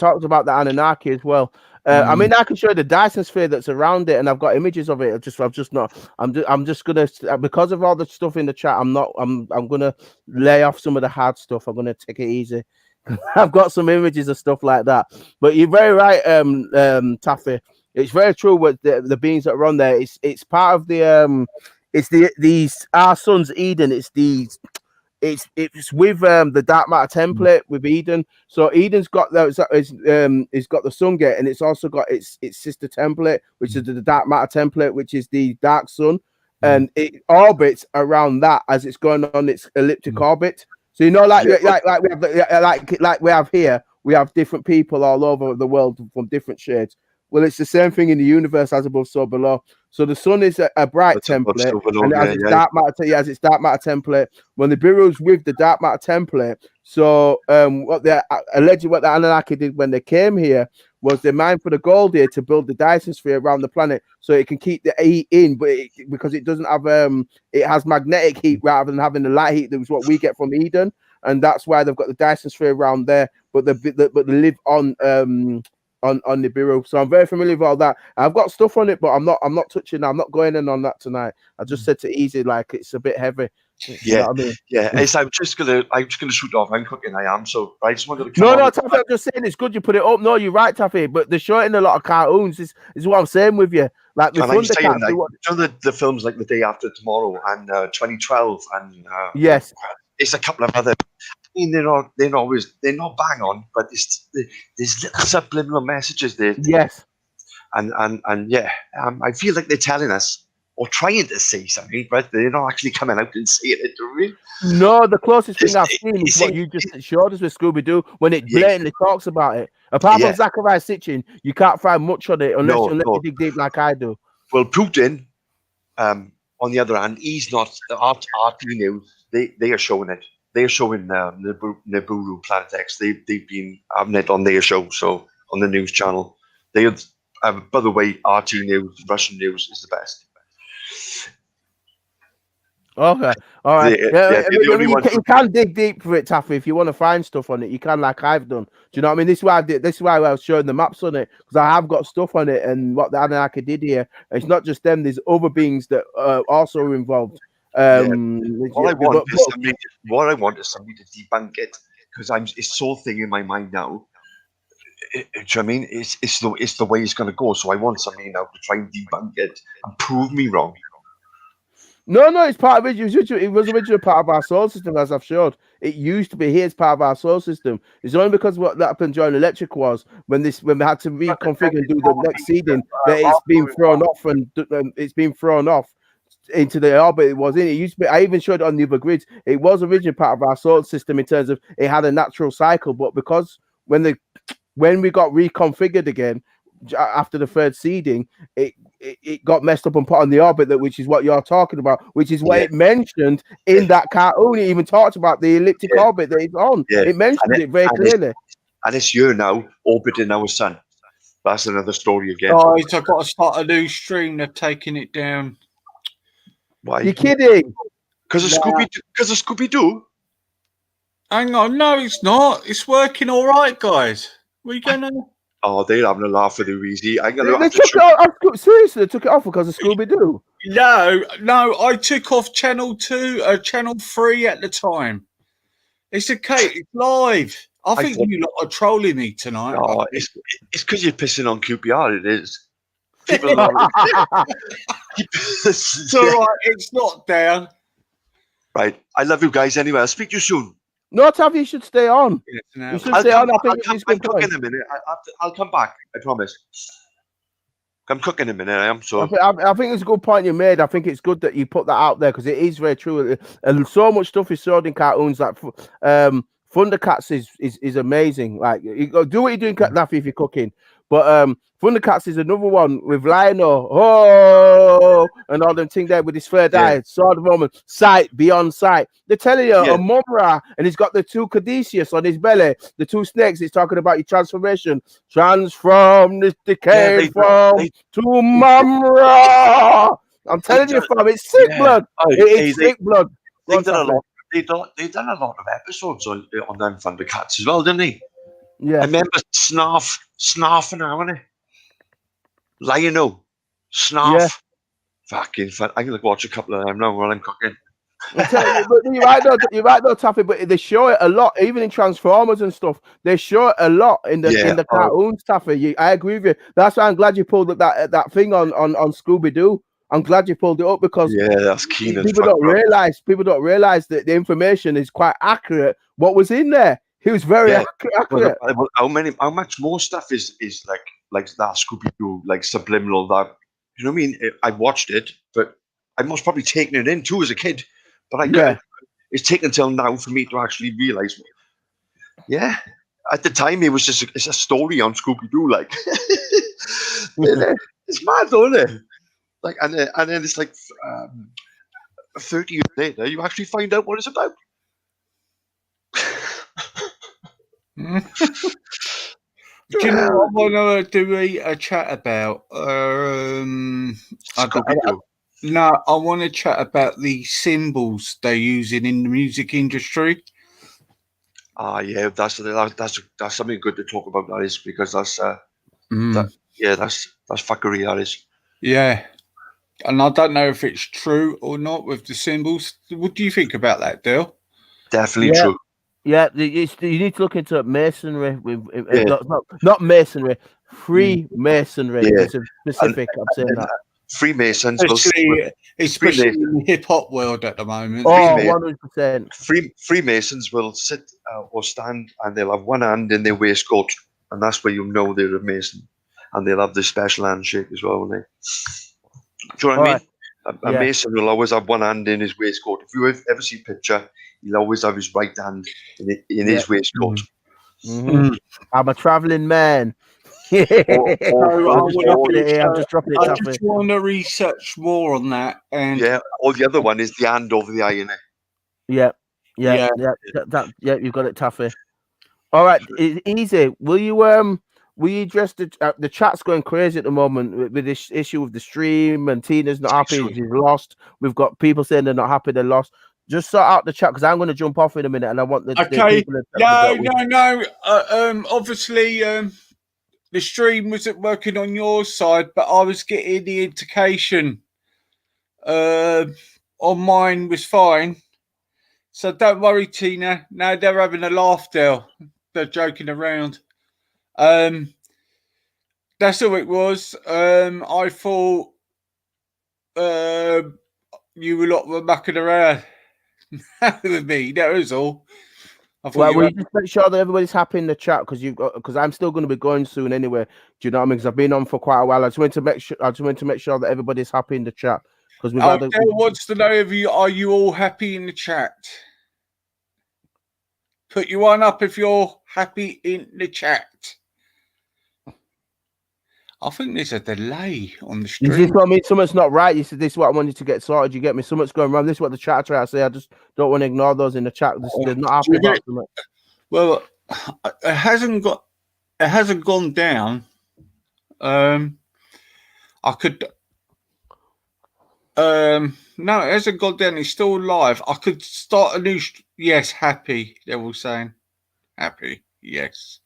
talked about the Anunnaki as well. I mean, I can show you the Dyson sphere that's around it, and I've got images of it. I'm just gonna, because of all the stuff in the chat. I'm gonna lay off some of the hard stuff. I'm gonna take it easy. I've got some images of stuff like that. But you're very right, Taffy. It's very true with the beings that are on there. It's part of the these our son's Eden. It's with the dark matter template with Eden. So Eden's got those. It's got the sun gate, and it's also got its sister template, which is the dark matter template, which is the dark sun, and it orbits around that as it's going on its elliptic orbit. So like we have here, we have different people all over the world from different shades. Well, it's the same thing in the universe, as above, so below. So the sun is a bright template, and it has its dark matter. It has its dark matter template. When the Nibiru's with the dark matter template, so what the Anunnaki did when they came here was they mined for the gold here to build the Dyson sphere around the planet, so it can keep the heat in, but because it doesn't have it has magnetic heat rather than having the light heat. That was what we get from Eden, and that's why they've got the Dyson sphere around there. But they live on Nibiru, so I'm very familiar with all that. I've got stuff on it, but I'm not touching. I'm not going in on that tonight. I just said to easy, like it's a bit heavy. You know what I mean? Yeah. I'm just gonna shoot off. I'm cooking. I am. So I just wanted to. No, Taffy. I'm just saying it's good you put it up. No, you're right, Taffy. But they're showing a lot of cartoons. This is what I'm saying with you. Like the Thundercats. You know the films like The Day After Tomorrow and 2012 and yes, it's a couple of other. I mean, they're not bang on, but there's little subliminal messages there. Yes, and yeah, I feel like they're telling us or trying to say something, but they're not actually coming out and saying it, do we? No, the closest thing I've seen is what you just showed us with Scooby-Doo when it blatantly talks about it. Apart from Zachariah Sitchin, you can't find much on it unless you dig deep like I do. Well, Putin, on the other hand, he's not RT News. They are showing it. They're showing Nibiru Planet X. They've been having it on their show, so on the news channel. They by the way, RT News, Russian news is the best. Okay, all right. You can dig deep for it, Taffy. If you want to find stuff on it, you can, like I've done. Do you know what I mean? This is why I did. This is why I was showing the maps on it, because I have got stuff on it and what the Anunnaki did here. It's not just them. There's other beings that also are involved. What I want is somebody to debunk it, because it's so thing in my mind now. Do you know what I mean? It's the way it's going to go. So I want somebody now to try and debunk it and prove me wrong. No, it's part of it. It was originally part of our solar system, as I've showed. It used to be here as part of our solar system. It's only because what happened during electric was when we had to reconfigure and do the next seeding that it's been thrown off and it's been thrown off into the orbit it was in. It used to be. I even showed it on the other grids. It was originally part of our solar system in terms of it had a natural cycle, but because when we got reconfigured again after the third seeding, it got messed up and put on the orbit, which is what you're talking about, which is what it mentioned in that cartoon. It even talked about the elliptic orbit that it's on. It mentioned it very clearly. And it's you now orbiting our sun. That's another story again. Oh, I've got to start a new stream. They're taking it down. Why? You're kidding? Because of Scooby-Doo? Hang on, no, it's not. It's working all right, guys. We gonna? Oh, they're having a laugh with you, easy. Seriously, they took it off because of Scooby-Doo. No, I took off channel 2, channel 3 at the time. It's okay. It's live. I think you lot are trolling me tonight. Oh, it's because you're pissing on QPR. It is. People it's all right. It's not down. Right. I love you guys anyway. I'll speak to you soon. No, Tav, you should stay on. You should stay on. I'm cooking in a minute. I'll come back. I promise. I'm cooking in a minute. I am so. I think it's a good point you made. I think it's good that you put that out there because it is very true. And so much stuff is showed in cartoons. Like Thundercats is amazing. Like you do what you're doing, Daffy, if you're cooking. But Thundercats is another one with Lionel, and all them things there with his third eye, sword of moment, sight beyond sight. They're telling you a Mumra, and he's got the two Caduceus on his belly, the two snakes. He's talking about your transformation, transform this decay to Mumra. I'm telling you, fam, it's sick blood. It's sick blood. They've done a lot of episodes on them Thundercats as well, didn't they? Yeah. I remember Snarf and Harmony. Lionel, Snarf. Yeah. Fucking fun. I'm gonna watch a couple of them now while I'm cooking. But you're right though, Taffy. But they show it a lot, even in Transformers and stuff. They show it a lot in the cartoons, Taffy. I agree with you. That's why I'm glad you pulled up that thing on Scooby Doo. I'm glad you pulled it up because that's keen as people fuck, don't realize that the information is quite accurate. What was in there? He was very accurate. Well, how much more stuff is like that Scooby Doo, like subliminal, that, you know what I mean? I watched it, but I must probably taken it in too as a kid. But it's taken until now for me to actually realize. Yeah, at the time it was just it's a story on Scooby Doo, like it's mad, though, isn't it? Like, and then it's like 30 years later, you actually find out what it's about. Do you know what I want to do a chat about? No, I want to chat about the symbols they're using in the music industry. Yeah, that's something good to talk about. That is, because that's that's fuckery. That is. Yeah, and I don't know if it's true or not with the symbols. What do you think about that, Dale? Definitely true. Yeah, you need to look into masonry with not masonry, Freemasonry. Yeah. It's a specific. I'm saying that. Freemasons, especially in the hip hop world at the moment. 100%. Freemasons will sit or stand, and they'll have one hand in their waistcoat, and that's where you'll know they're a Mason. And they'll have the special handshake as well. Do you know what I mean? A Mason will always have one hand in his waistcoat. If you ever see a picture, he'll always have his right hand in his waistcoat. Mm-hmm. I'm a traveling man. I just want to research more on that. And or the other one is the hand over the eye, innit? Yeah. You've got it, Taffy. All right, easy. Will you address the chat's going crazy at the moment with this issue with the stream, and Tina's not happy, she's lost. We've got people saying they're not happy, they're lost. Just sort out the chat, because I'm going to jump off in a minute, and I want the people No. Obviously, the stream wasn't working on your side, but I was getting the indication on mine was fine. So don't worry, Tina. No, they're having a laugh, Dale. They're joking around. That's all it was. I thought you were lot were mucking around with me. That was all. Well, you just make sure that everybody's happy in the chat, because I'm still going to be going soon anyway. Do you know what I mean? Because I've been on for quite a while. I just want to make sure that everybody's happy in the chat. Because Dale wants to know are you all happy in the chat? Put your one up if you're happy in the chat. I think there's a delay on the stream. Is this what I mean? Something's not right. You said this is what I wanted to get sorted. You get me? Something's going wrong. This is what the chat try to say. I just don't want to ignore those in the chat. They're not happy about something. Well, it hasn't gone down. I could. No, it hasn't gone down. It's still live. I could start a new. Yes, happy. They're all saying happy. Yes.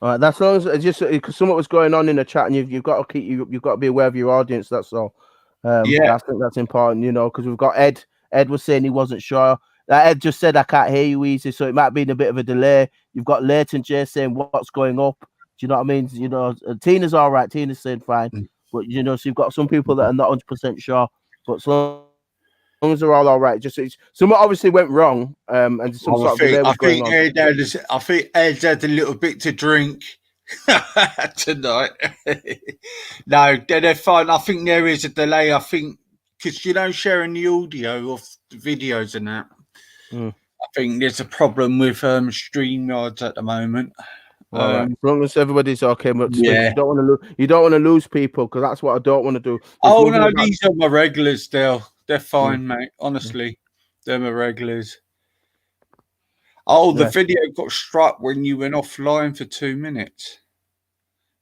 All right, that's all. Just because something was going on in the chat, and you've got to you've got to be aware of your audience. That's all. I think that's important, because we've got Ed. Ed was saying he wasn't sure. Ed just said I can't hear you easy, so it might be in a bit of a delay. You've got Leighton J saying what's going up. Do you know what I mean? Tina's all right. Tina's saying fine, but so you've got some people that are not 100% sure. But so long as they're all right, something obviously went wrong, and some sort of delay was going on. I think Ed's had a little bit to drink tonight. No, they're fine. I think there is a delay. I think because sharing the audio of the videos and that. I think there's a problem with StreamYards at the moment. Right. As long as everybody's okay, but you don't want to lose people, because that's what I don't want to do. These are my regulars, Dale. They're fine, mate. Honestly, they're my regulars. The video got struck when you went offline for 2 minutes,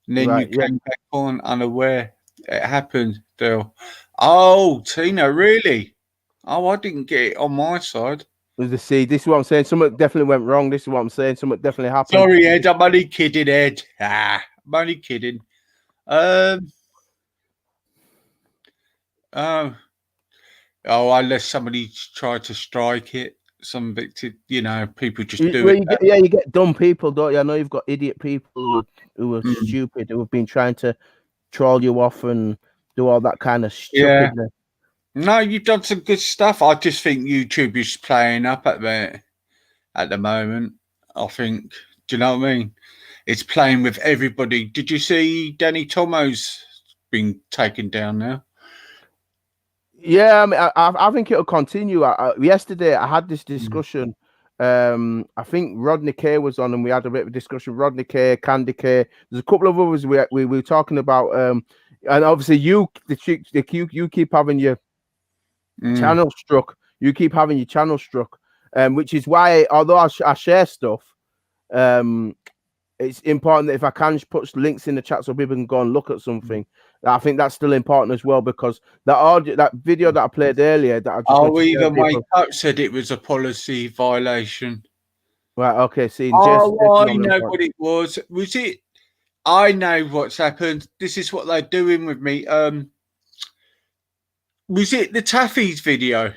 and then you came back on unaware. It happened, Dale. Oh, Tina, really? Oh, I didn't get it on my side. See, this is what I'm saying. Something definitely went wrong. This is what I'm saying. Something definitely happened. Sorry, Ed. I'm only kidding, Ed. I'm only kidding. Unless somebody tried to strike it, some victim, people just do it. You get dumb people, don't you? I know you've got idiot people who are stupid, who have been trying to troll you off and do all that kind of stupidness. No, you've done some good stuff. I just think YouTube is playing up at the moment. I think, do you know what I mean? It's playing with everybody. Did you see Danny Tomo's been taken down now? Yeah, I mean, I think it'll continue. Yesterday, I had this discussion. I think Rodney K was on, and we had a bit of a discussion. Rodney K, Candy K. There's a couple of others we were talking about. And obviously, you keep having your channel struck. You keep having your channel struck, which is why, although I share stuff, it's important that if I can put links in the chat so people can go and look at something. I think that's still important as well, because that video that I played earlier, that I just even my coach said it was a policy violation. Right. Okay. See. I know what it was. Was it? I know what's happened. This is what they're doing with me. Was it the Taffy's video?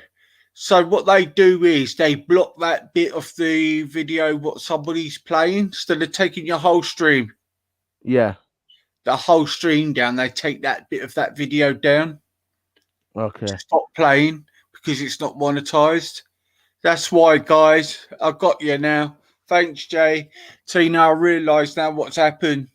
So what they do is they block that bit of the video what somebody's playing instead of taking your whole stream. Yeah. The whole stream down. They take that bit of that video down. Okay. Stop playing because it's not monetized. That's why, guys. I got you now. Thanks, Jay. Tina, I realise now what's happened.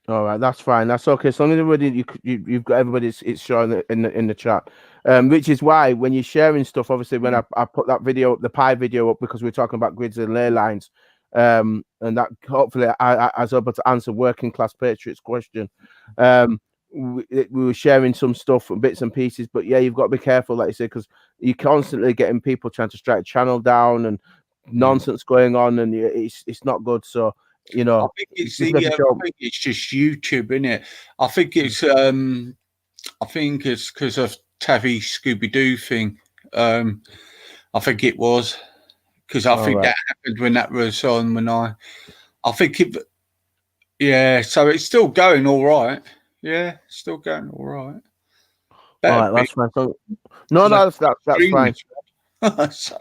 All right, that's fine. That's okay. So everybody, you've got everybody. It's showing in the chat, which is why when you're sharing stuff, obviously when I put that video, the pie video up, because we're talking about grids and ley lines, and that hopefully I was able to answer Working Class Patriots' question. We were sharing some stuff and bits and pieces, but yeah, you've got to be careful, like you say, because you're constantly getting people trying to strike channel down and nonsense going on, and it's not good. So. I think it's I think it's just YouTube, isn't it? I think it's because of Taffy Scooby Doo thing. I think it was because I think that happened when that was on. I think it. Yeah, so it's still going all right. Yeah, it's still going all right. All right, that's fine. So, no, that's fine. So, that's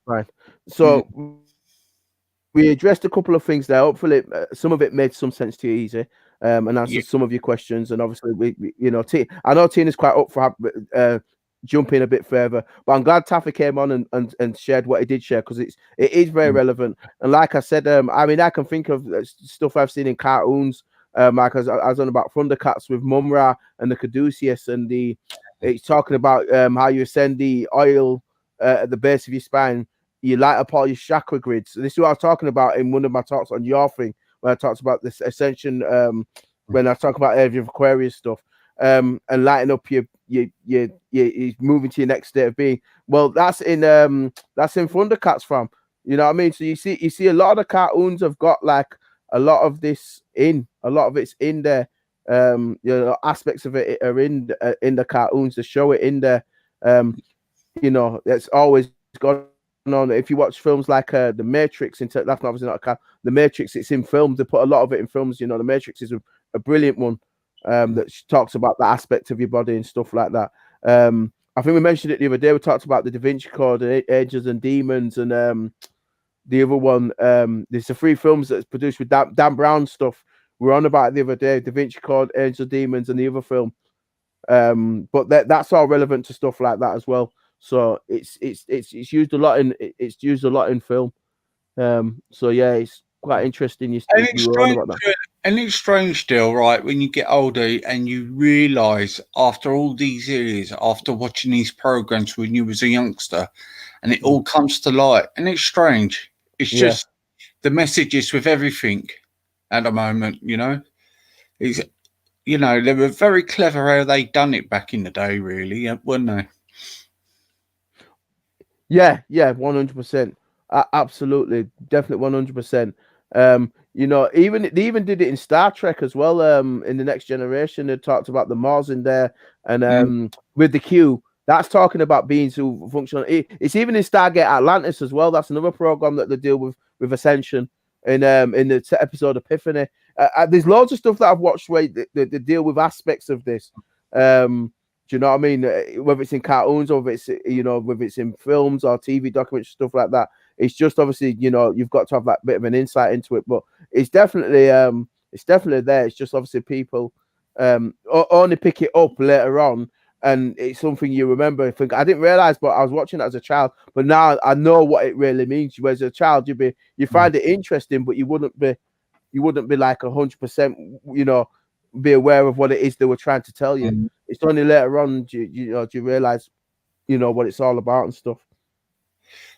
fine. So. We addressed a couple of things there. Hopefully, some of it made some sense to you, Easy, and answered some of your questions. And obviously, I know Tina's quite up for jumping a bit further, but I'm glad Taffy came on and shared what he did share, because it is very relevant. And like I said, I mean, I can think of stuff I've seen in cartoons. Like I was on about Thundercats with Mumra and the Caduceus, and it's talking about how you send the oil at the base of your spine. You light up all your chakra grids. So this is what I was talking about in one of my talks on your thing, when I talked about this Ascension, when I talk about Age of Aquarius stuff, and lighting up your moving to your next state of being. Well, that's in Thundercats from. You know what I mean? So you see a lot of the cartoons have got like a lot of this in. A lot of it's in there. Aspects of it are in the cartoons. To show it in there. That's always got on. If you watch films like The Matrix, that's obviously not The Matrix, it's in films. They put a lot of it in films. The Matrix is a brilliant one that talks about the aspect of your body and stuff like that. I think we mentioned it the other day. We talked about the Da Vinci Code, Angels and Demons, and the other one. There's the 3 films that's produced with Dan Brown stuff. We were on about it the other day. Da Vinci Code, Angels, Demons, and the other film. But that's all relevant to stuff like that as well. So it's used a lot in film. So yeah, it's quite interesting. It's strange still, right? When you get older and you realise after all these years, after watching these programs when you was a youngster, and it all comes to light, and it's strange. It's just the messages with everything at the moment. They were very clever how they done it back in the day, really, weren't they? Yeah, 100%. Absolutely, definitely 100%. They even did it in Star Trek as well. In the Next Generation, they talked about the Mars in there, and with the Q, That's talking about beings who function. It's even in Stargate Atlantis as well. That's another program that they deal with Ascension in the episode Epiphany. There's loads of stuff that I've watched where they deal with aspects of this. Do you know what I mean? Whether it's in cartoons or whether it's in films or TV documentaries, stuff like that. It's just obviously, you've got to have that bit of an insight into it. But it's definitely there. It's just obviously people only pick it up later on, and it's something you remember. I didn't realize, but I was watching it as a child. But now I know what it really means. Whereas as a child, you find it interesting, but you wouldn't be like 100%, be aware of what it is they were trying to tell you. It's only later on do you realize, what it's all about and stuff.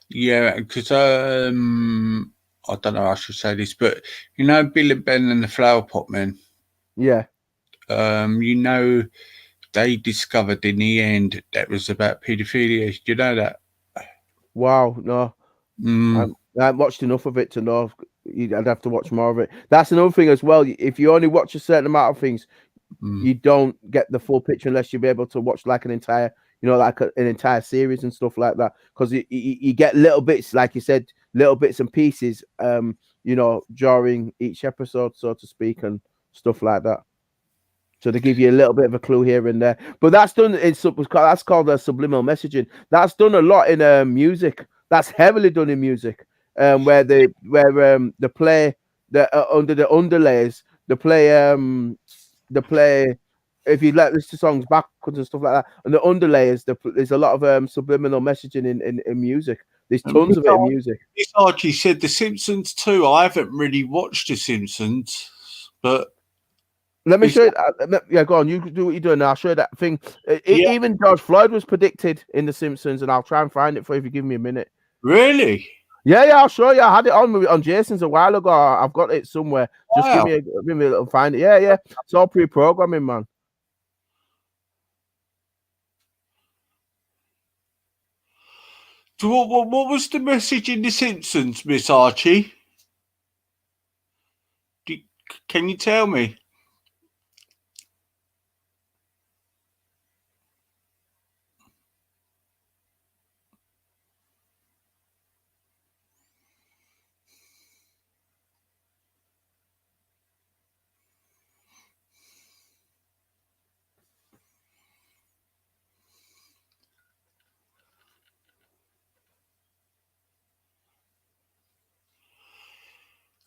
Yeah, because I don't know how I should say this, but Bill and Ben and the Flower Pot Men. Yeah. They discovered in the end that was about paedophilia. Do you know that? Wow, no. I haven't watched enough of it to know. I'd have to watch more of it. That's another thing as well. If you only watch a certain amount of things, you don't get the full picture unless you be able to watch like an entire, like an entire series and stuff like that. Because you get little bits, like you said, little bits and pieces, during each episode, so to speak, and stuff like that. So they give you a little bit of a clue here and there. But that's done. That's called subliminal messaging. That's done a lot in music. That's heavily done in music. Where they play under the underlays. They play. If you listen to songs backwards and stuff like that, and the underlays, there's a lot of subliminal messaging in music. There's tons of it in music. It's Archie said The Simpsons too. I haven't really watched The Simpsons, but. Let me show you. Yeah, go on. You do what you're doing now. I'll show you that thing. Even George Floyd was predicted in The Simpsons, and I'll try and find it for you if you give me a minute. Really? Yeah, I'll show you. I had it on Jason's a while ago. I've got it somewhere. Just give me a little find it. Yeah. It's all pre-programming, man. So what was the message in The Simpsons, Miss Archie? Can you tell me?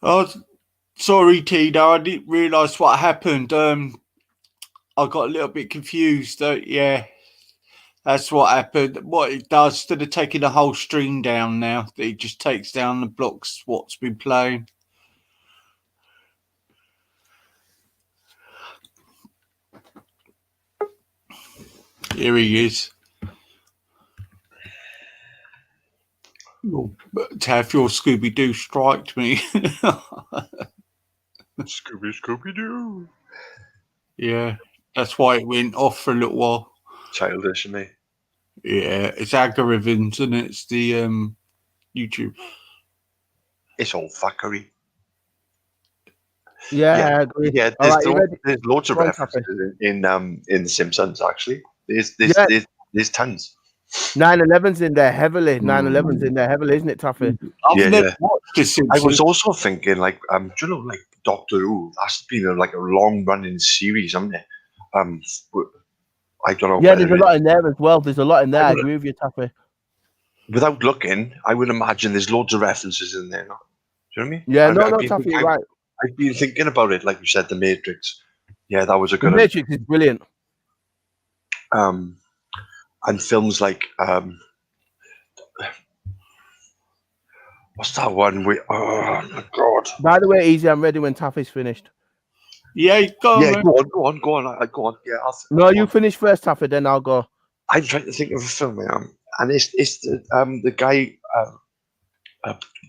Oh, sorry, Tina. I didn't realise what happened. I got a little bit confused. Yeah, that's what happened. What it does, instead of taking the whole stream down now, it just takes down the blocks what's been playing. Here he is. Taff, your Scooby-Doo striked me. Scooby-Doo. Yeah, that's why it went off for a little while. Childish, isn't it? Yeah, it's algorithms and it's the YouTube. It's all fuckery. Yeah, I agree. Yeah, there's loads of references in The Simpsons. Actually, there's tons. 9/11's in there heavily. 9/11's in there heavily, isn't it, Taffy? I've never watched The Simpsons. I was also thinking, do you know, like Doctor Who? That's been a long-running series, hasn't it? I don't know. Yeah, there's a lot in there as well. There's a lot in there. I agree with you, Taffy. Without looking, I would imagine there's loads of references in there. No? Do you know what I mean? Yeah, no, Taffy, you're right. I've been thinking about it, like you said, The Matrix. Yeah, that was a good. The Matrix is brilliant. And films like what's that one? Oh my god! By the way, easy. I'm ready when Taffy's finished. Yeah, go on. Yeah, no, you finish first, Taffy. Then I'll go. I'm trying to think of a film, and it's the guy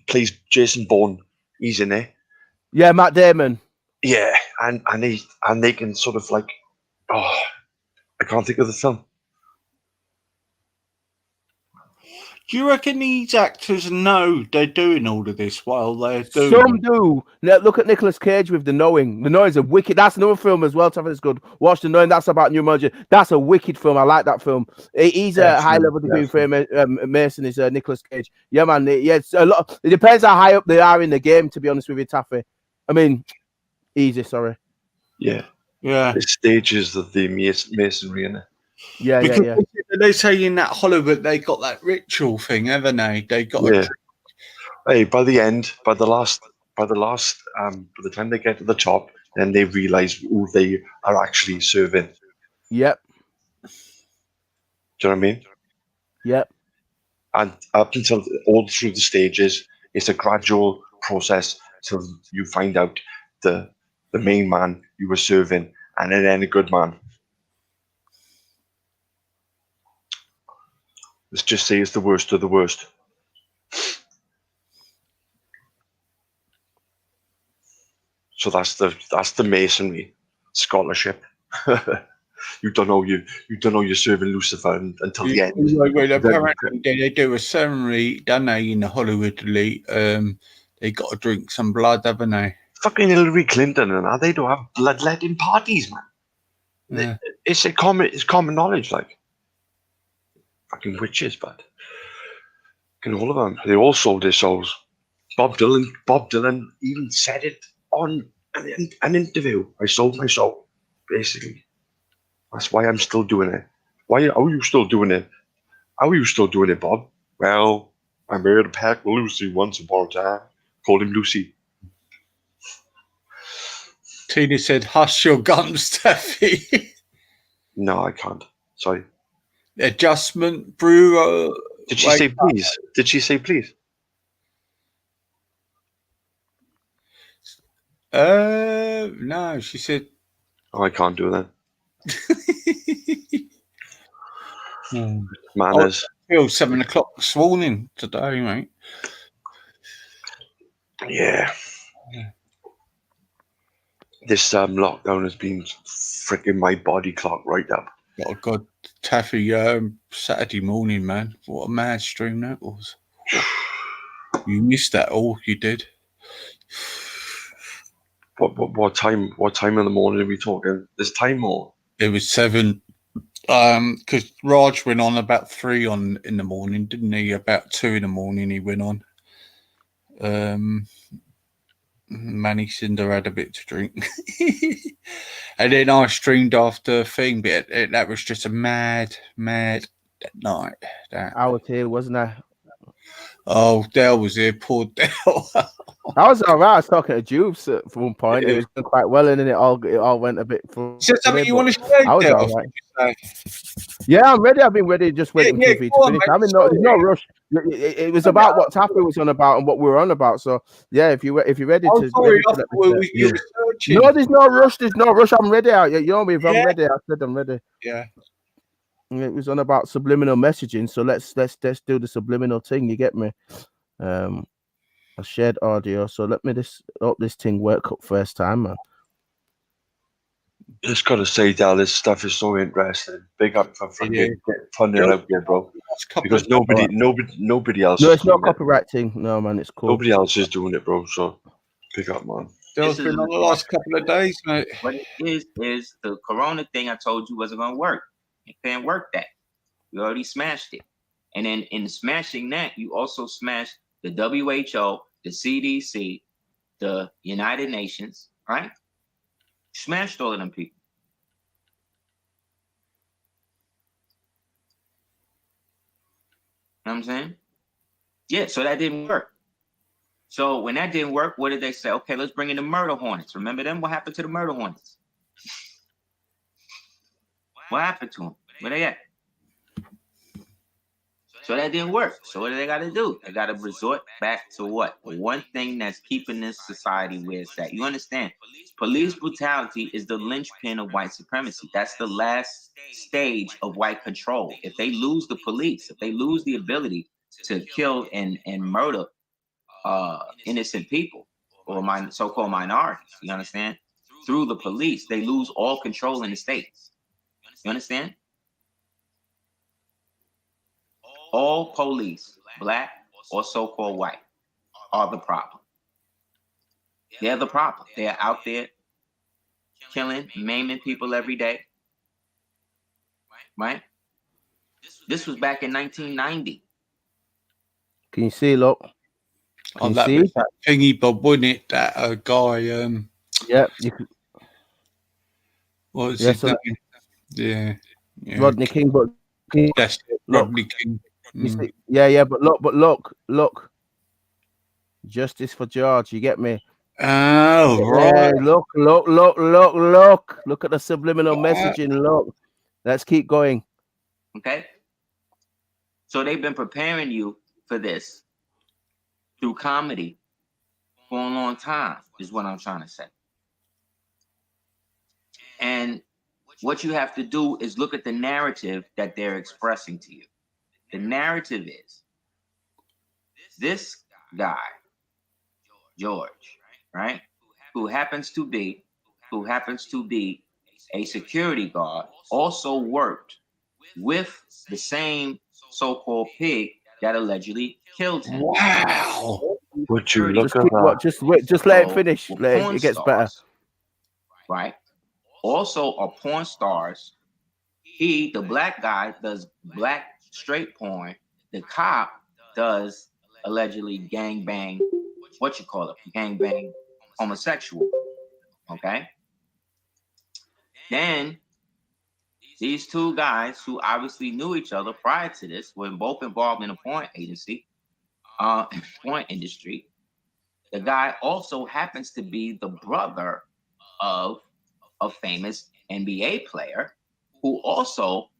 plays Jason Bourne. He's in it. Yeah, Matt Damon. Yeah, and they can sort of like, I can't think of the film. Do you reckon these actors know they're doing all of this while they're doing Some it? do. Now, look at Nicolas Cage with The Knowing. The Knowing is a wicked. That's another film as well. It's good. Watch The Knowing. That's about pneumology. That's a wicked film. I like that film. He's a high level degree for Mason. Is Nicolas Cage. Yeah, man. Yeah, it's a lot. It depends how high up they are in the game. To be honest with you, Taffy. I mean, easy. Sorry. Yeah. Yeah. The stages of the masonry in it. Yeah, Because yeah. they say in that Hollywood they got that ritual thing, haven't they? They got Yeah. Hey, by the time they get to the top, then they realize who they are actually serving. Yep. Do you know what I mean? Yep. And up until all through the stages, it's a gradual process till you find out the main man you were serving, and then a good man. Let's just say it's the worst of the worst. So that's the masonry scholarship. You don't know you're serving Lucifer until the end. Well, apparently they do a ceremony, don't they, in the Hollywood elite? They got to drink some blood, haven't they? Fucking Hillary Clinton and that, they don't have bloodletting parties, man. Yeah. It's common knowledge, like fucking witches, but all of them, they all sold their souls. Bob Dylan even said it on an interview. I sold my soul, basically. That's why I'm still doing it. Why are you still doing it? How are you still doing it, Bob? Well, I made a pact with Lucy once upon a time. Called him Lucy. Tina said, "Hush your gums, Taffy." No, I can't. Sorry. Adjustment brewer. Did she say please? Did she say please? No, she said. Oh, I can't do that. Hmm. Manners. Till 7 o'clock this morning today, mate. Yeah. This lockdown has been freaking my body clock right up. Oh God, Taffy, Saturday morning, man. What a mad stream that was. You missed that all, you did. What time in the morning are we talking? This time or? It was 7. Because Raj went on about 3 in the morning, didn't he? About 2 in the morning he went on. Manny Cinder had a bit to drink. And then I streamed after thing, but that was just a mad night. I was here, wasn't I? Oh, Dale was here, poor Dale. I was all right. I was talking to Jubes at one point. It was going quite well, and then it all went a bit. Is there something you want to say, I was Dale? all right. Yeah, I'm ready. I've been ready, just waiting for you to finish. I mean, there's no rush. It was about what Taffy was on about and what we were on about. So yeah, if you're ready to. Sorry, no, there's no rush. There's no rush. I'm ready. You know me. If I'm ready, I said I'm ready. Yeah. It was on about subliminal messaging. So let's do the subliminal thing. You get me? A shared audio. So let me hope this thing work up first time, man. Just gotta say, Dal, this stuff is so interesting. Big up for funding out there, bro. Because nobody else. No, it's not copyright thing. No, man, it's cool. Nobody else is doing it, bro. So pick up, man. It's been on the last couple of days, mate. What it is the corona thing I told you wasn't gonna work. It can't work that. We already smashed it. And then in smashing that, you also smashed the WHO, the CDC, the United Nations, right? Smashed all of them people. You know what I'm saying? Yeah, so that didn't work. So when that didn't work, what did they say? Okay, let's bring in the murder hornets. Remember them? What happened to the murder hornets? What happened to them? Where they at? So that didn't work. So what do they got to do? They got to resort back to what? One thing that's keeping this society where it's at. You understand? Police brutality is the linchpin of white supremacy. That's the last stage of white control. If they lose the police, if they lose the ability to kill and murder innocent people or so-called minorities, you understand? Through the police, they lose all control in the states. You understand? all police, black or so-called white, are the problem. They're the problem. They're out there killing, maiming people every day. Right? This was back in 1990. Can you see? Look. Oh, You that see? was that thingy bob, wasn't it? That guy. Yeah. You can, What was Yeah, his so name? Yeah. Rodney King, but That's it, look. Rodney King. You see, yeah, but look. Justice for George. You get me? Oh, Yeah, right. Look at the subliminal messaging. Look. Let's keep going. Okay. So they've been preparing you for this through comedy for a long time, is what I'm trying to say. And what you have to do is look at the narrative that they're expressing to you. The narrative is this guy, George, right? Who happens to be a security guard, also worked with the same so-called pig that allegedly killed him. Wow. Would you look Just at keep that? what? Just wait. Just let it So, finish. were Let it, porn it gets better. stars, right? Also are porn stars. He, the black guy, does black straight porn. The cop does allegedly gangbang, gangbang homosexual. Okay. Then these two guys who obviously knew each other prior to this were both involved in a porn agency, porn industry. The guy also happens to be the brother of a famous NBA player who also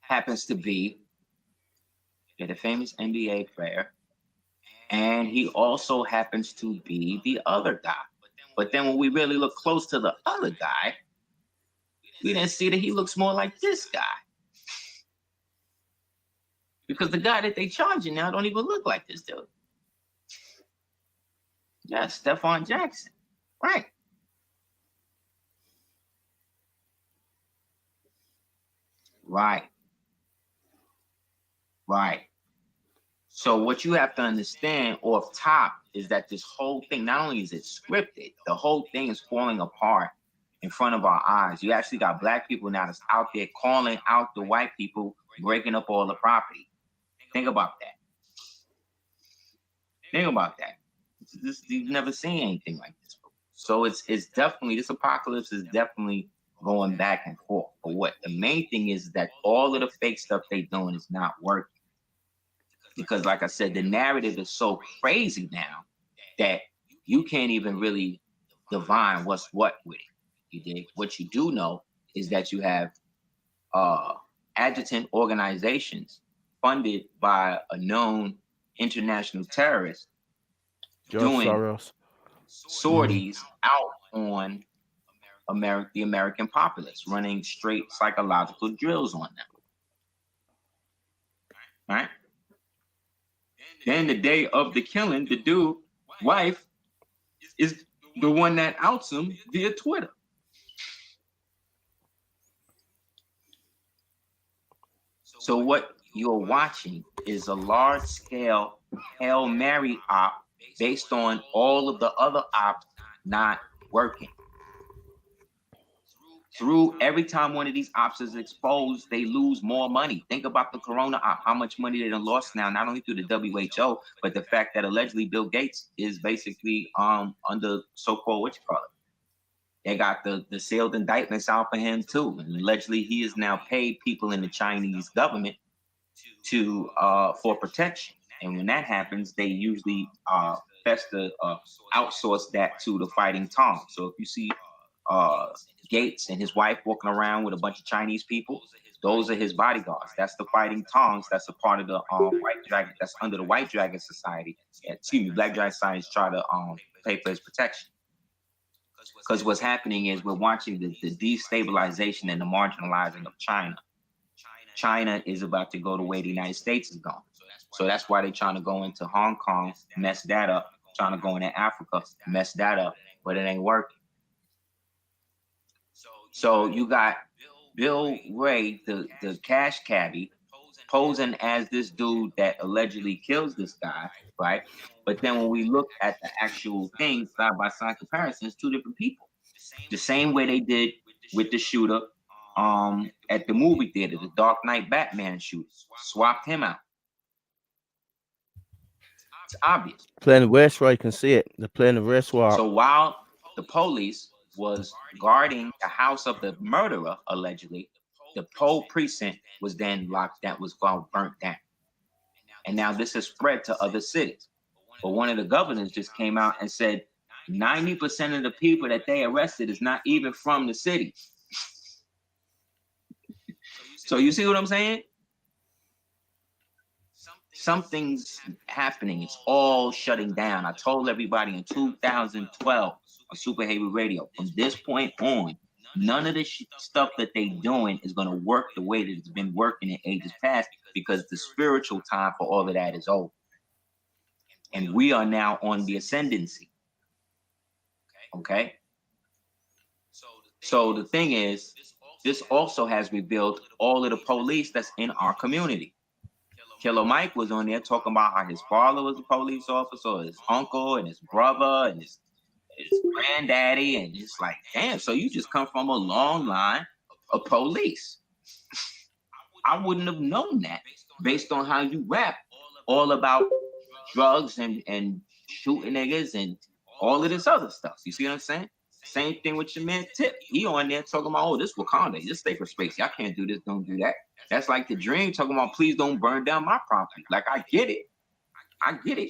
happens to be a famous NBA player, and he also happens to be the other guy. But then when we really look close to the other guy, we didn't see that he looks more like this guy. Because the guy that they charging now don't even look like this dude. Yeah, Stephon Jackson. Right. Right. So what you have to understand off top is that this whole thing, not only is it scripted, the whole thing is falling apart in front of our eyes. You actually got black people now that's out there calling out the white people, breaking up all the property. Think about that. You've never seen anything like this before. So it's definitely, this apocalypse is definitely going back and forth. But what the main thing is that all of the fake stuff they doing is not working. Because like I said, the narrative is so crazy now that you can't even really divine what's what with it. You dig? What you do know is that you have adjutant organizations funded by a known international terrorist doing Soros. sorties out on the American populace, running straight psychological drills on them. Right? Then the day of the killing, the dude, wife, is the one that outs him via Twitter. So what you're watching is a large-scale Hail Mary op based on all of the other ops not working. Through every time one of these ops is exposed, they lose more money. Think about the Corona op, how much money they done lost now, not only through the WHO, but the fact that allegedly Bill Gates is basically under so-called They got the sealed indictments out for him too. And allegedly he has now paid people in the Chinese government to for protection. And when that happens, they usually outsource that to the Fighting Tongs. So if you see Gates and his wife walking around with a bunch of Chinese people, those are his bodyguards. That's the Fighting Tongs. That's a part of the White Dragon. That's under the White Dragon Society. Black Dragon Society try to pay for his protection. Because what's happening is we're watching the destabilization and the marginalizing of China. China is about to go the way the United States is going. So that's why they're trying to go into Hong Kong, mess that up. Trying to go into Africa, mess that up, but it ain't working. So you got Bill Ray, the cash caddy, posing as this dude that allegedly kills this guy, right? But then when we look at the actual thing, side by side comparison, it's two different people. The same way they did with the shooter at the movie theater, the Dark Knight Batman shooter, swapped him out. It's obvious. Playing a race war, you can see it. They're playing a race war. So while the police was guarding the house of the murderer, allegedly, the Poe precinct was then locked down, was burnt down. And now this has spread to other cities. But one of the governors just came out and said 90% of the people that they arrested is not even from the city. So you see what I'm saying? Something's happening. It's all shutting down. I told everybody in 2012 on Super Haven Radio, from this point on, none of the stuff that they're doing is going to work the way that it's been working in ages past, because the spiritual time for all of that is over. And we are now on the ascendancy. Okay? So the thing is, this also has revealed all of the police that's in our community. Killer Mike was on there talking about how his father was a police officer, his uncle and his brother and his granddaddy, and it's like, damn, so you just come from a long line of police. I wouldn't have known that based on how you rap all about drugs and shooting niggas and all of this other stuff. You see what I'm saying? Same thing with your man Tip. He on there talking about, oh, this Wakanda, just stay for space. Y'all can't do this, don't do that. That's like the Dream talking about, please don't burn down my property. Like, I get it,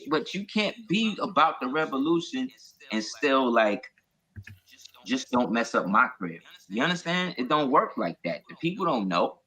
but you can't be about the revolution and still like, just don't mess up my crib. You understand? It don't work like that. The people don't know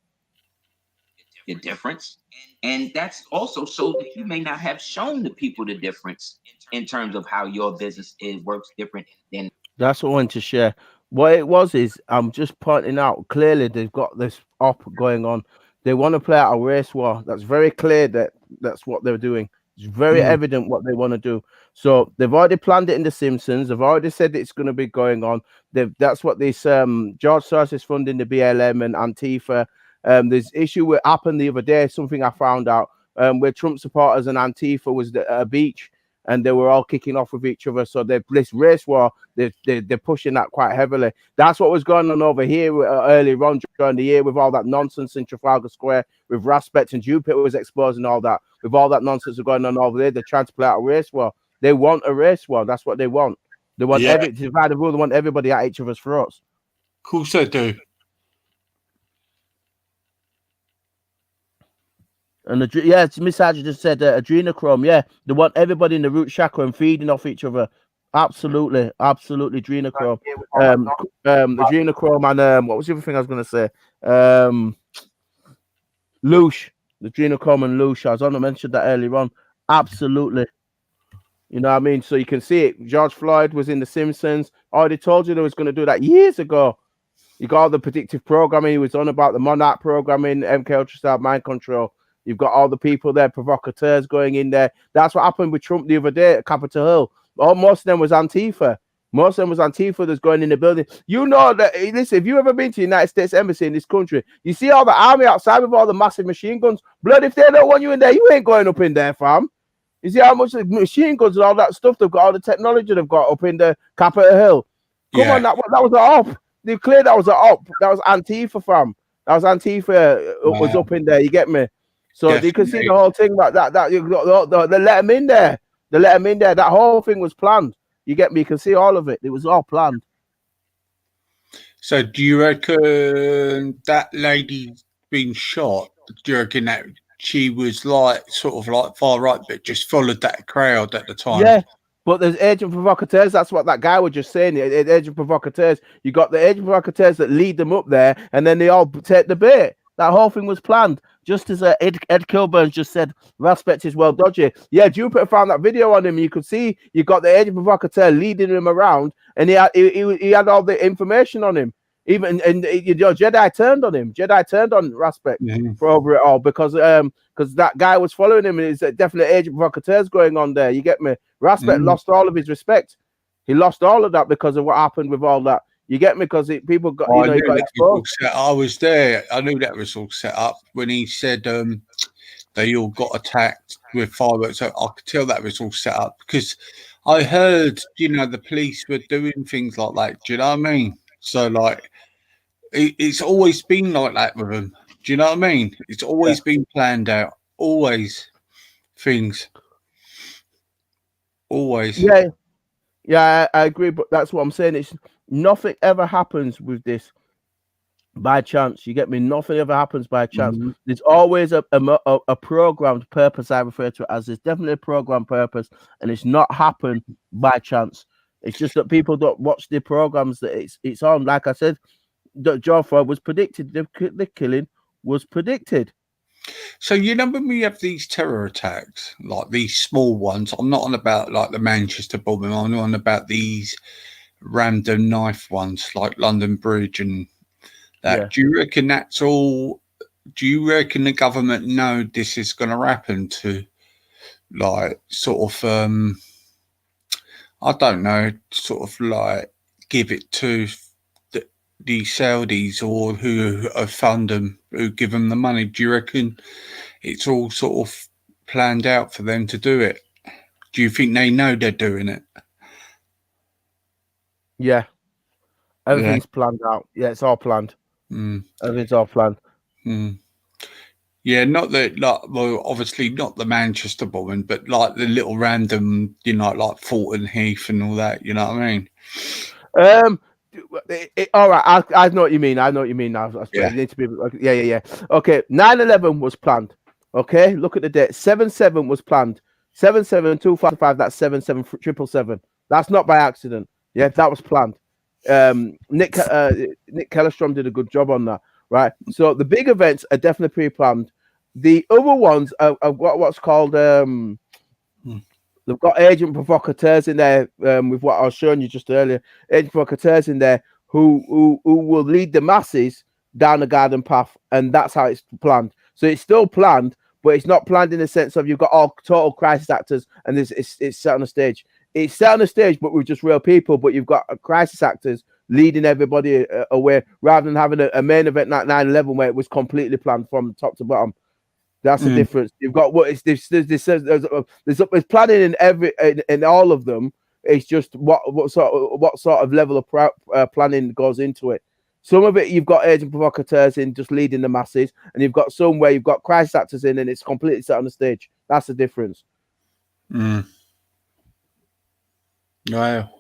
the difference, and that's also so that you may not have shown the people the difference in terms of how your business works different than. That's what I wanted to share. What it was is, I'm just pointing out, clearly they've got this op going on. They want to play out a race war. That's very clear that that's what they're doing. It's very evident what they want to do. So they've already planned it in The Simpsons. They've already said it's going to be going on. That's what this George Soros is funding, the BLM and Antifa. There's issue with happened the other day, something I found out, where Trump supporters and Antifa was at a beach, and they were all kicking off with each other. So this race war, they're pushing that quite heavily. That's what was going on over here earlier on during the year with all that nonsense in Trafalgar Square with Raspet and Jupiter was exposing all that. With all that nonsense going on over there, they're trying to play out a race war. They want a race war. That's what they want. They want to divide the rule. They want everybody at each other's throats. Of course they do. And Miss Hadji just said adrenochrome. Yeah, they want everybody in the root chakra and feeding off each other. Absolutely, adrenochrome. Adrenochrome and what was the other thing I was going to say? Loosh, the adrenochrome and loosh. I was going to mention that earlier on. Absolutely. You know what I mean? So you can see it. George Floyd was in The Simpsons. I already told you they was going to do that years ago. You got all the predictive programming. He was on about the Monarch programming, MK Ultrasound, mind control. You've got all the people there, provocateurs going in there. That's what happened with Trump the other day at Capitol Hill. Most of them was Antifa. Most of them was Antifa that's going in the building. You know that, listen, if you've ever been to the United States Embassy in this country, you see all the army outside with all the massive machine guns. Blood, if they don't want you in there, you ain't going up in there, fam. You see how much machine guns and all that stuff they've got, all the technology they've got up in the Capitol Hill. Come on, that was an op. They cleared that was an op. That was Antifa, fam. That was Antifa was up in there. You get me? So you can see the whole thing about that. They let him in there. They let him in there. That whole thing was planned. You get me? You can see all of it. It was all planned. So do you reckon that lady being shot, do you reckon that she was like sort of like far right, but just followed that crowd at the time? Yeah. But there's agent provocateurs. That's what that guy was just saying. Agent provocateurs. You got the agent provocateurs that lead them up there, and then they all take the bait. That whole thing was planned. Just as Ed Kilburn just said, Raspet is well dodgy. Yeah, Jupiter found that video on him. You could see you got the agent provocateur leading him around, and he had all the information on him. Even Jedi turned on him. Jedi turned on Raspet for over it all because that guy was following him, and it's definitely agent provocateurs going on there. You get me? Raspet lost all of his respect. He lost all of that because of what happened with all that. You get me? Because people got, got exposed. I was there. I knew that was all set up when he said they all got attacked with fireworks. So I could tell that was all set up because I heard, the police were doing things like that. Do you know what I mean? So, like, it's always been like that with them. Do you know what I mean? It's always been planned out. Always things. Always. Yeah, I agree. But that's what I'm saying. It's nothing ever happens with this by chance. You get me? Nothing ever happens by chance. Mm-hmm. There's always a programmed purpose. I refer to it as there's definitely a programmed purpose, and it's not happened by chance. It's just that people don't watch the programs that it's on. Like I said, that George Floyd was predicted. The killing was predicted. So when we have these terror attacks, like these small ones, I'm not on about like the Manchester bombing. I'm on about these random knife ones, like London Bridge and that. Yeah. Do you reckon that's all? Do you reckon the government know this is going to happen to, like, sort of, I don't know, sort of like give it to the Saudis or who fund them, who give them the money? Do you reckon it's all sort of planned out for them to do it? Do you think they know they're doing it? Yeah. Everything's planned out. Yeah, it's all planned. Everything's all planned. Yeah, not that, like, well, obviously not the Manchester bombing, but like the little random, like Fulton Heath and all that. You know what I mean? All right, I know what you mean. I know what you mean now. Yeah. It needs to be. Yeah. Okay, 9/11 was planned. Okay, look at the date. 7/7 was planned. 7/7/255. That's 7/7/777. That's not by accident. Yeah, that was planned. Nick Kellerstrom did a good job on that. Right. So the big events are definitely pre-planned. The other ones have got what's called they've got agent provocateurs in there with what I was showing you just earlier. Agent provocateurs in there who will lead the masses down the garden path, and that's how it's planned. So it's still planned, but it's not planned in the sense of you've got all total crisis actors and it's set on the stage. It's set on the stage, but with just real people. But you've got crisis actors leading everybody away, rather than having a main event like 9/11 where it was completely planned from top to bottom. That's the difference. You've got what is this? There's planning in all of them. It's just what sort of level of planning goes into it. Some of it you've got agent provocateurs in just leading the masses, and you've got some where you've got crisis actors in, and it's completely set on the stage. That's the difference. Wow.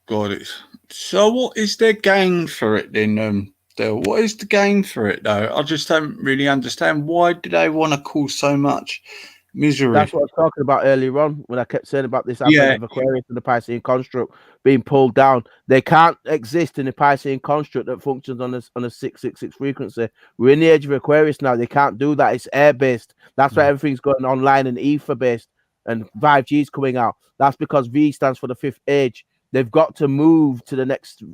God, so what is their gain for it then? What is the gain for it though? I just don't really understand. Why do they want to cause so much misery? That's what I was talking about earlier on when I kept saying about this advent of Aquarius and the Piscean construct being pulled down. They can't exist in the Piscean construct that functions on a 666 frequency. We're in the age of Aquarius now. They can't do that. It's air based. That's why everything's going online and ether based, and 5G is coming out. That's because V stands for the fifth age. They've got to move to the next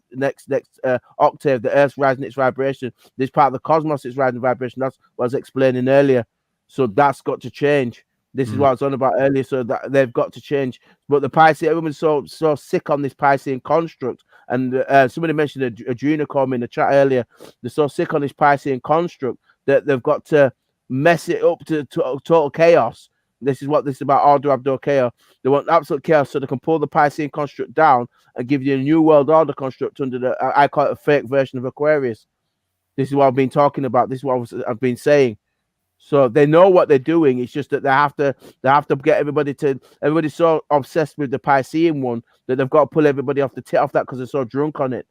octave. The Earth's rising its vibration. This part of the cosmos is rising vibration. That's what I was explaining earlier. So that's got to change. This is what I was on about earlier. So that they've got to change. But the Piscean, everyone's so sick on this Piscean construct. And somebody mentioned Adrenochrome in the chat earlier. They're so sick on this Piscean construct that they've got to mess it up to total chaos. This is what this is about. Order Abdo chaos. They want absolute chaos so they can pull the Piscean construct down and give you a new world order construct under the I call it a fake version of Aquarius. This is what I've been talking about. This is what I've been saying. So they know what they're doing. It's just that they have to get everybody's so obsessed with the Piscean one that they've got to pull everybody off that because they're so drunk on it.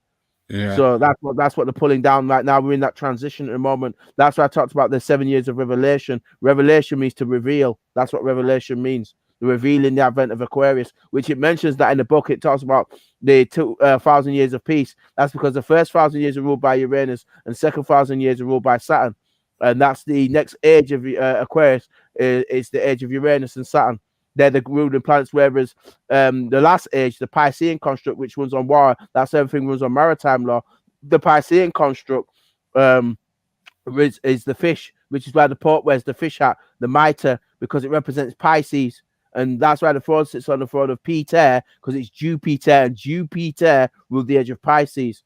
Yeah. So that's what they're pulling down right now. We're in that transition at the moment. That's why I talked about the 7 years of revelation. Revelation means to reveal. That's what revelation means. The revealing the advent of Aquarius, which it mentions that in the book. It talks about the 2,000 years of peace. That's because the first 1,000 years are ruled by Uranus and second 1,000 years are ruled by Saturn. And that's the next age of Aquarius is the age of Uranus and Saturn. They're the ruling planets, whereas the last age, the Piscean construct, which runs on war, that's everything runs on maritime law. The Piscean construct is the fish, which is why the Pope wears the fish hat, the mitre, because it represents Pisces. And that's why the throne sits on the throne of Peter, because it's Jupiter, and Jupiter ruled the age of Pisces.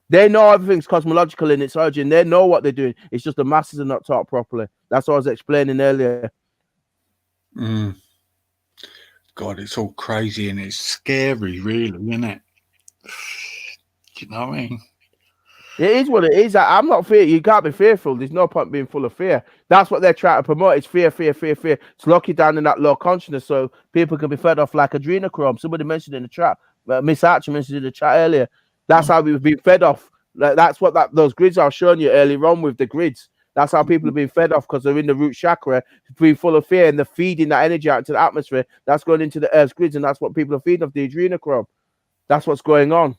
They know everything's cosmological in its origin. They know what they're doing. It's just the masses are not taught properly. That's what I was explaining earlier. God, it's all crazy and it's scary, really, isn't it? Do you know what I mean? It is what it is. I'm not fear. You can't be fearful. There's no point being full of fear. That's what they're trying to promote. It's fear, fear, fear, fear. To lock you down in that low consciousness so people can be fed off like adrenochrome. Somebody mentioned in the chat. Miss Archer mentioned in the chat earlier. That's how we've been fed off. That's what those grids I was showing you earlier on with the grids. That's how people have been fed off because they're in the root chakra, being full of fear, and they're feeding that energy out to the atmosphere. That's going into the Earth's grids, and that's what people are feeding off the adrenochrome. That's what's going on.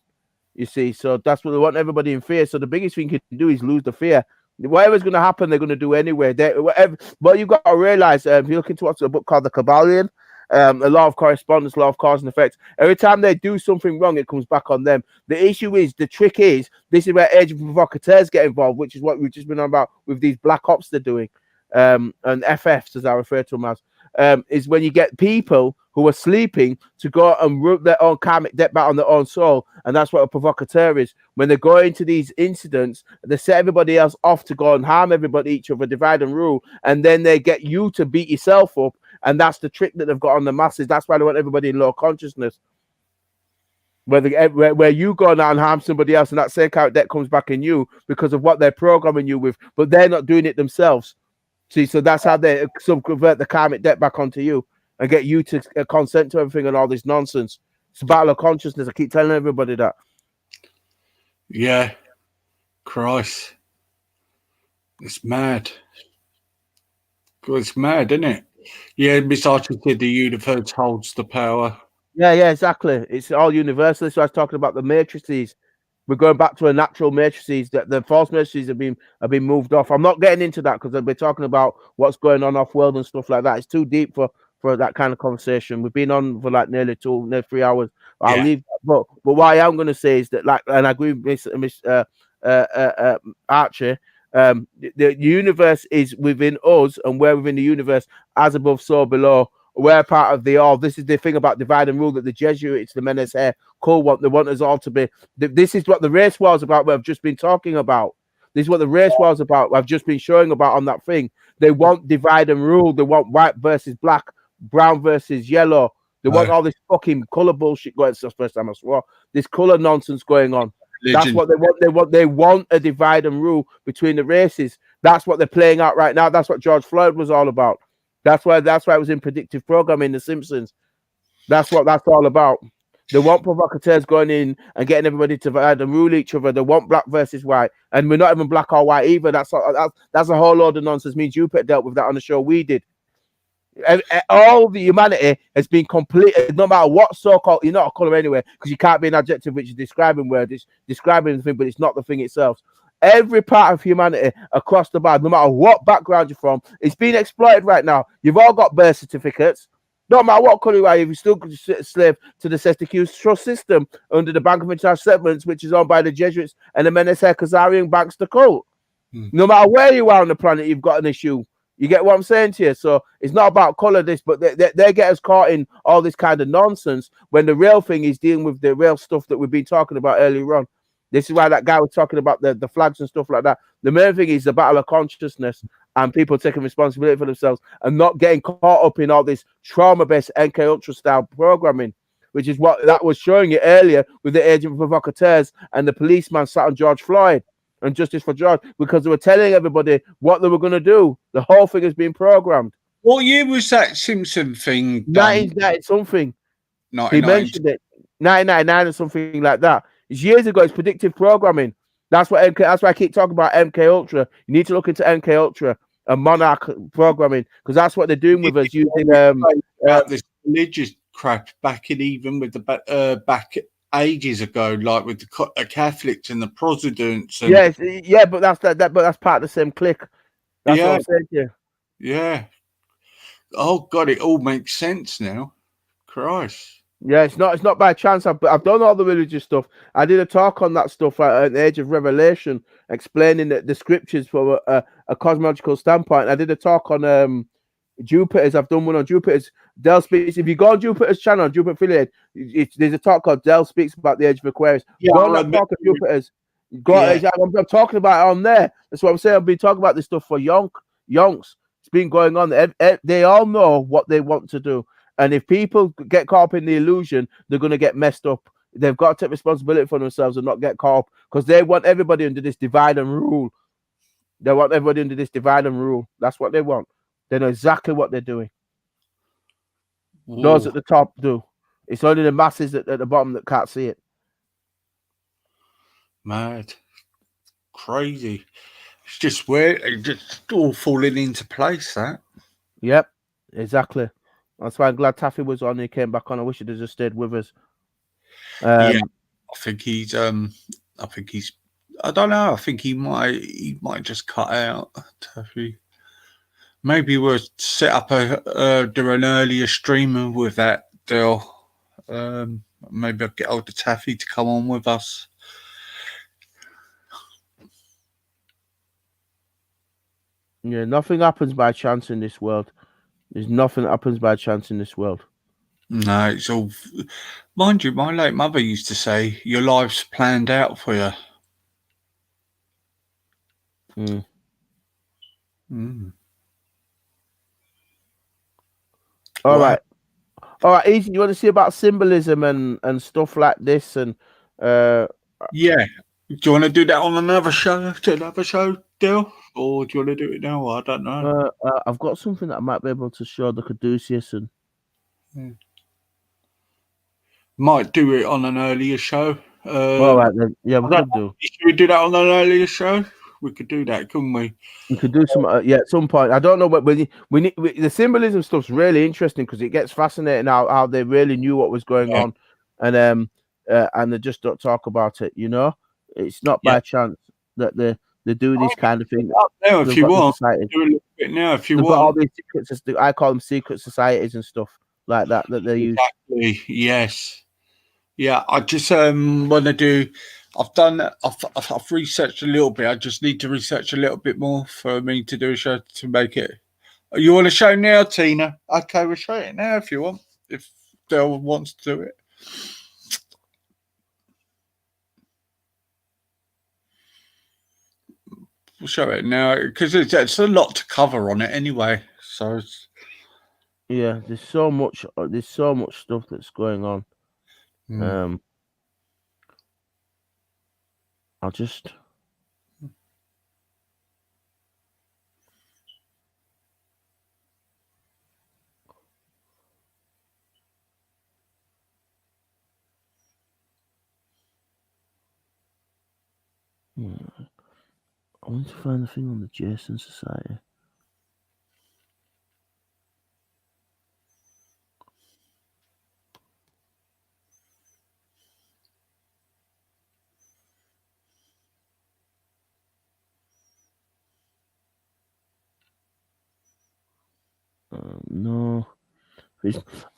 You see, so that's what they want everybody in fear. So the biggest thing you can do is lose the fear. Whatever's going to happen, they're going to do anyway. But you've got to realize, if you look into what's a book called The Kabbalion, a law of correspondence, law of cause and effect. Every time they do something wrong, it comes back on them. The issue is, the trick is, this is where agent provocateurs get involved, which is what we've just been on about with these black ops they're doing, and FFs, as I refer to them as. Is when you get people who are sleeping to go and root their own karmic debt back on their own soul, and that's what a provocateur is. When they go into these incidents, they set everybody else off to go and harm everybody, each other, divide and rule, and then they get you to beat yourself up, and that's the trick that they've got on the masses. That's why they want everybody in low consciousness. Where you go now and harm somebody else, and that same karmic debt comes back in you because of what they're programming you with, but they're not doing it themselves. See, so that's how they subvert the karmic debt back onto you and get you to consent to everything and all this nonsense. It's a battle of consciousness. I keep telling everybody that. Yeah. Christ. It's mad. It's mad, isn't it? Yeah, Miss Archer said the universe holds the power. Yeah, exactly. It's all universal. So I was talking about the matrices. We're going back to a natural matrices. That the false matrices have been moved off. I'm not getting into that because I'll be talking about what's going on off world and stuff like that. It's too deep for that kind of conversation. We've been on for like nearly 3 hours. I'll leave that. But what I am going to say is that, like, and I agree with Miss Archer. The universe is within us, and we're within the universe, as above, so below. We're part of the all. This is the thing about divide and rule that the Jesuits, the Menes here, want. They want us all to be. This is what the race war is about. We've just been talking about. This is what the race war is about. I've just been showing about on that thing. They want divide and rule. They want white versus black, brown versus yellow. They want all this fucking color bullshit going. It's the first time I swore. This color nonsense going on. That's what they want. They want a divide and rule between the races. That's what they're playing out right now. That's what George Floyd was all about. That's why it was in predictive programming, The Simpsons. That's what that's all about. They want provocateurs going in and getting everybody to divide and rule each other. They want black versus white, and we're not even black or white either. That's a whole load of nonsense. Me and Jupiter dealt with that on the show we did. All the humanity has been completed, no matter what so-called. You're not a color anyway, because you can't be an adjective which is describing word. It's describing the thing, but it's not the thing itself. Every part of humanity across the board, no matter what background you're from, it's being exploited right now. You've all got birth certificates. No matter what color you are, you're still a slave to the Sesticus trust system under the Bank of International Settlements, which is owned by the Jesuits and the Menes Khazarian Bankster cult. No matter where you are on the planet, you've got an issue. You get what I'm saying to you? So it's not about color, but they get us caught in all this kind of nonsense when the real thing is dealing with the real stuff that we've been talking about earlier on. This is why that guy was talking about the flags and stuff like that. The main thing is the battle of consciousness and people taking responsibility for themselves and not getting caught up in all this trauma-based MK Ultra style programming, which is what that was showing you earlier with the agent provocateurs and the policeman sat on George Floyd and Justice for George, because they were telling everybody what they were going to do. The whole thing has been programmed. What year was that Simpson thing done? 1990 something. 99. He mentioned it. 1999 or something like that. It's years ago. It's predictive programming. That's why I keep talking about MK Ultra. You need to look into MK Ultra and Monarch programming, because that's what they're doing with us using this religious crap back in, even with the back ages ago, like with the Catholics and the Protestants. And but that's part of the same clique. That's what I'm saying to you. Yeah. Oh God, it all makes sense now. Christ. Yeah, it's not by chance. I've done all the religious stuff. I did a talk on that stuff at the Age of Revelation, explaining the scriptures from a cosmological standpoint. I did a talk on Jupiter's. I've done one on Jupiter's. Dell Speaks. If you go on Jupiter's channel, Jupiter Affiliate, there's a talk called Dell Speaks about the Age of Aquarius. Go on that talk of Jupiter's. I'm talking about it on there. That's what I'm saying. I've been talking about this stuff for yonks. been going on. They all know what they want to do, and if people get caught up in the illusion, they're going to get messed up. They've got to take responsibility for themselves and not get caught up, because they want everybody under this divide and rule. They want everybody under this divide and rule. That's what they want. They know exactly what they're doing. Those at the top do. It's only the masses at the bottom that can't see it. Mad. Crazy. It's just weird. It's just all falling into place, that. Yep, exactly. That's why I'm glad Taffy was on. He came back on. I wish he'd have just stayed with us. Yeah, I think he's. I don't know. I think he might just cut out Taffy. Maybe we'll set up do an earlier stream with that deal. Maybe I'll get hold of Taffy to come on with us. Yeah, nothing happens by chance in this world. There's nothing that happens by chance in this world. No, it's all. Mind you, my late mother used to say, "Your life's planned out for you." All right, Ethan. You want to see about symbolism and stuff like this and yeah. Do you want to do that on another show? Deal? Or do you want to do it now? I don't know. I've got something that I might be able to show the Caduceus and. Might do it on an earlier show. All right then. Yeah, we could do. Should we do that on an earlier show? We could do that, couldn't we? We could do some. At some point. I don't know, but we need the symbolism stuff's really interesting because it gets fascinating how they really knew what was going on, and they just don't talk about it. You know, it's not by chance that they do these kind of things. Now, if you want, do a little bit now. If you want, all these secrets, I call them secret societies and stuff like that they use. Exactly. Yes. Yeah. I just want to do. I've researched a little bit. I just need to research a little bit more for me to do a show to make it. You want a show now, Tina? Okay, we'll show it now if you want. If Dale wants to do it. We'll show it now because it's a lot to cover on it anyway. So yeah, there's so much stuff that's going on. I'll just I want to find the thing on the Jason Society. No,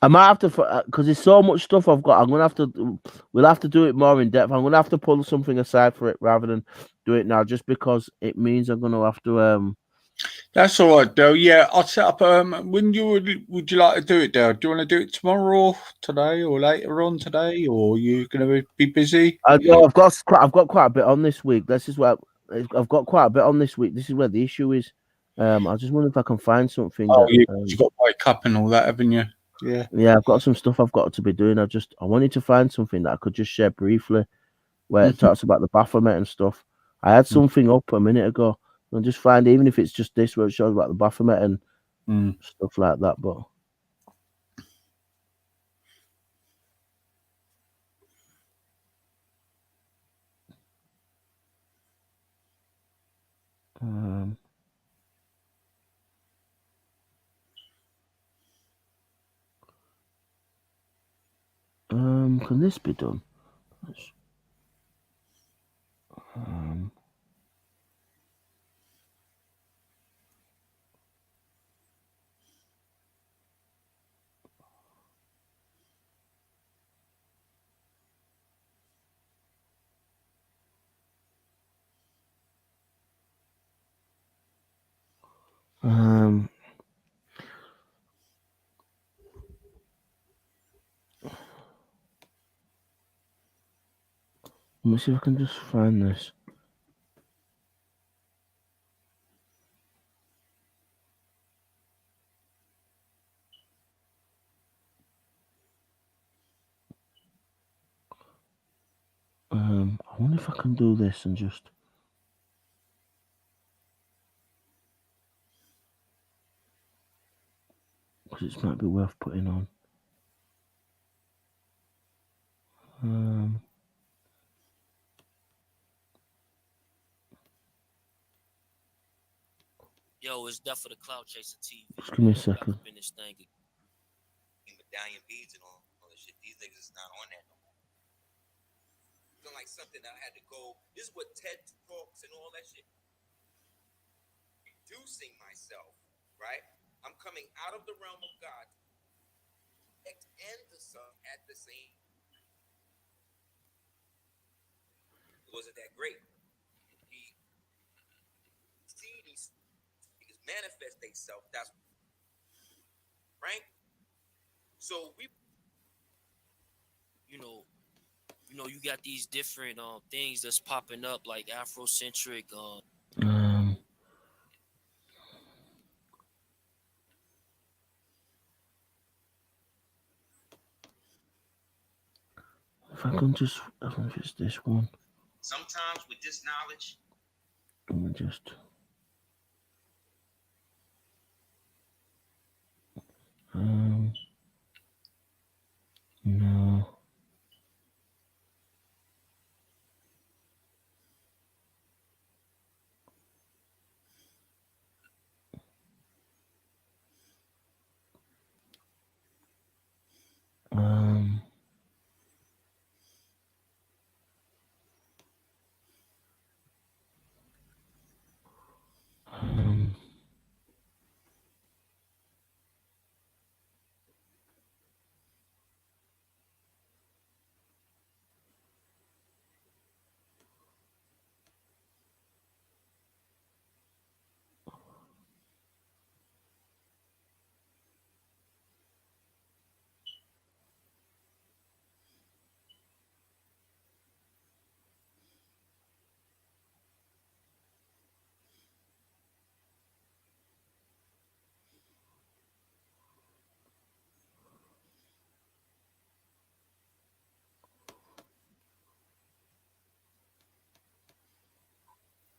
I might have to because there's so much stuff I've got. We'll have to do it more in depth. I'm gonna have to pull something aside for it rather than do it now, just because it means I'm gonna have to. That's all right, Dale. Yeah, I'll set up. When would you like to do it, Dale? Do you want to do it tomorrow, or today, or later on today, or are you gonna be busy? I've got quite a bit on this week. This is what I've got quite a bit on this week. This is where the issue is. I just wonder if I can find something. You've got to wake up and all that, haven't you? Yeah, I've got some stuff I've got to be doing. I wanted to find something that I could just share briefly, where it talks about the Baphomet and stuff. I had something up a minute ago. I'll just find, even if it's just this, where it shows about the Baphomet and stuff like that. But can this be done? Let me see if I can just find this. I wonder if I can do this and just. Because it might be worth putting on. Yo, it's Duff for the Cloud Chaser TV. Just give me a second. Back up in this thing. Medallion beads and all that shit. These niggas is not on that no more. Feeling like something that I had to go. This is what TED Talks and all that shit. Reducing myself, right? I'm coming out of the realm of God and the Son at the same. It wasn't that great. He see these niggas manifest themselves. That's right. So we, You know, you got these different things that's popping up like Afrocentric. If I can just this one. sometimes with this knowledge, Let me just. No.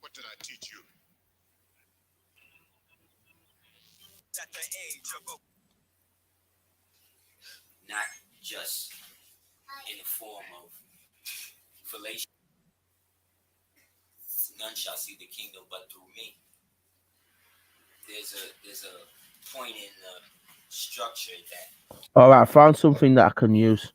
What did I teach you? at the age of Not just in the form of fellatio. None shall see the kingdom but through me. There's a point in the structure that. All right, I found something that I can use.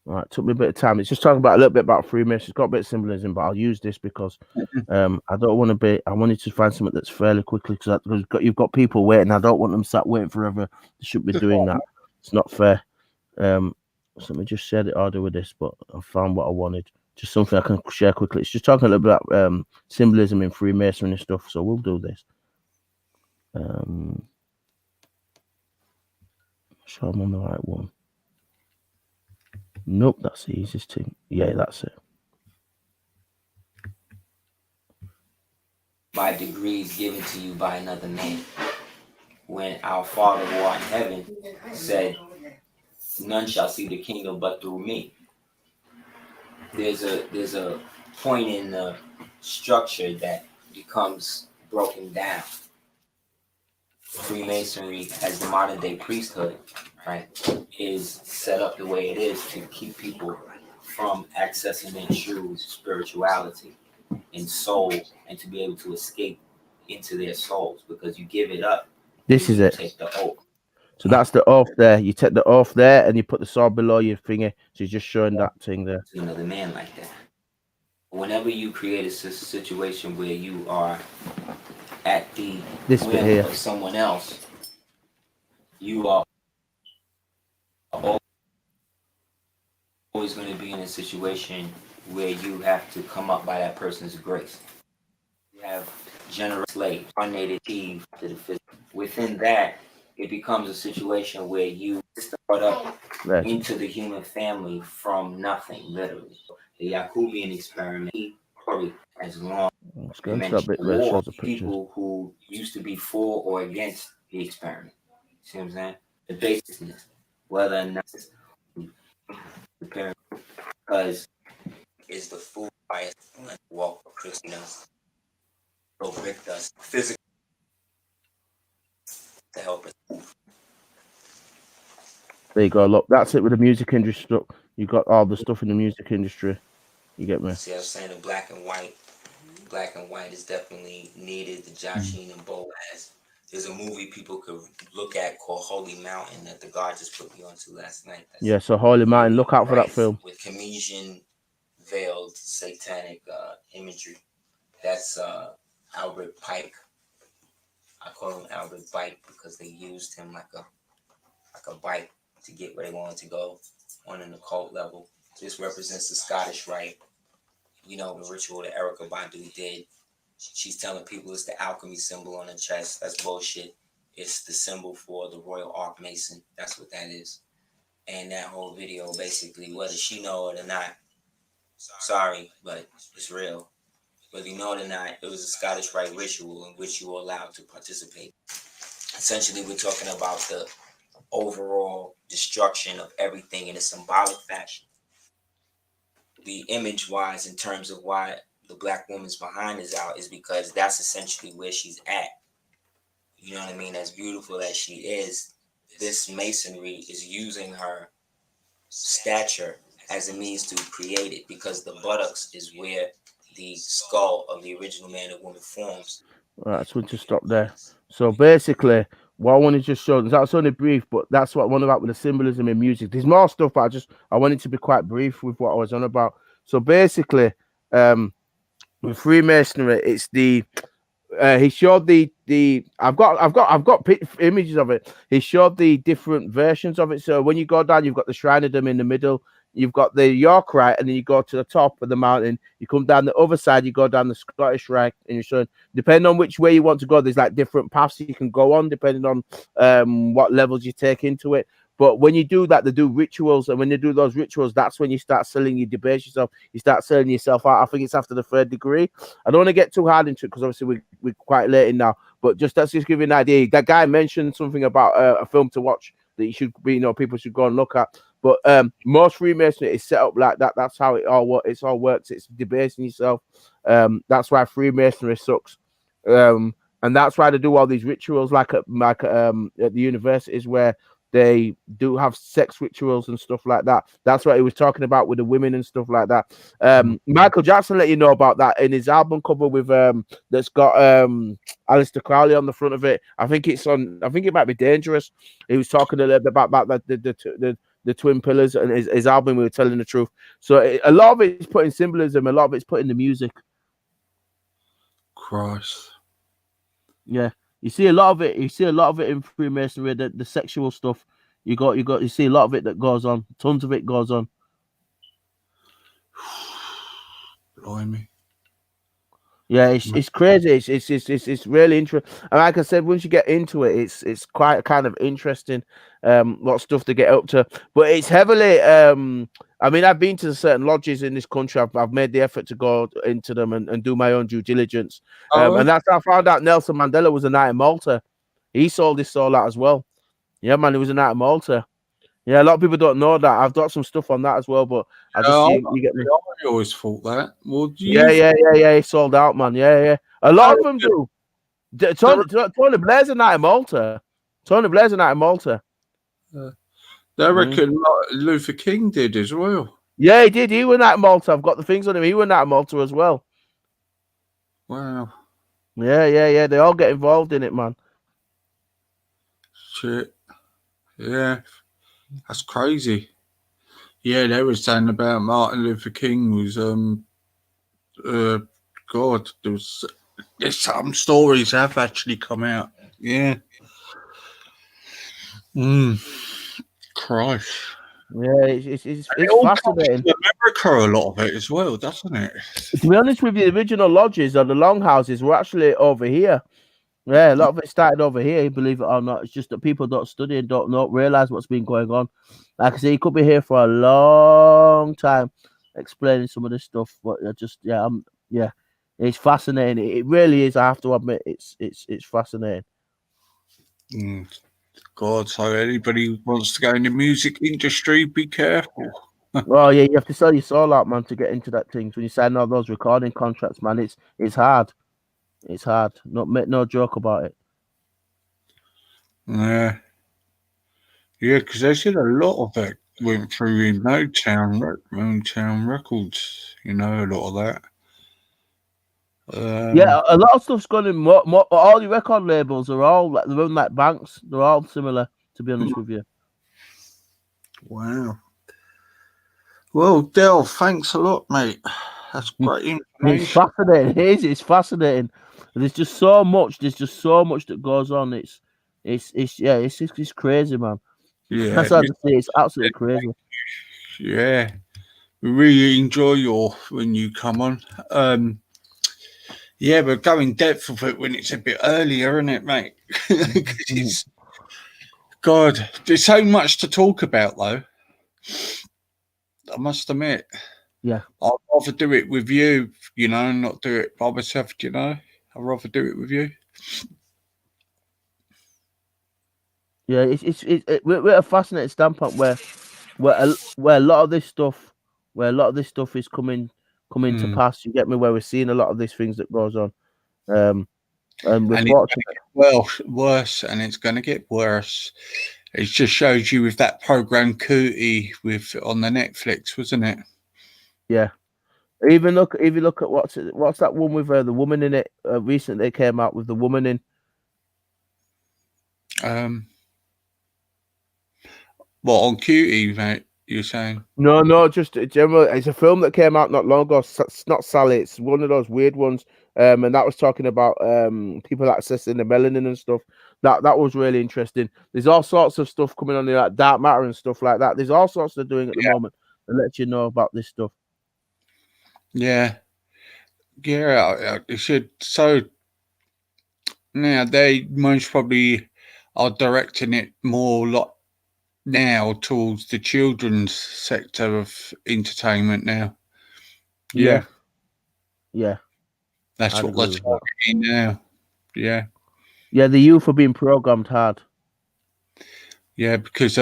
All right, took me a bit of time. It's just talking about a little bit about Freemasons. It's got a bit of symbolism, but I'll use this because I don't want to be. I wanted to find something that's fairly quickly because you've got people waiting. I don't want them sat waiting forever. They shouldn't be doing that. It's not fair. So let me just share the order with this, but I found what I wanted. Just something I can share quickly. It's just talking a little bit about symbolism in Freemasonry and stuff. So we'll do this. Sure I'm on the right one. Nope, that's the easiest thing. Yeah, that's it. By degrees given to you by another man. When our Father who art in heaven said, none shall see the kingdom but through me. There's a point in the structure that becomes broken down. Freemasonry, as the modern day priesthood, right, is set up the way it is to keep people from accessing their true spirituality and soul, and to be able to escape into their souls, because you give it up. This is it. Take the oath. So that's the oath there. You take the oath there, and you put the sword below your finger. So you're just showing that thing there. To another man like that. Whenever you create a situation where you are at the This bit here of someone else, you are always going to be in a situation where you have to come up by that person's grace. You have generous slaves, ornated thieves to the physical. Within that, it becomes a situation where you start up into the human family from nothing, literally. The Yakubian experiment, as long as people who used to be for or against the experiment. See what I'm saying? The basicness, whether or not the parent, because between us, convict us physically to help us move. There you go. Look, that's it with the music industry stuff. You got all the stuff in the music industry. You get me? See, I was saying the black and white is definitely needed. The Jasheen and Boaz. There's a movie people could look at called Holy Mountain that the God just put me onto last night. That's Yeah. So Holy Mountain, look out for that film. with Comedian veiled satanic imagery. That's Albert Pike. I call him Albert Bike because they used him like a bike to get where they wanted to go on an occult level. This represents the Scottish Rite. You know, the ritual that Erykah Badu did. She's telling people it's the alchemy symbol on the chest. That's bullshit. It's the symbol for the Royal Archmason. That's what that is. And that whole video, basically, whether she know it or not, sorry, but it's real. Whether you know it or not, it was a Scottish Rite ritual in which you were allowed to participate. Essentially, we're talking about the overall destruction of everything in a symbolic fashion. The image-wise, in terms of why the black woman's behind is out, is because that's essentially where she's at. You know what I mean? As beautiful as she is, this masonry is using her stature as a means to create it, because the buttocks is where the skull of the original man and woman forms. All right, so we'll just stop there. So basically, what I want to just show, that's only brief, but that's what I want about with the symbolism in music. There's more stuff, but I wanted to be quite brief with what I was on about. So basically, with Freemasonry, it's the he showed the I've got images of it. He showed the different versions of it. So when you go down, you've got the Shrine of them in the middle. You've got the York Rite, and then you go to the top of the mountain. You come down the other side, you go down the Scottish Rite, and you're showing, depending on which way you want to go, there's like different paths you can go on, depending on what levels you take into it. But when you do that, they do rituals, and when they do those rituals, that's when you start selling, you debase yourself, you start selling yourself out. I think it's after the 3rd degree. I don't want to get too hard into it because obviously we're quite late in now. But that's just give you an idea. That guy mentioned something about a film to watch that you should be, people should go and look at. But most Freemasonry is set up like that. That's how it all works. It's debasing yourself. That's why Freemasonry sucks. And that's why they do all these rituals, like at the universities where they do have sex rituals and stuff like that. That's what he was talking about with the women and stuff like that. Michael Jackson let you know about that in his album cover with that's got Aleister Crowley on the front of it. I think it might be Dangerous. He was talking a little bit about the twin pillars, and his album, We Were Telling the Truth. So a lot of it's put in symbolism, a lot of it's put in the music. Christ. Yeah. You see a lot of it in Freemasonry, the sexual stuff. You see a lot of it that goes on. Tons of it goes on. Blimey. Yeah, it's crazy. It's really interesting. And like I said, once you get into it, it's quite kind of interesting what stuff to get up to. But it's heavily I mean, I've been to certain lodges in this country. I've made the effort to go into them and do my own due diligence. And that's how I found out Nelson Mandela was a knight in Malta. He sold his soul out as well. Yeah, man, he was a knight in Malta. Yeah, a lot of people don't know that. I've got some stuff on that as well, but I just you get me. I always thought that. Well, yeah, he sold out, man. Yeah. A lot of them do. Tony Blair's a knight in Malta. They reckon Luther King did as well. Yeah, he did. He went out of Malta. I've got the things on him. He went out of Malta as well. Wow. Yeah. They all get involved in it, man. Shit. Yeah. That's crazy. Yeah, they were saying about Martin Luther King was God, there's some stories have actually come out. Yeah. Christ. Yeah, it's fascinating. America, a lot of it as well, doesn't it? To be honest with you, the original lodges or the longhouses were actually over here. Yeah, a lot of it started over here, believe it or not. It's just that people don't study and don't realize what's been going on. Like I say, you could be here for a long time explaining some of this stuff, but it's fascinating. It really is. I have to admit, it's fascinating. God, so anybody who wants to go in the music industry, be careful. Oh yeah, you have to sell your soul out, man, to get into that thing. When you sign all those recording contracts, man, it's hard. It's hard. Not make no joke about it. Yeah, yeah, because they said a lot of that went through in Motown Records. You know, a lot of that. Yeah, a lot of stuff's gone in. All the record labels are all like they run like banks. They're all similar, to be honest with you. Wow. Well, Del, thanks a lot, mate. That's great It's information. fascinating. It is. It's fascinating. There's just so much. There's just so much that goes on. It's crazy, man. Yeah, That's how to say. It's absolutely crazy. yeah. We really enjoy when you come on. Yeah, but go in depth of it when it's a bit earlier, isn't it, mate? 'Cause it's God. There's so much to talk about, though. I must admit. Yeah. I'd rather do it with you, you know, and not do it by myself, you know. I'd rather do it with you. Yeah, we're at a fascinating standpoint where a lot of this stuff is coming to pass. You get me? Where we're seeing a lot of these things that goes on, and we're And fortunate. worse, and it's going to get worse. It just shows you with that program Cootie on the Netflix, wasn't it? Yeah. Even look at what's that one with the woman in it? Recently they came out with the woman in. What on Cutie, mate? You're saying? No, just general. It's a film that came out not long ago. It's not Sally. It's one of those weird ones. And that was talking about people accessing the melanin and stuff. That was really interesting. There's all sorts of stuff coming on there, like dark matter and stuff like that. There's all sorts they're doing at the moment to let you know about this stuff. Yeah, it should. So now they most probably are directing it more like now towards the children's sector of entertainment now. Yeah. That's I'd what they're agree with that. targeting now. Yeah. Yeah, the youth are being programmed hard. Yeah, because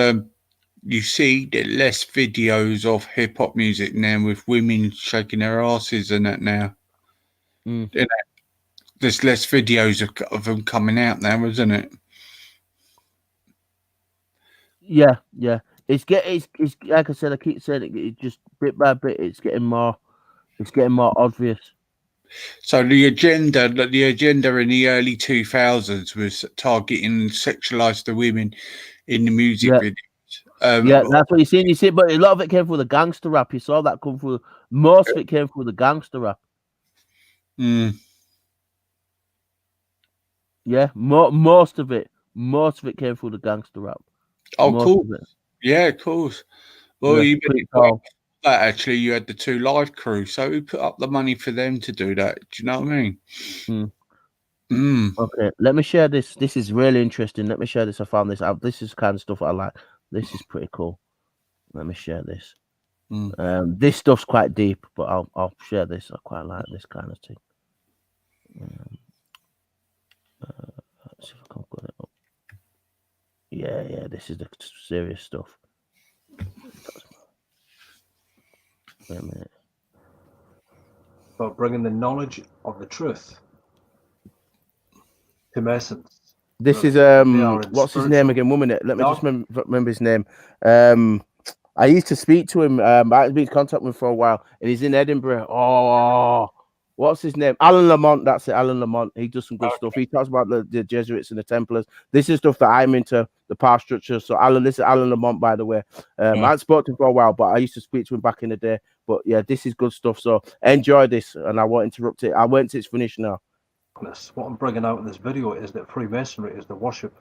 you see the less videos of hip hop music now with women shaking their asses and that now. Mm. You know, there's less videos of them coming out now, isn't it? Yeah. It's like I said, I keep saying it just bit by bit, it's getting more obvious. So the agenda in the early 2000s was targeting and sexualize the women in the music videos. Yeah, that's what you see. You see, but a lot of it came through the gangster rap. You saw that come through. Most of it came through the gangster rap. Yeah, most of it came through the gangster rap. Oh, cool. Yeah, of course. Well, Yeah, that actually, you had the 2 Live Crew, so who put up the money for them to do that? Do you know what I mean? Okay, let me share this. This is really interesting. Let me share this. I found this out. This is kind of stuff I like. This is pretty cool. Let me share this. This stuff's quite deep, but I'll share this. I quite like this kind of thing. Let's see if I can put it up. Yeah, this is the serious stuff. Wait a minute. About bringing the knowledge of the truth to Masons. This is what's his name again? Woman, let me just remember his name. I used to speak to him. I had been in contact with him for a while, and he's in Edinburgh. Oh, what's his name? Alan Lamont. That's it, Alan Lamont. He does some good stuff. He talks about the Jesuits and the Templars. This is stuff that I'm into, the power structure. So this is Alan Lamont, by the way. I hadn't spoken to him for a while, but I used to speak to him back in the day. But yeah, this is good stuff. So enjoy this, and I won't interrupt it. I wait until it's finished now. What I'm bringing out in this video is that Freemasonry is the worship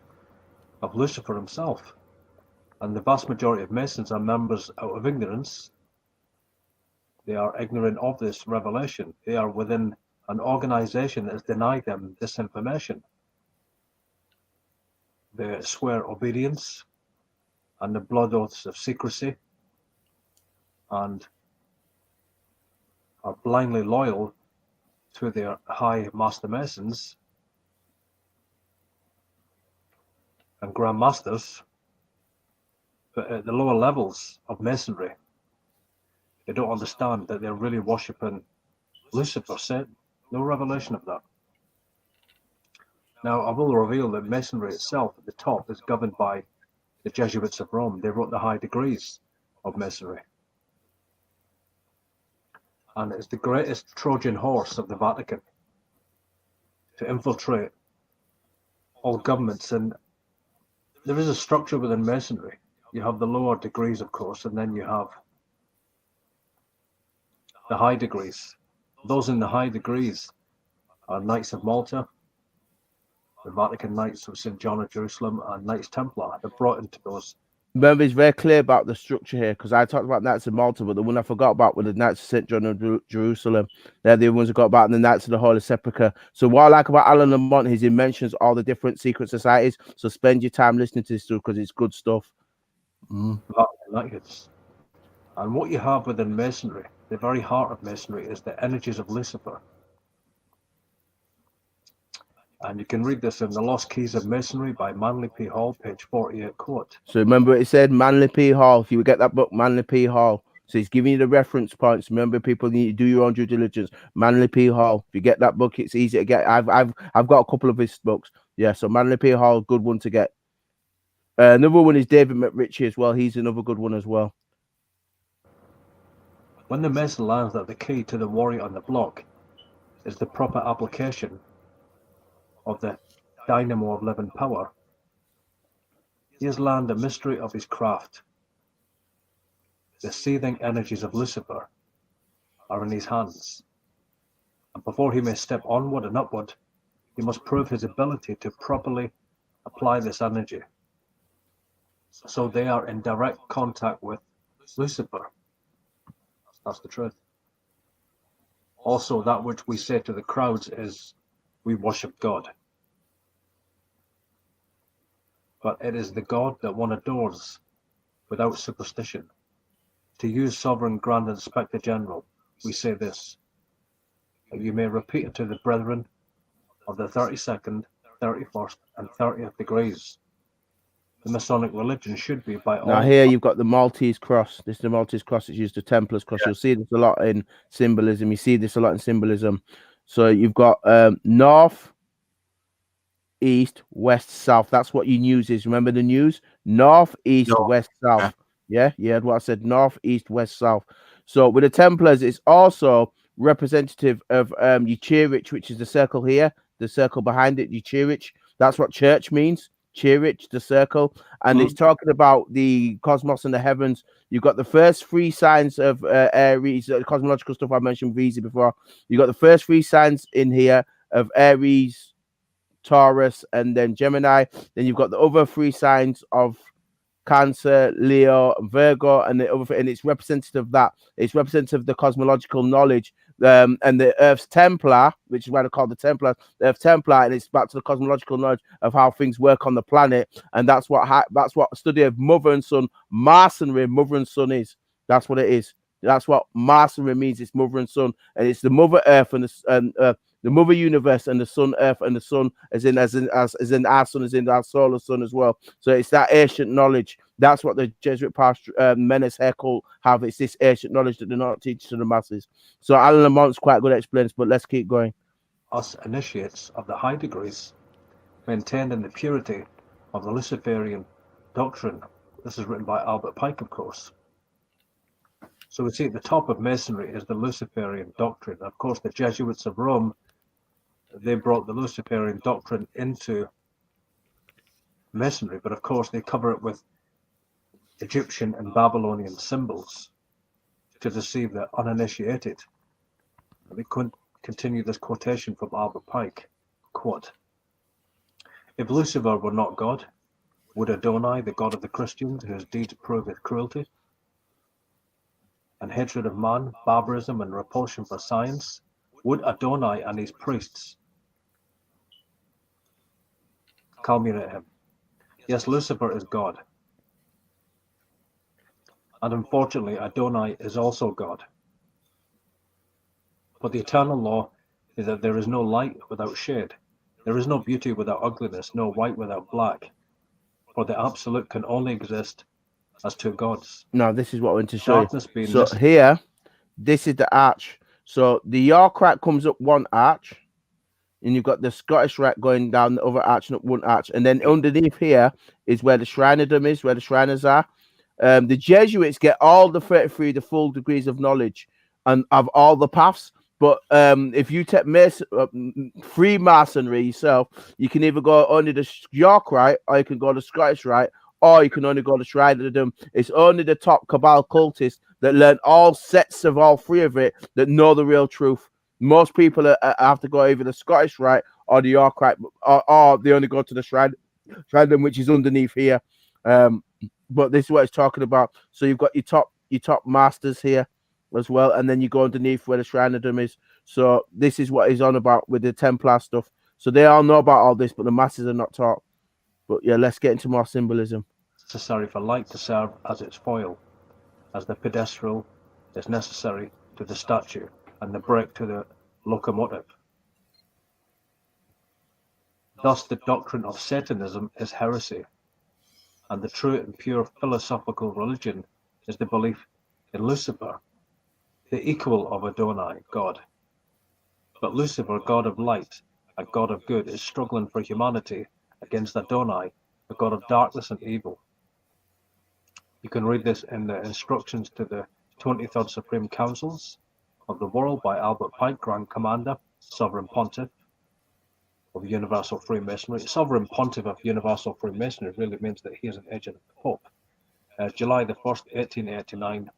of Lucifer himself, and the vast majority of Masons are members out of ignorance. They are ignorant of this revelation. They are within an organization that has denied them this information. They swear obedience and the blood oaths of secrecy and are blindly loyal to their high master Masons and Grand Masters, but at the lower levels of Masonry, They don't understand that they're really worshipping Lucifer, Satan. No revelation of that. Now, I will reveal that Masonry itself at the top is governed by the Jesuits of Rome. They wrote the high degrees of Masonry. And it's the greatest Trojan horse of the Vatican to infiltrate all governments. And there is a structure within Masonry. You have the lower degrees, of course, and then you have the high degrees. Those in the high degrees are Knights of Malta, the Vatican Knights of St. John of Jerusalem, and Knights Templar. They're brought into those. Remember, it's very clear about the structure here, because I talked about Knights of Malta, but the one I forgot about were the Knights of St. John of Jerusalem. They're the ones I got about, and the Knights of the Holy Sepulchre. So what I like about Alan Lamont is he mentions all the different secret societies. So spend your time listening to this stuff, because it's good stuff. Vatican Knights. And what you have within Masonry, the very heart of Masonry, is the energies of Lucifer. And you can read this in The Lost Keys of Masonry by Manly P. Hall, page 48, quote. So remember, it said Manly P. Hall. If you would get that book, Manly P. Hall. So he's giving you the reference points. Remember, people need to do your own due diligence. Manly P. Hall. If you get that book, it's easy to get. I've got a couple of his books. Yeah, so Manly P. Hall, good one to get. Another one is David McRitchie as well. He's another good one as well. When the Mason learns that the key to the warrior on the block is the proper application of the dynamo of living power, he has learned the mystery of his craft. The seething energies of Lucifer are in his hands, and before he may step onward and upward, he must prove his ability to properly apply this energy. So they are in direct contact with Lucifer. That's the truth. Also, that which we say to the crowds is, we worship God. But it is the God that one adores without superstition. To use Sovereign Grand Inspector General, we say this, that you may repeat it to the brethren of the 32nd, 31st, and 30th degrees. The Masonic religion should be by all. Now here you've got the Maltese cross. This is the Maltese cross. It's used the Templars cross. You'll see this a lot in symbolism. You see this a lot in symbolism. So you've got north, east, west, south. That's what your news is. Remember the news? North, east, west, south. Yeah, you heard what I said. North, east, west, south. So with the Templars, it's also representative of your Church, which is the circle here, the circle behind it, your Church. That's what church means. Church, the circle, and it's talking about the cosmos and the heavens. You've got the first three signs of Aries, cosmological stuff I mentioned easy before. You got the first three signs in here of Aries, Taurus, and then Gemini. Then you've got the other three signs of Cancer, Leo, and Virgo, and the other, and it's representative of that. It's representative of the cosmological knowledge. And the Earth's Templar, which is why they call the Templar, the Earth Templar, and it's back to the cosmological knowledge of how things work on the planet, and that's what a study of mother and son, Masonry, mother and son is. That's what it is. That's what Masonry means. It's mother and son, and it's the mother Earth and the mother universe and the son Earth, and the sun as in our sun, as in our solar sun as well. So it's that ancient knowledge. That's what the Jesuit pastor Menace Hair have. It's this ancient knowledge that they're not teaching to the masses. So Alan Lamont's quite good explains, but let's keep going. Us initiates of the high degrees maintained in the purity of the Luciferian doctrine. This is written by Albert Pike, of course. So we see at the top of Masonry is the Luciferian doctrine. Of course, the Jesuits of Rome, they brought the Luciferian doctrine into Masonry, but of course they cover it with Egyptian and Babylonian symbols to deceive the uninitiated. We couldn't continue this quotation from Albert Pike. Quote, if Lucifer were not God, would Adonai, the God of the Christians, whose deeds prove his cruelty and hatred of man, barbarism and repulsion for science, would Adonai and his priests calumniate him? Yes, Lucifer is God. And unfortunately, Adonai is also God. But the eternal law is that there is no light without shade. There is no beauty without ugliness, no white without black. For the absolute can only exist as two gods. Now, this is what I want to show Darkness you. being So listed. here, This is the arch. So the York Rite comes up one arch, and you've got the Scottish Rite going down the other arch and up one arch. And then underneath here is where the Shrinerdom is, where the Shriners are. The Jesuits get all the 33, the full degrees of knowledge and of all the paths. But if you take Freemasonry yourself, you can either go only the York Rite, or you can go the Scottish Rite, or you can only go the Shrinerdom. It's only the top Cabal cultists that learn all sets of all three of it that know the real truth. Most people have to go either the Scottish Rite or the York Rite, or they only go to the Shrinerdom, which is underneath here. But this is what it's talking about. So you've got your top masters here as well, and then you go underneath where the Shrinerdom is. So this is what he's on about with the Templar stuff. So they all know about all this, but the masses are not taught. But yeah, let's get into more symbolism. Necessary for light to serve as its foil, as the pedestal is necessary to the statue and the brake to the locomotive. Thus the doctrine of Satanism is heresy, and the true and pure philosophical religion is the belief in Lucifer, the equal of Adonai, God. But Lucifer, God of light and God of good, is struggling for humanity against Adonai, the God of darkness and evil. You can read this in the instructions to the 23rd Supreme Councils of the World by Albert Pike, Grand Commander, Sovereign Pontiff of Universal Freemasonry. Sovereign Pontiff of Universal Freemasonry really means that he is an agent of the Pope. July the 1st, 1889.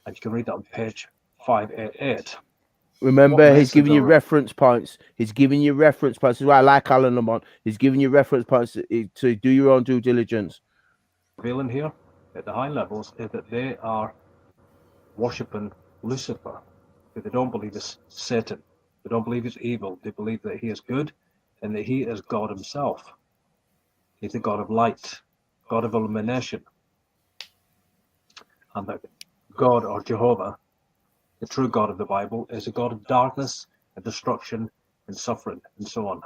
And you can read that on page 588. Remember, he's giving you reference points. He's giving you reference points. This is why I like Alan Lamont. He's giving you reference points to do your own due diligence. Revealing here at the high levels is that they are worshipping Lucifer. They don't believe it's Satan. They don't believe it's evil. They believe that he is good and that he is God himself. He's the God of light, God of illumination. And that God, or Jehovah, the true God of the Bible, is a God of darkness and destruction and suffering and so on.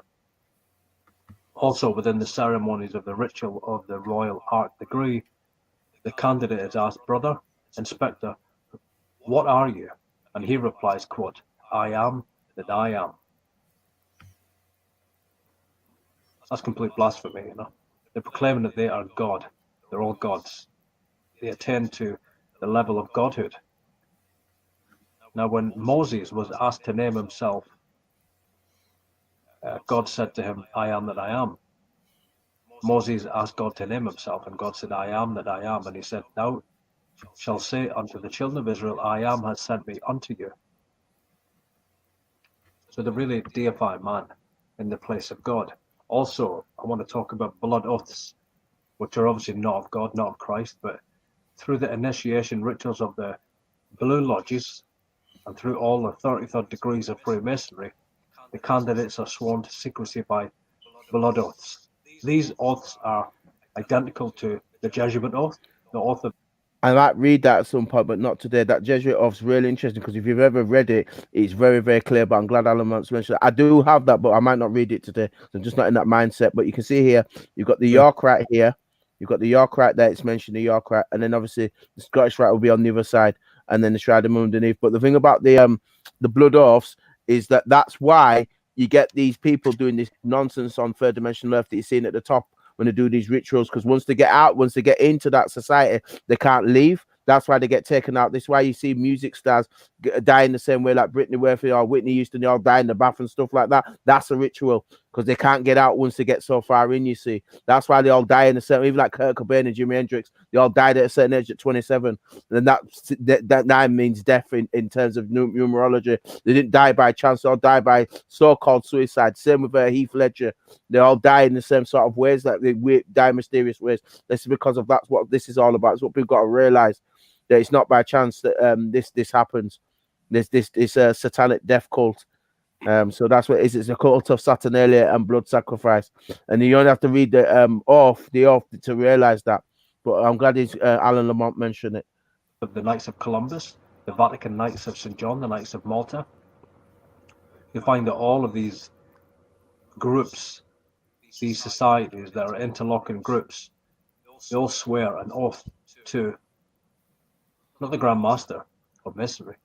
Also, within the ceremonies of the ritual of the Royal Art Degree, the candidate is asked, "Brother, Inspector, what are you?" And he replies, quote, "I am that I am." That's complete blasphemy, you know. They're proclaiming that they are God. They're all gods. They attain to the level of godhood. Now, when Moses was asked to name himself, God said to him, "I am that I am." Moses asked God to name himself, and God said, "I am that I am." And he said, "Thou shalt say unto the children of Israel, I am has sent me unto you." So they really deify man in the place of God. Also, I want to talk about blood oaths, which are obviously not of God, not of Christ, but through the initiation rituals of the Blue Lodges and through all the 33rd degrees of Freemasonry, the candidates are sworn to secrecy by blood oaths. These oaths are identical to the Jesuit oath, the oath of... I might read that at some point, but not today. That Jesuit oath's really interesting because if you've ever read it, it's very, very clear. But I'm glad Alan Mont's mentioned it. I do have that, but I might not read it today. I'm just not in that mindset. But you can see here, you've got the York Rite here. You've got the York Rite there. It's mentioned the York Rite, and then obviously the Scottish Rite will be on the other side, and then the Shroud of Moon underneath. But the thing about the blood oaths is that that's why you get these people doing this nonsense on third dimensional Earth that you're seeing at the top when they do these rituals, because once they get out, once they get into that society, they can't leave. That's why they get taken out. This is why you see music stars dying the same way like Brittany Murphy or Whitney Houston. They all die in the bath and stuff like that. That's a ritual because they can't get out once they get so far in, you see. That's why they all die in the same, even like Kurt Cobain and Jimi Hendrix, they all died at a certain age at 27. And that means death in terms of numerology. They didn't die by chance, they all die by so-called suicide. Same with Heath Ledger. They all die in the same sort of ways, like they die in mysterious ways. This is because of that's what this is all about. It's what people got to realize. That it's not by chance that this happens. This a satanic death cult. So that's what it is. It's a cult of Saturnalia and blood sacrifice. And you only have to read the oath to realize that. But I'm glad Alan Lamont mentioned it. The Knights of Columbus, the Vatican Knights of St. John, the Knights of Malta. You find that all of these groups, these societies that are interlocking groups, they all swear an oath to not the Grand Master, of Masonry.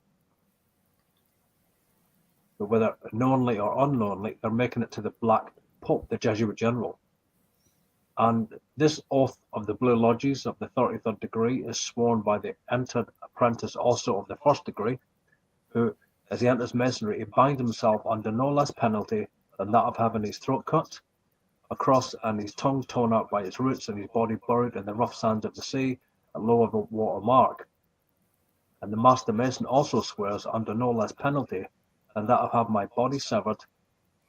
But whether knowingly or unknowingly, they're making it to the Black Pope, the Jesuit general. And this oath of the Blue Lodges of the 33rd degree is sworn by the entered apprentice also of the 1st degree, who, as he enters Masonry, he binds himself under no less penalty than that of having his throat cut across and his tongue torn out by its roots and his body buried in the rough sands of the sea at low of water mark. And the Master Mason also swears under no less penalty than that of having my body severed,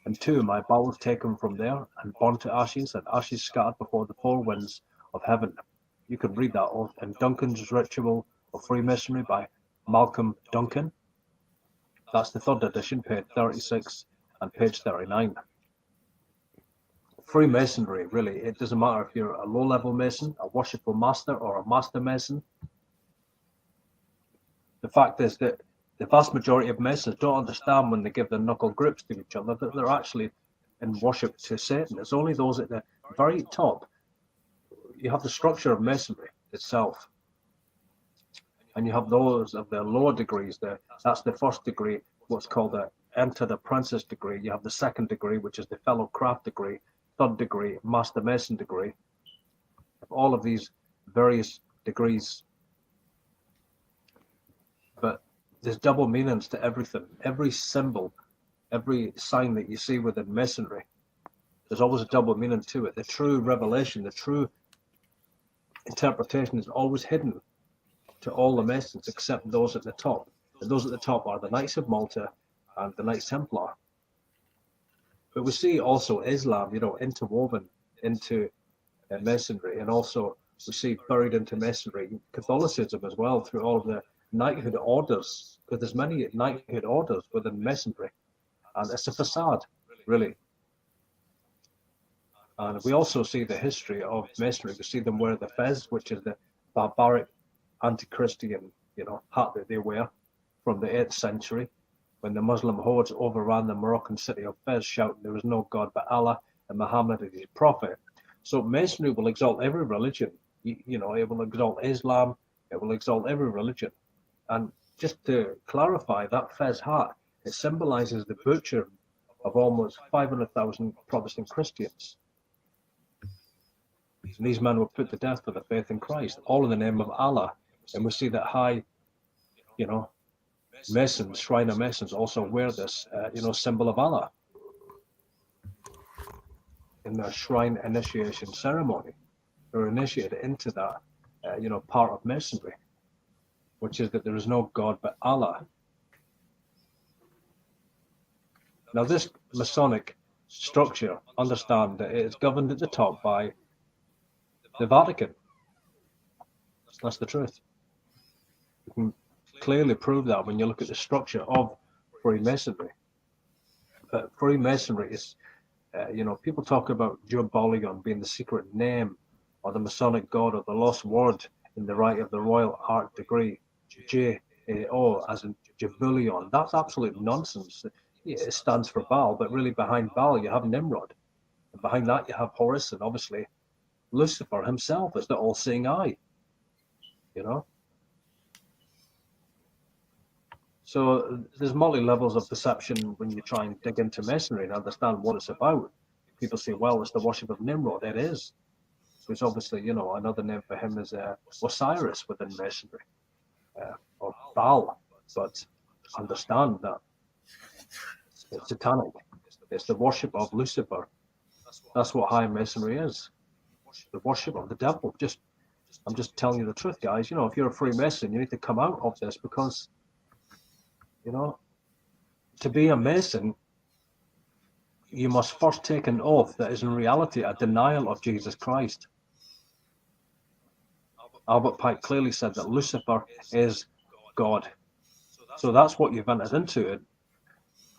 and 2, my bowels taken from there and burnt to ashes, and ashes scattered before the 4 winds of heaven. You can read that oath in Duncan's Ritual of Freemasonry by Malcolm Duncan. That's the 3rd edition, page 36 and page 39. Freemasonry, really, it doesn't matter if you're a low-level Mason, a worshipful master, or a Master Mason. The fact is that the vast majority of Masons don't understand when they give their knuckle grips to each other that they're actually in worship to Satan. It's only those at the very top. You have the structure of Masonry itself, and you have those of the lower degrees there. That's the 1st degree, what's called the entered apprentice degree. You have the 2nd degree, which is the fellow craft degree, 3rd degree, Master Mason degree. All of these various degrees. But there's double meanings to everything. Every symbol, every sign that you see within Masonry, there's always a double meaning to it. The true revelation, the true interpretation is always hidden to all the Masons except those at the top. And those at the top are the Knights of Malta and the Knights Templar. But we see also Islam, interwoven into Masonry, and also we see buried into Masonry Catholicism as well through all of the knighthood orders, because there's many knighthood orders within Masonry, and it's a facade, really. And we also see the history of Masonry. We see them wear the fez, which is the barbaric anti-Christian, hat that they wear from the 8th century, when the Muslim hordes overran the Moroccan city of Fez, shouting there is no God but Allah and Muhammad is his prophet. So Masonry will exalt every religion. It will exalt Islam. It will exalt every religion. And just to clarify, that Fez hat, it symbolizes the butcher of almost 500,000 Protestant Christians. And these men were put to death for the faith in Christ, all in the name of Allah. And we see that high, Masons, Shriner Masons also wear this, symbol of Allah in their shrine initiation ceremony. They're initiated into that, part of Masonry, which is that there is no God but Allah. Now, this Masonic structure, understand that it is governed at the top by the Vatican. That's the truth. You can clearly prove that when you look at the structure of Freemasonry. But Freemasonry is, people talk about Joe Bollion being the secret name, or the Masonic God, or the lost word in the right of the Royal Art degree, J-A-O, as in Jabullion. That's absolute nonsense. It stands for Baal, but really behind Baal you have Nimrod. And behind that you have Horus, and obviously Lucifer himself is the all-seeing eye, So there's multi-levels of perception when you try and dig into Masonry and understand what it's about. People say, well, it's the worship of Nimrod. It is. So it's obviously, another name for him is Osiris within Masonry, or Baal. But understand that it's satanic. It's the worship of Lucifer. That's what high Masonry is. The worship of the devil. I'm just telling you the truth, guys. If you're a Freemason, you need to come out of this, because to be a Mason, you must first take an oath that is in reality a denial of Jesus Christ. Albert Pike clearly said that Lucifer is God. So that's what you've entered into it.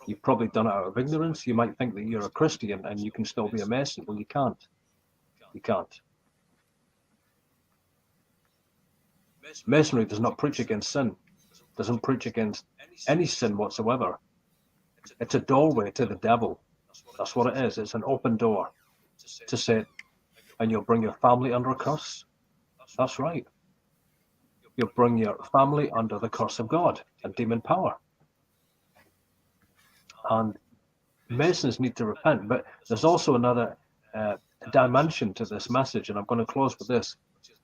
You've probably done it out of ignorance. You might think that you're a Christian and you can still be a Mason. Well, you can't. You can't. Masonry does not preach against sin. Doesn't preach against any sin whatsoever. It's a doorway to the devil. That's what it is. It's an open door to Satan. And you'll bring your family under a curse. That's right. you'll bring your family under the curse of God and demon power. And Masons need to repent. But there's also another dimension to this message, and I'm going to close with this,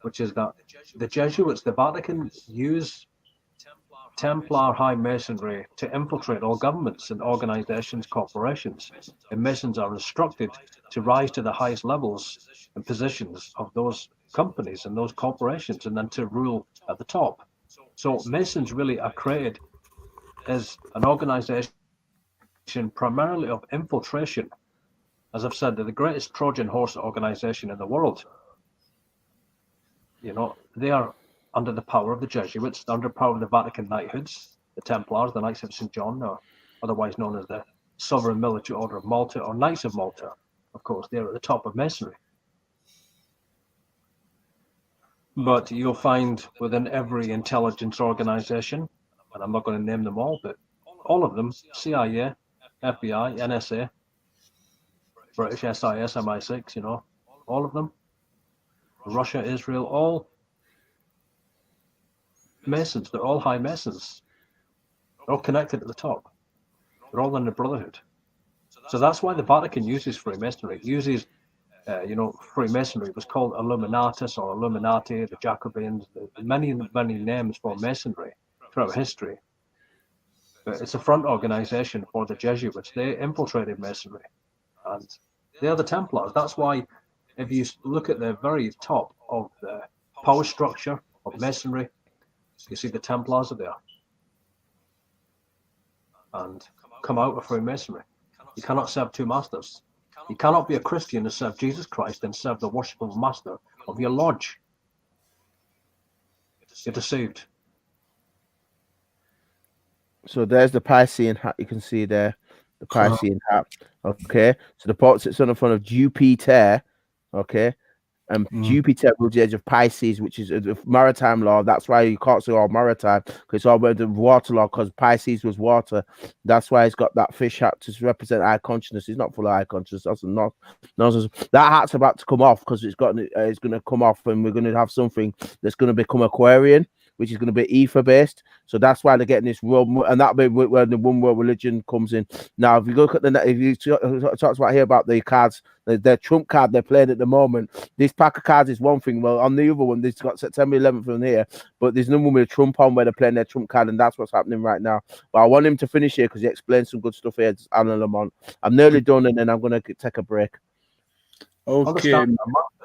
which is that the Jesuits, the Vatican, use Templar High Masonry to infiltrate all governments and organizations, corporations. And Masons are instructed to rise to the highest levels and positions of those companies and those corporations, and then to rule at the top. So Masons really are created as an organization primarily of infiltration. As I've said, they're the greatest Trojan horse organization in the world. You know, they are under the power of the Jesuits, under the power of the Vatican Knighthoods, the Templars, the Knights of St. John, or otherwise known as the Sovereign Military Order of Malta, or Knights of Malta. Of course, they're at the top of Masonry. But you'll find within every intelligence organization, and I'm not going to name them all, but all of them, CIA, FBI, NSA, British SIS, MI6, you know, all of them, Russia, Israel, all Masons. They're all high Masons. They're all connected at the top. They're all in the Brotherhood. So that's why the Vatican uses Freemasonry. It uses, Freemasonry was called Illuminatus or Illuminati, the Jacobins, many names for Masonry throughout history. But it's a front organization for the Jesuits. They infiltrated Masonry, and they're the Templars. That's why, if you look at the very top of the power structure of Masonry, you see the Templars are there, and come out of Freemasonry. You cannot serve two masters. You cannot be a Christian and serve Jesus Christ and serve the worshipful master of your lodge. You're deceived. So there's the Piscean hat you can see there, the Piscean hat. Okay, so the Pope sits on the front of Jupiter. Okay, and Jupiter rules the edge of Pisces, which is a maritime law. That's why you can't say all maritime, because it's all about the water law, because Pisces was water. That's why it's got that fish hat to represent high consciousness. It's not full of high consciousness. That's not nonsense. That hat's about to come off, because it's going to come off, and we're going to have something that's going to become Aquarian, which is going to be ether based. So that's why they're getting this world, and that'll be where the one world religion comes in. Now, if you look at if you talk about here about the cards, their trump card they're playing at the moment, this pack of cards is one thing. Well, on the other one, they've got September 11th on here, but there's no one with a trump on where they're playing their trump card, and that's what's happening right now. But I want him to finish here because he explains some good stuff here, Alan Lamont. I'm nearly done, and then I'm going to take a break. Okay. A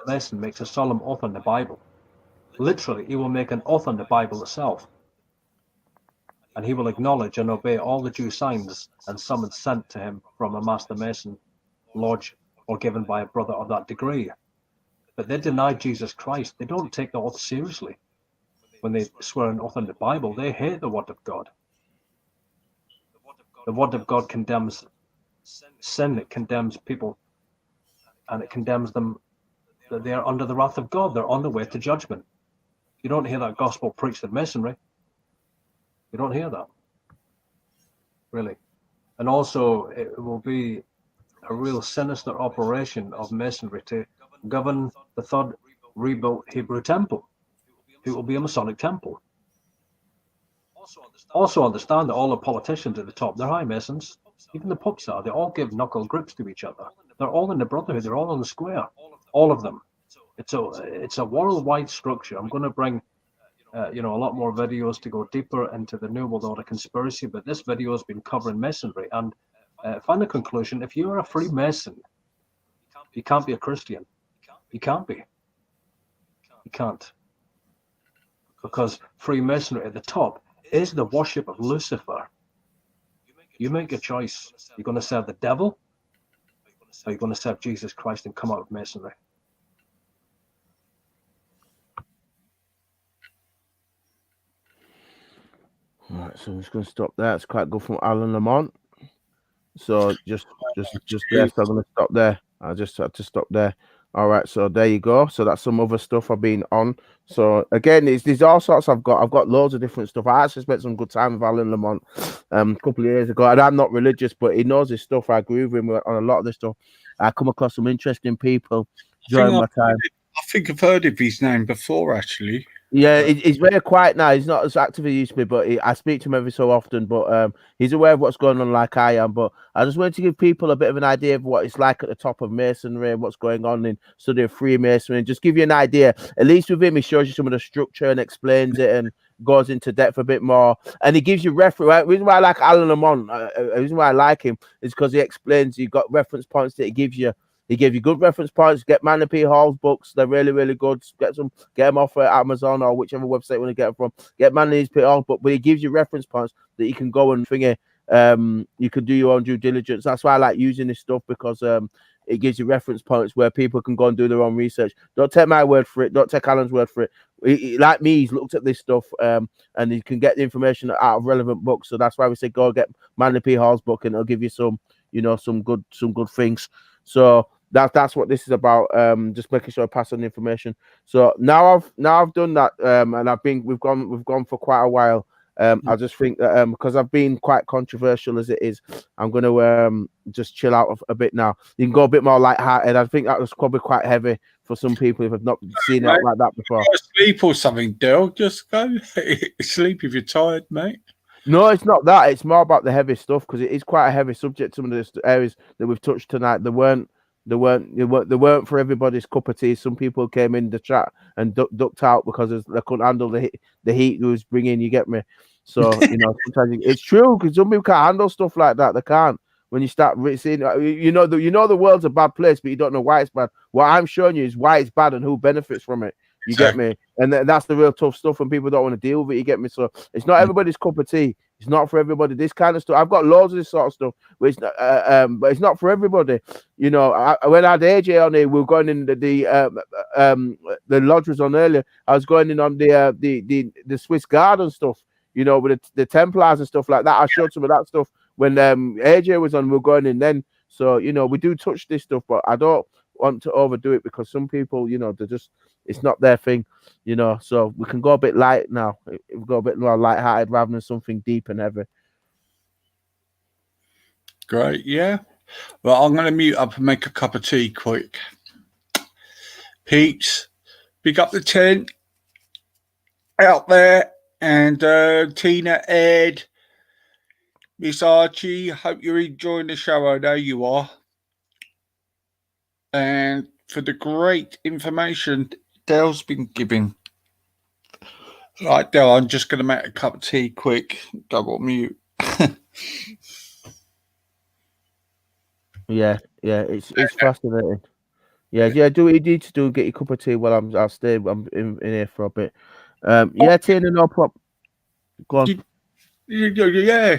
Mason makes a solemn oath on the Bible. Literally, he will make an oath on the Bible itself. And he will acknowledge and obey all the due signs and summons sent to him from a Master Mason lodge or given by a brother of that degree. But they deny Jesus Christ. They don't take the oath seriously. When they swear an oath on the Bible, they hate the Word of God. The Word of God condemns sin. It condemns people. And it condemns them that they are under the wrath of God. They're on the way to judgment. You don't hear that gospel preached in Masonry. You don't hear that, really. And also, it will be a real sinister operation of Masonry to govern the third rebuilt Hebrew temple. It will be a Masonic temple. Also understand that all the politicians at the top, they're high Masons. Even the popes are. They all give knuckle grips to each other. They're all in the Brotherhood. They're all in the square. All of them. It's a worldwide structure. I'm going to bring a lot more videos to go deeper into the New World Order conspiracy, but this video has been covering Masonry. And find a conclusion: if you are a Freemason, you can't be a Christian. You can't be. You can't, because Freemasonry at the top is the worship of Lucifer. You make a choice. You're going to serve the devil, or you're going to serve Jesus Christ and come out of Masonry. All right, so I'm just going to stop there. It's quite good from Alan Lamont. So just there. So I'm going to stop there. I just had to stop there. All right, so there you go. So that's some other stuff I've been on. So again, there's all sorts I've got loads of different stuff. I actually spent some good time with Alan Lamont a couple of years ago, and I'm not religious, but he knows his stuff. I agree with him on a lot of this stuff. I come across some interesting people during my time. think I've heard of his name before, actually. Yeah, he's very quiet now. He's not as active as he used to be, but I speak to him every so often. But he's aware of what's going on, like I am. But I just wanted to give people a bit of an idea of what it's like at the top of Masonry and what's going on in study of Freemasonry, and just give you an idea. At least with him, he shows you some of the structure and explains it and goes into depth a bit more. And he gives you reference. Right? The reason why I like Alan Lamont, the reason why I like him is because he explains. You've got reference points that he gives you. He gave you good reference points. Get Manly P. Hall's books. They're really, really good. Get them off of Amazon or whichever website you want to get them from. Get Manly P. Hall's book, but he gives you reference points that you can go and finger. You can do your own due diligence. That's why I like using this stuff, because it gives you reference points where people can go and do their own research. Don't take my word for it. Don't take Alan's word for it. Like me, he's looked at this stuff and he can get the information out of relevant books. So that's why we say go get Manly P. Hall's book, and it'll give you some good things. So that's what this is about. Just making sure I pass on the information. So now I've done that, and we've gone for quite a while. I just think that because I've been quite controversial as it is, I'm going to just chill out a bit now. You can go a bit more light-hearted. I think that was probably quite heavy for some people if I've not seen it like that before. Sleep or something, Dale. Just go sleep if you're tired, mate. No, it's not that. It's more about the heavy stuff, because it is quite a heavy subject. Some of the areas that we've touched tonight, they weren't for everybody's cup of tea. Some people came in the chat and ducked out because they couldn't handle the heat it was bringing. You get me? So sometimes it's true, because some people can't handle stuff like that. They can't. When you start seeing, the world's a bad place, but you don't know why it's bad. What I'm showing you is why it's bad and who benefits from it. You get me? And that's the real tough stuff, and people don't want to deal with it. You get me? So it's not everybody's cup of tea. It's not for everybody. This kind of stuff. I've got loads of this sort of stuff, but it's not for everybody. When I had AJ on here, we were going in the lodge was on earlier. I was going in on the Swiss Guard and stuff. With the Templars and stuff like that. I showed some of that stuff when AJ was on. We were going in then. So we do touch this stuff, but I don't want to overdo it, because some people, they're just, it's not their thing, so we can go a bit light now. We go a bit more light-hearted rather than something deep and heavy. Great, yeah. Well, I'm going to mute up and make a cup of tea quick. Pete's, big up the tent out there, and Tina, Ed, Miss Archie, hope you're enjoying the show. I know you are. And for the great information Dale's been giving. Right, Dale, I'm just going to make a cup of tea quick. Go on mute. Yeah, it's fascinating. Yeah, do what you need to do. Get your cup of tea while I'll stay. I'm in here for a bit. Yeah, Tina, no problem. Go on. Yeah.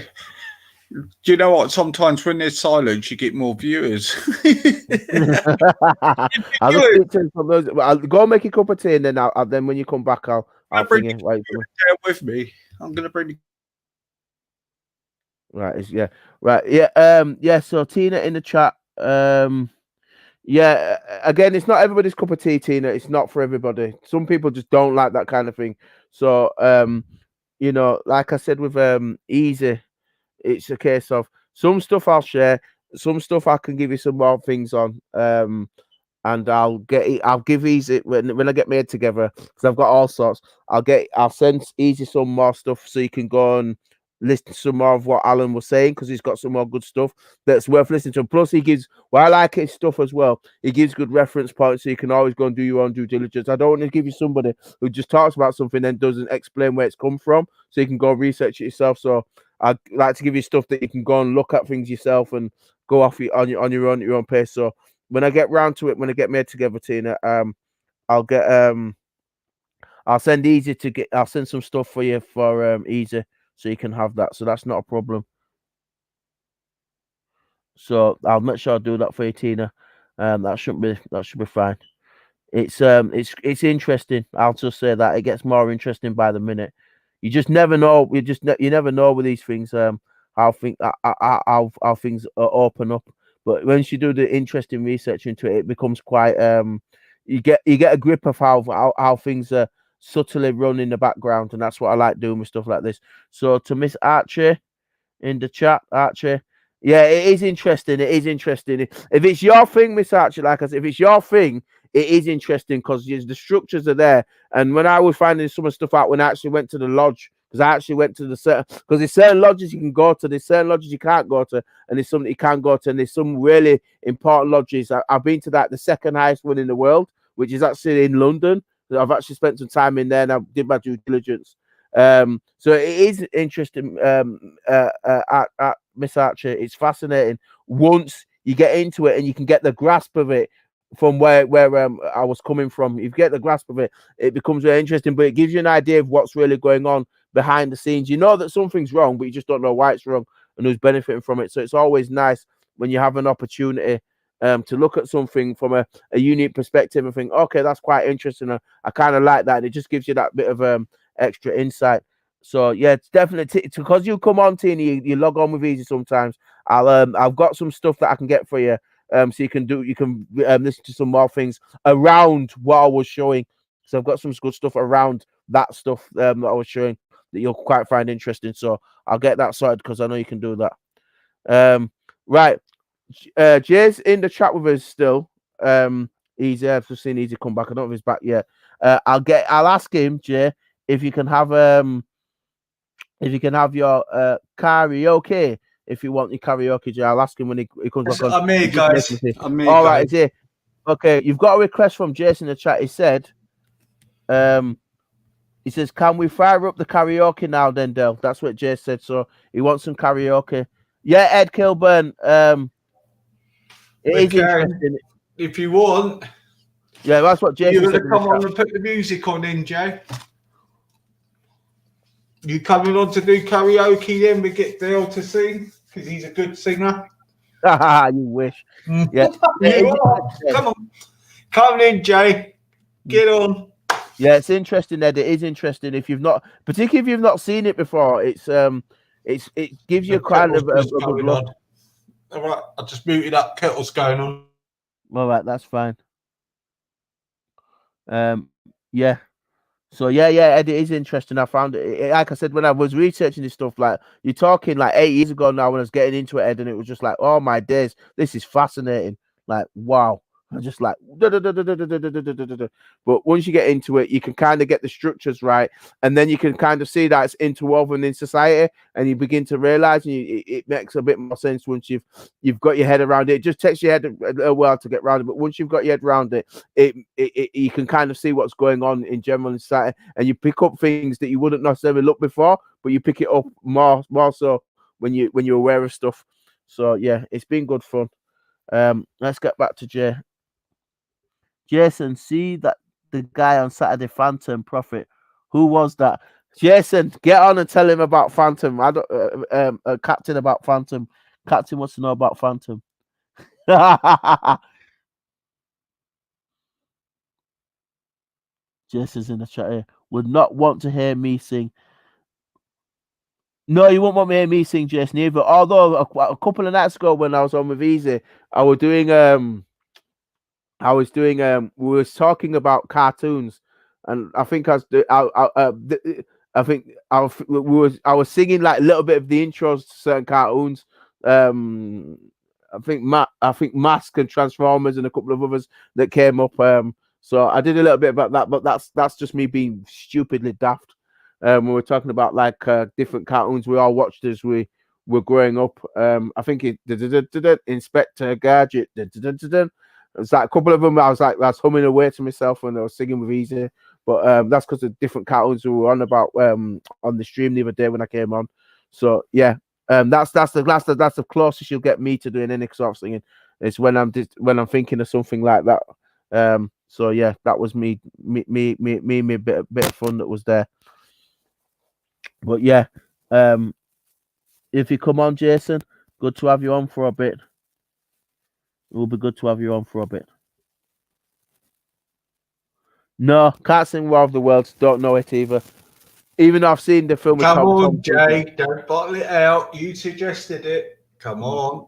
Do you know what? Sometimes when there's silence, you get more viewers. I'll just speak to some of those. I'll go make a cup of tea, and then then when you come back, I'll bring it. With me. I'm gonna bring. Right. Yeah. So Tina in the chat. Yeah. Again, it's not everybody's cup of tea, Tina. It's not for everybody. Some people just don't like that kind of thing. So like I said with Easy. It's a case of some stuff I'll share, some stuff I can give you some more things on, and I'll give Easy when I get my head together, because I've got all sorts. I'll send Easy some more stuff so you can go and listen to some more of what Alan was saying, because he's got some more good stuff that's worth listening to. Plus, he gives, I like his stuff as well. He gives good reference points, so you can always go and do your own due diligence. I don't want to give you somebody who just talks about something and doesn't explain where it's come from, so you can go research it yourself. So I'd like to give you stuff that you can go and look at things yourself and go off on your own pace. So when I get round to it, when I get made together, Tina, I'll send Easy I'll send some stuff for you for Easy, so you can have that. So that's not a problem. So I'll make sure I do that for you, Tina. That should be fine. It's interesting. I'll just say that it gets more interesting by the minute. You just never know. You never know with these things. How things open up. But once you do the interesting research into it, it becomes quite. You get a grip of how things are subtly run in the background, and that's what I like doing with stuff like this. So to Miss Archie in the chat, Archie, yeah, it is interesting. It is interesting. If it's your thing, Miss Archie, like I said, if it's your thing, it is interesting because the structures are there. And when I was finding some of the stuff out, when I actually went to the lodge, because I actually went to the certain, because there's certain lodges you can go to, there's certain lodges you can't go to, and there's some that you can go to, and there's some really important lodges. I've been to that, the second highest one in the world, which is actually in London. I've actually spent some time in there and I did my due diligence. So it is interesting, at Miss Archer. It's fascinating once you get into it and you can get the grasp of it from where I was coming from. If you get the grasp of it, it becomes very interesting, but it gives you an idea of what's really going on behind the scenes. You know that something's wrong, but you just don't know why it's wrong and who's benefiting from it. So it's always nice when you have an opportunity to look at something from a unique perspective and think, okay, that's quite interesting. I kind of like that. And it just gives you that bit of extra insight. So yeah, it's definitely because you come on, Tina, you log on with Easy sometimes. I've got some stuff that I can get for you. So you can listen to some more things around what I was showing. So I've got some good stuff around that stuff that I was showing that you'll quite find interesting. So I'll get that sorted because I know you can do that. Right. Jay's in the chat with us still. Easy. I've just seen Easy come back. I don't know if he's back yet. I'll ask him, Jay, if you can have your karaoke. If you want your karaoke, Jay, I'll ask him when he comes back on. I'm here, guys. I'm here, all guys. right, is here. Okay, you've got a request from Jason in the chat. He said, he says, can we fire up the karaoke now, then, Del? That's what Jay said. So he wants some karaoke. Yeah, Ed Kilburn. It is interesting. If you want. Yeah, that's what Jason You're said. going to come on and put the music on in, Jay. You coming on to do karaoke then? We get Dale to sing because he's a good singer. You wish. Yeah. Come on. Come in, Jay. Get on. Yeah, it's interesting, Ed. It is interesting if you've not, particularly if you've not seen it before. It gives you kind of a good look. All right, I just muted up. Kettle's going on. All right, that's fine. Yeah. So yeah, Ed, it is interesting. I found it, like I said, when I was researching this stuff, like you're talking like 8 years ago now when I was getting into it, Ed, and it was just like, oh my days, this is fascinating. Like, wow. I'm just like, but once you get into it, you can kind of get the structures right, and then you can kind of see that it's interwoven in society, and you begin to realize, and it makes a bit more sense once you've got your head around it. It just takes your head a while to get around it, but once you've got your head around it, you can kind of see what's going on in general in society, and you pick up things that you wouldn't necessarily look before, but you pick it up more so when you're aware of stuff. So yeah, it's been good fun. Let's get back to Jay. Jason, see that the guy on Saturday, Phantom Prophet. Who was that? Jason, get on and tell him about Phantom. I don't, Captain about Phantom. Captain wants to know about Phantom. Jason's in the chat here. Would not want to hear me sing. No, you won't want to hear me sing, Jason, either. Although a couple of nights ago when I was on with Easy, we were talking about cartoons, and I think I was singing like a little bit of the intros to certain cartoons. I think Mask and Transformers and a couple of others that came up. So I did a little bit about that, but that's just me being stupidly daft. We were talking about like different cartoons we all watched as we were growing up. I think Inspector Gadget. It's like a couple of them. I was humming away to myself when I was singing with Easy, but that's because of different cartoons we were on about on the stream the other day when I came on. So yeah, that's the closest you'll get me to doing any sort of singing. It's when I'm thinking of something like that. So yeah, that was me a bit of fun that was there. But yeah, if you come on, Jason, good to have you on for a bit. It will be good to have you on for a bit. No, can't sing War of the Worlds. Don't know it either. Even though I've seen the film. Come on, Jay. Don't bottle it out. You suggested it. Come on.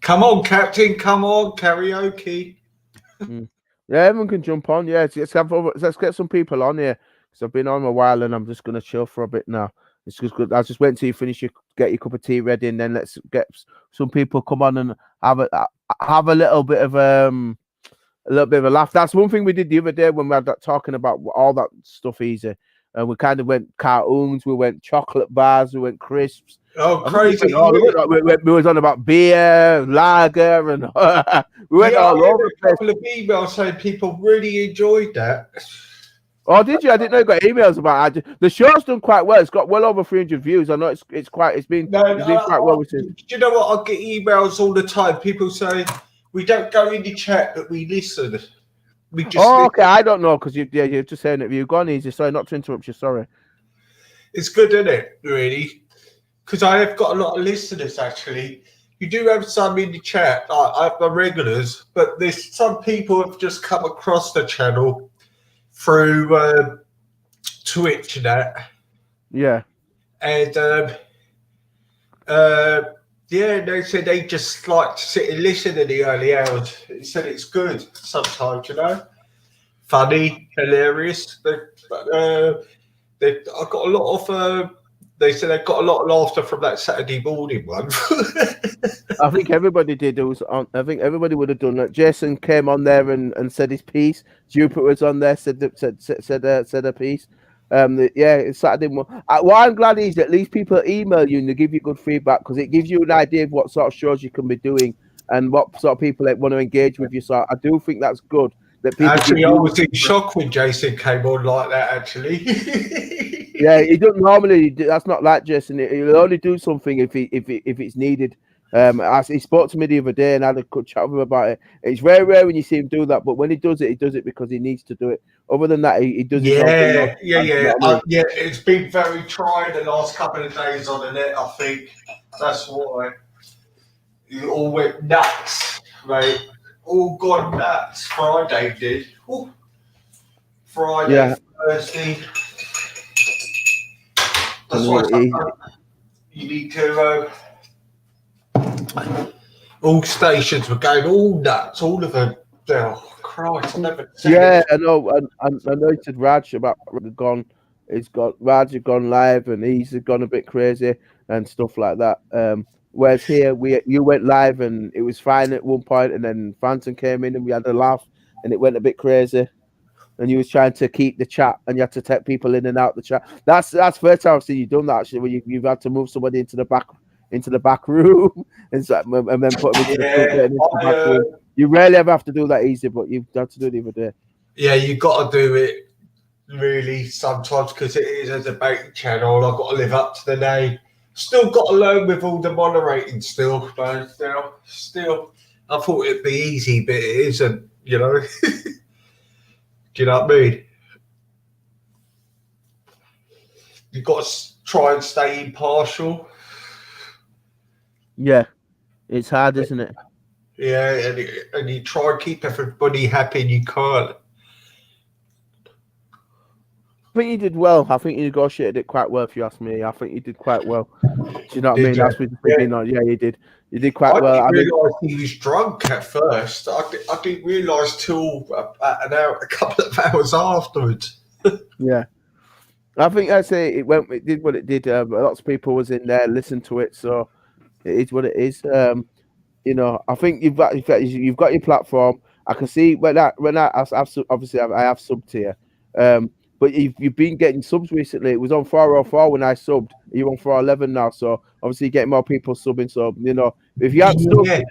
Come on, Captain. Come on, karaoke. Yeah, everyone can jump on. Yeah, let's get some people on here because I've been on a while and I'm just gonna chill for a bit now. It's just good. I just wait until you finish get your cup of tea ready, and then let's get some people come on and have a little bit of a laugh. That's one thing we did the other day when we had that talking about all that stuff easy. And we kind of went cartoons, we went chocolate bars, we went crisps. Oh, crazy! We was on about beer, lager, and we went all over the place. A couple of emails saying people really enjoyed that. Oh, did you? I didn't know you got emails about it. The show's done quite well. It's got well over 300 views. I know it's been quite well received. Do you know what? I get emails all the time. People say we don't go in the chat, but we listen. We just okay. I don't know because you're just saying it. You've gone easy. Sorry, not to interrupt you. Sorry. It's good, isn't it? Really, because I have got a lot of listeners. Actually, you do have some in the chat. I have my regulars, but there's some people have just come across the channel through Twitch and that. Yeah. And they said they just like to sit and listen in the early hours. They said it's good sometimes, funny, hilarious. I got a lot of. They said they got a lot of laughter from that Saturday morning one. I think everybody did. I think everybody would have done that. Jason came on there and said his piece. Jupiter was on there, said a piece. It's Saturday morning. What I'm glad is at least people email you and they give you good feedback because it gives you an idea of what sort of shows you can be doing and what sort of people want to engage with you. So I do think that's good. That people actually, I was in shock when Jason came on like that. Actually. Yeah, he doesn't normally. That's not like Jason. He'll only do something if it's needed. He spoke to me the other day and I had a good chat with him about it. It's very rare when you see him do that, but when he does it because he needs to do it. Other than that, he does it. Yeah. It's been very trying the last couple of days on the net. I think that's why you all went nuts, mate. All gone nuts. Friday did. Ooh. Friday, Thursday. That's why you need to. All stations were going all nuts, all of them. Oh, Christ! Never. I know. I know. He said Raj about gone. Raj had gone live, and he's gone a bit crazy and stuff like that. Whereas here, you went live, and it was fine at one point, and then Phantom came in, and we had a laugh, and it went a bit crazy. And you was trying to keep the chat, and you had to take people in and out the chat. That's first time I've seen you done that actually, where you've had to move somebody into the back room and then put them into the back room. You rarely ever have to do that easy, but you've had to do it the other day. Yeah, you got to do it really sometimes because it is a debate channel. I've got to live up to the name. Still got to learn with all the moderating still, but still, I thought it'd be easy, but it isn't. Do you know what I mean? You've got to try and stay impartial. Yeah, it's hard, isn't it? Yeah, and you try and keep everybody happy and you can't. I think you did well. I think you negotiated it quite well, if you ask me. I think you did quite well. Do you know what I mean? That's what you did. You did quite well. I didn't realise he was drunk at first. I didn't realise till a couple of hours afterwards. Yeah. I think I'd say it did what it did. Lots of people was in there, listened to it, so it is what it is. I think you've got your platform. I can see when I obviously I have subbed here. But you've been getting subs recently. It was on 404 when I subbed. You're on 411 now, so obviously you're getting more people subbing. So if you haven't subbed,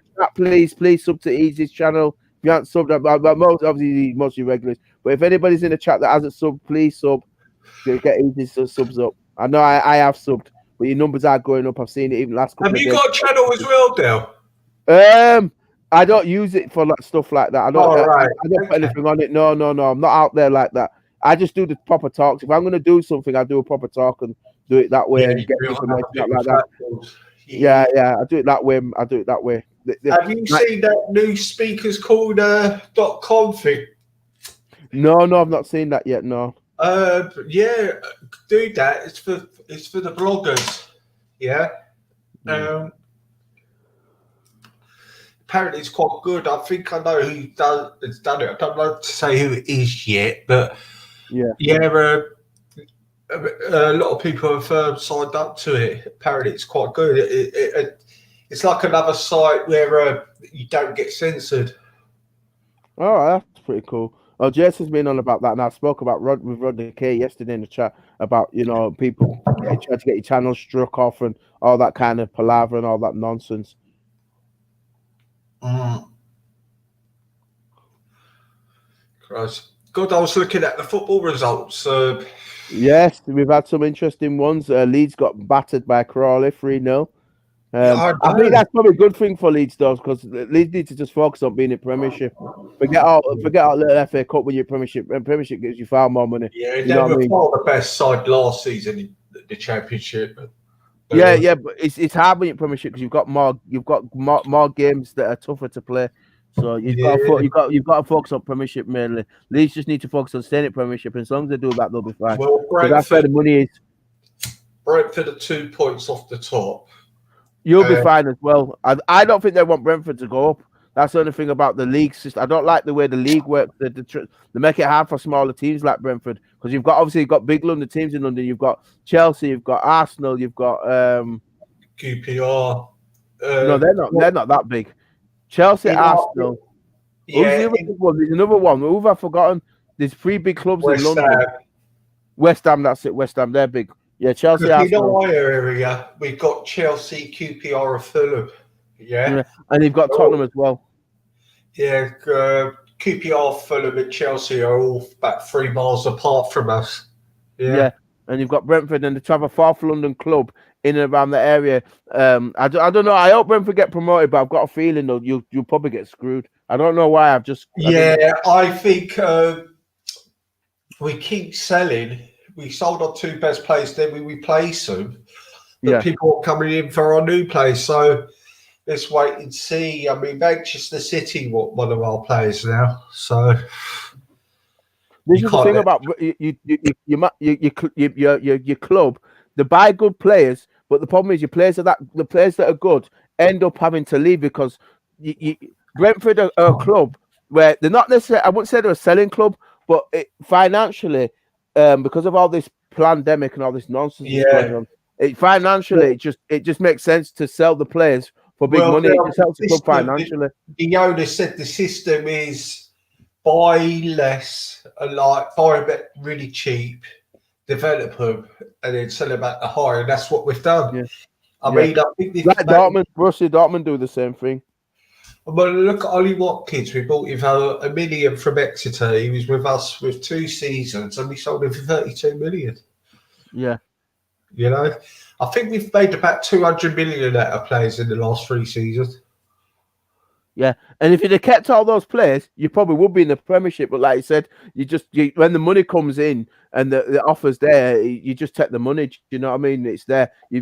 please sub to Easy's channel. If you haven't subbed, most of you regulars. But if anybody's in the chat that hasn't subbed, please sub. Get Easy's subs up. I know I have subbed, but your numbers are going up. I've seen it even last couple of days. Have you got a channel as well, Dale? I don't use it for stuff like that. I don't put anything on it. No. I'm not out there like that. I just do the proper talks. If I'm going to do something, I do a proper talk and do it that way and get information like that. Yeah, I do it that way. Have you seen that new speakers called .com thing? No, I've not seen that yet. No. Yeah, do that. It's for the bloggers. Yeah. Apparently, it's quite good. I think I know who has done it. I don't know to say who it is yet, but. Yeah. a lot of people have signed up to it. Apparently, it's quite good. It's like another site where you don't get censored. Oh, that's pretty cool. Oh, Jason's been on about that, and I spoke about with Rodney K yesterday in the chat about people trying to get your channel struck off and all that kind of palaver and all that nonsense. Christ. God, I was looking at the football results. Yes, we've had some interesting ones. Leeds got battered by Crawley 3-0. I think that's probably a good thing for Leeds, though, because Leeds need to just focus on being in Premiership. Forget out little FA Cup when you're Premiership. And Premiership gives you far more money. Yeah, they were the best side last season in the Championship. Yeah, but it's hard when you're Premiership because you've got more games that are tougher to play. So you've got to focus on Premiership mainly. Leeds just need to focus on staying at Premiership, and as long as they do that, they'll be fine. Well, that's where the money is. Brentford are 2 points off the top. You'll be fine as well. I don't think they want Brentford to go up. That's the only thing about the league system. I don't like the way the league works. They make it hard for smaller teams like Brentford because you've got big London teams in London. You've got Chelsea, you've got Arsenal, you've got QPR. No, they're not that big. Chelsea, Arsenal. Yeah, there's another one. Who have I forgotten? There's 3 big clubs in London. West Ham, that's it. West Ham, they're big. Yeah, Chelsea, Arsenal. In our area, we've got Chelsea, QPR, and Fulham. Yeah, and you've got Tottenham as well. Yeah, QPR, Fulham, and Chelsea are all about 3 miles apart from us. Yeah. And you've got Brentford and the to have a fourth London club in and around the area. I don't know. I hope Brentford get promoted, but I've got a feeling though you'll probably get screwed. I don't know why. I think we keep selling. We sold our 2 best players, then we replace them. But people are coming in for our new place, so let's wait and see. I mean, Manchester City want one of our players now, so. This is the thing about your club. They buy good players, but the problem is the players that are good end up having to leave because Brentford are a club where they're not necessarily. I wouldn't say they're a selling club, but financially, because of all this pandemic and all this nonsense going on, financially it just makes sense to sell the players for big money. It just helps the club financially. The owner said the system is buy less, buy a bit really cheap, develop them, and then sell them at the higher. And that's what we've done. Yeah. I mean, I think Borussia Dortmund do the same thing. Well, look at Ollie Watkins. We bought him for $1 million from Exeter. He was with us with 2 seasons, and we sold him for 32 million. Yeah, I think we've made about 200 million out of players in the last 3 seasons. Yeah, and if you'd have kept all those players, you probably would be in the Premiership. But like you said, when the money comes in and the offer's there, you just take the money. You know what I mean? It's there. You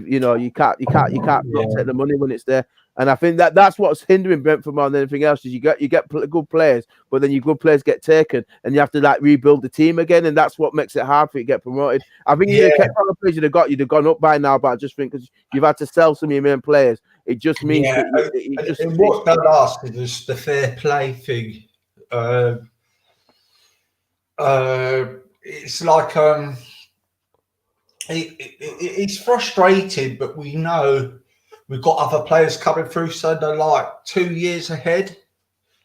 can't not take the money when it's there. And I think that's what's hindering Brentford more than anything else is you get good players, but then your good players get taken, and you have to rebuild the team again, and that's what makes it hard for you to get promoted. I think if you kept all the players you'd have gone up by now, but I just think because you've had to sell some of your main players, it just means and what's done us is the fair play thing. It's like it's frustrating, but we know we've got other players coming through, so they're like 2 years ahead.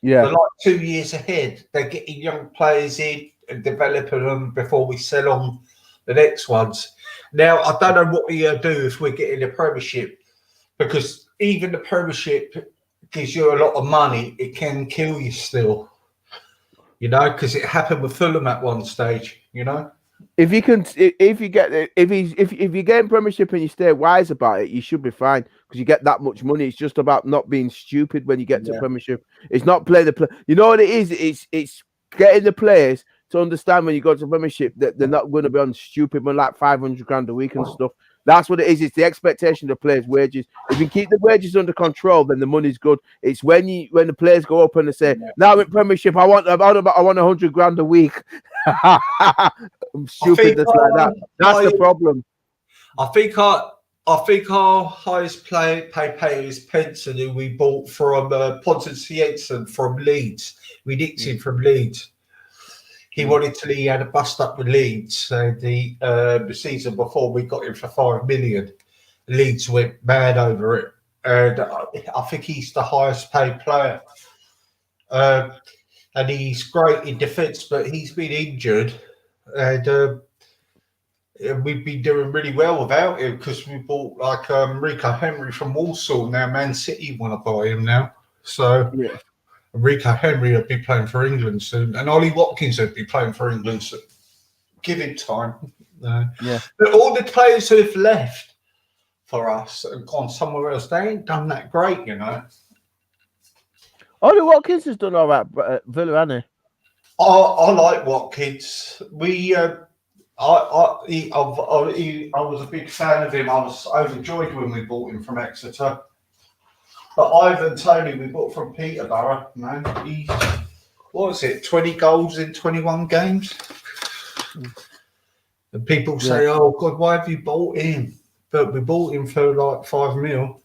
Yeah, they're like 2 years ahead. They're getting young players in and developing them before we sell on the next ones. Now, I don't know what we're going to do if we're getting the Premiership, because even the Premiership gives you a lot of money. It can kill you still, because it happened with Fulham at one stage, If you get in Premiership and you stay wise about it, you should be fine because you get that much money. It's just about not being stupid when you get to Premiership. It's not playing the play. You know what it is? It's getting the players to understand when you go to Premiership that they're not going to be on stupid money like 500 grand a week and stuff. That's what it is. It's the expectation of the players' wages. If you keep the wages under control, then the money's good. It's when the players go up and they say, "Now in Premiership, I want 100 grand a week." I'm stupid. That's like that. That's the problem. I think our highest paid player is Penson, who we bought from Pontus Jensen from Leeds. We nicked him from Leeds. He wanted to. He had a bust up with Leeds. The season before, we got him for 5 million. Leeds went mad over it, and I think he's the highest paid player. And he's great in defence, but he's been injured, and we've been doing really well without him because we bought like Rico Henry from Walsall. Now Man City want to buy him now, so Yeah. Rico Henry will be playing for England soon, and Ollie Watkins will be playing for England soon. Give him time. Yeah. But all the players who have left for us and gone somewhere else, they ain't done that great, you know. Ollie Watkins has done all right, Villa, hasn't he? I like Watkins. I was a big fan of him. I was overjoyed when we bought him from Exeter. But Ivan Toney, we bought from Peterborough, man. He, what was it, 20 goals in 21 games? And people say, oh, God, why have you bought him? But we bought him for like 5 mil.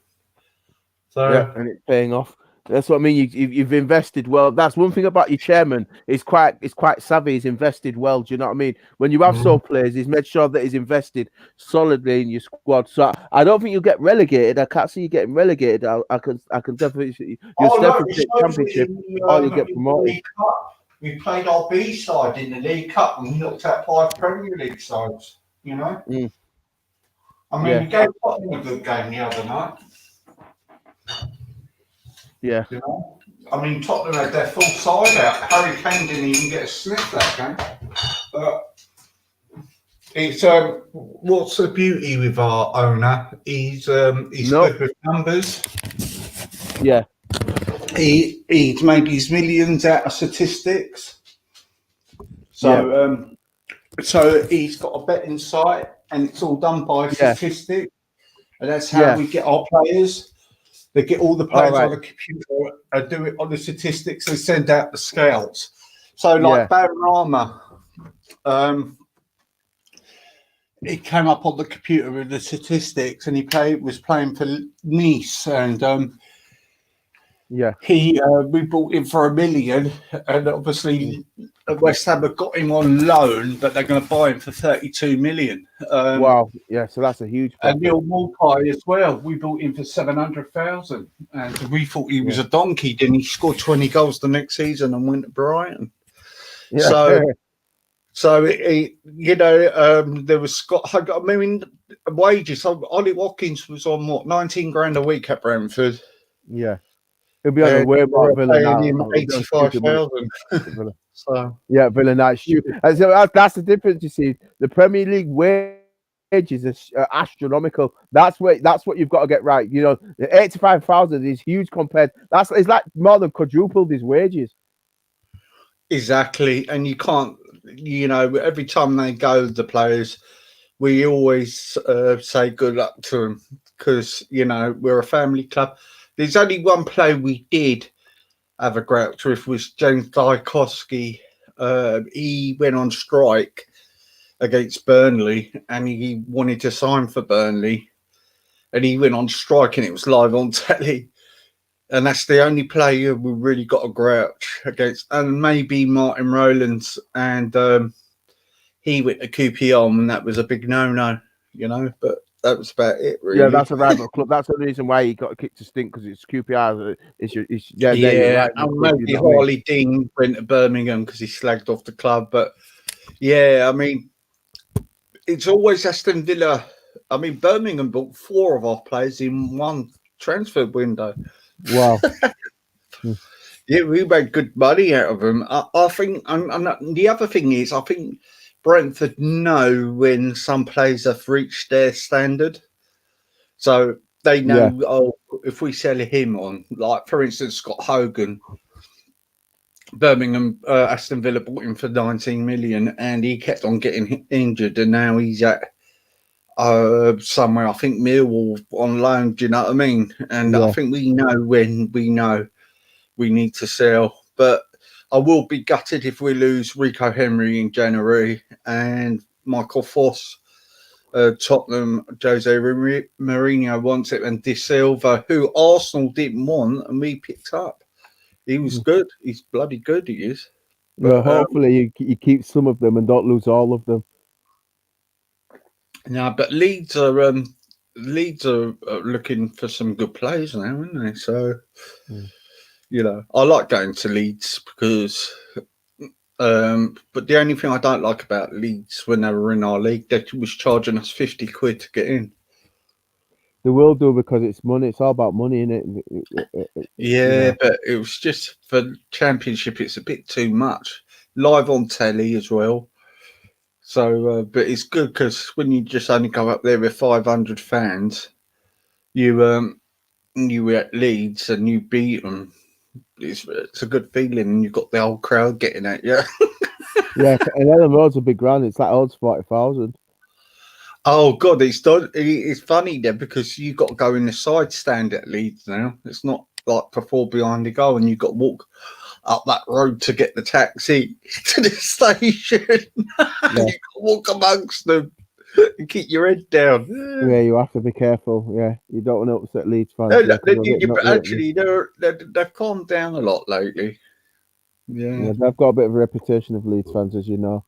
So, Yeah, and it's paying off. That's what I mean. You've invested well. That's one thing about your chairman. He's quite savvy. He's invested well. Do you know what I mean? When you have soul players, he's made sure that he's invested solidly in your squad. So I don't think you'll get relegated. I can't see you getting relegated. I can definitely you'll definitely take championship or you get promoted. We played our B side in the League Cup and we knocked out 5 Premier League sides. You know. I mean, we gave Tottenham a good game the other night. Yeah. You know? I mean, Tottenham had their full side out. Harry Kane didn't even get a sniff that game. But it's what's the beauty with our owner? He's good with numbers. Yeah. He's made his millions out of statistics. So so he's got a betting site and it's all done by statistics. And that's how we get our players. They get all the players on the computer and do it on the statistics. They send out the scouts. So, like Barama, he came up on the computer with the statistics, and he was playing for Nice, and we bought him for $1 million, and obviously West Ham have got him on loan, but they're going to buy him for 32 million. Wow, yeah, so that's a huge. And Neil Maupay as well. We bought him for 700,000, and we thought he was a donkey. Then he scored 20 goals the next season and went to Brighton. Yeah. So you know, there was Scott. I mean, wages. Ollie Watkins was on what, 19 grand a week at Brentford. Yeah. He'll be on the way more Villa now. 85,000. So Villa now. So that's the difference. You see, the Premier League wages are astronomical. That's what you've got to get right. You know, the 85,000 is huge compared. It's like more than quadrupled his wages. Exactly, and you can't. You know, every time they go, the players, we always say good luck to them because you know we're a family club. There's only one play we did have a grouch with was James Dykowski. He went on strike against Burnley and he wanted to sign for Burnley. And he went on strike and it was live on telly. And that's the only player we really got a grouch against. And maybe Martin Rowlands. And he went to QPR and that was a big no-no, you know. But that was about it, really. Yeah, that's a rival club. That's the reason why he got a kick to stink because it's QPR. And maybe Harley Dean went to Birmingham because he slagged off the club. But yeah, I mean, it's always Aston Villa. I mean, Birmingham bought 4 of our players in one transfer window. Wow. Yeah, we made good money out of them. I think, and the other thing is, I think Brentford know when some players have reached their standard. So they know, if we sell him on, like, for instance, Scott Hogan, Birmingham, Aston Villa bought him for 19 million and he kept on getting injured and now he's at somewhere, I think Millwall on loan, do you know what I mean? And I think we know when we know we need to sell. But I will be gutted if we lose Rico Henry in January and Michael Foss, Tottenham, Jose Mourinho wants it, and De Silva, who Arsenal didn't want and we picked up. He was good. He's bloody good, he is. Well, But, hopefully you keep some of them and don't lose all of them. no, but Leeds are looking for some good players now, aren't they? So, you know, I like going to Leeds because. But the only thing I don't like about Leeds when they were in our league, they was charging us 50 quid to get in. They will do because it's money. It's all about money, isn't it? Yeah, but it was just for Championship. It's a bit too much. Live on telly as well. So, but it's good because when you just only go up there with 500 fans, you were at Leeds and you beat them. It's a good feeling, and you've got the whole crowd getting at you. Yeah, and Ellen Road's a big ground. It's like odds 40,000. Oh God, it's funny then because you got to go in the side stand at Leeds now. It's not like before behind the goal, and you've got to walk up that road to get the taxi to the station. You got to walk amongst them and keep your head down. Yeah, you have to be careful. Yeah, you don't want to upset Leeds fans. But actually, they've calmed down a lot lately. Yeah, they've got a bit of a reputation of Leeds fans, as you know.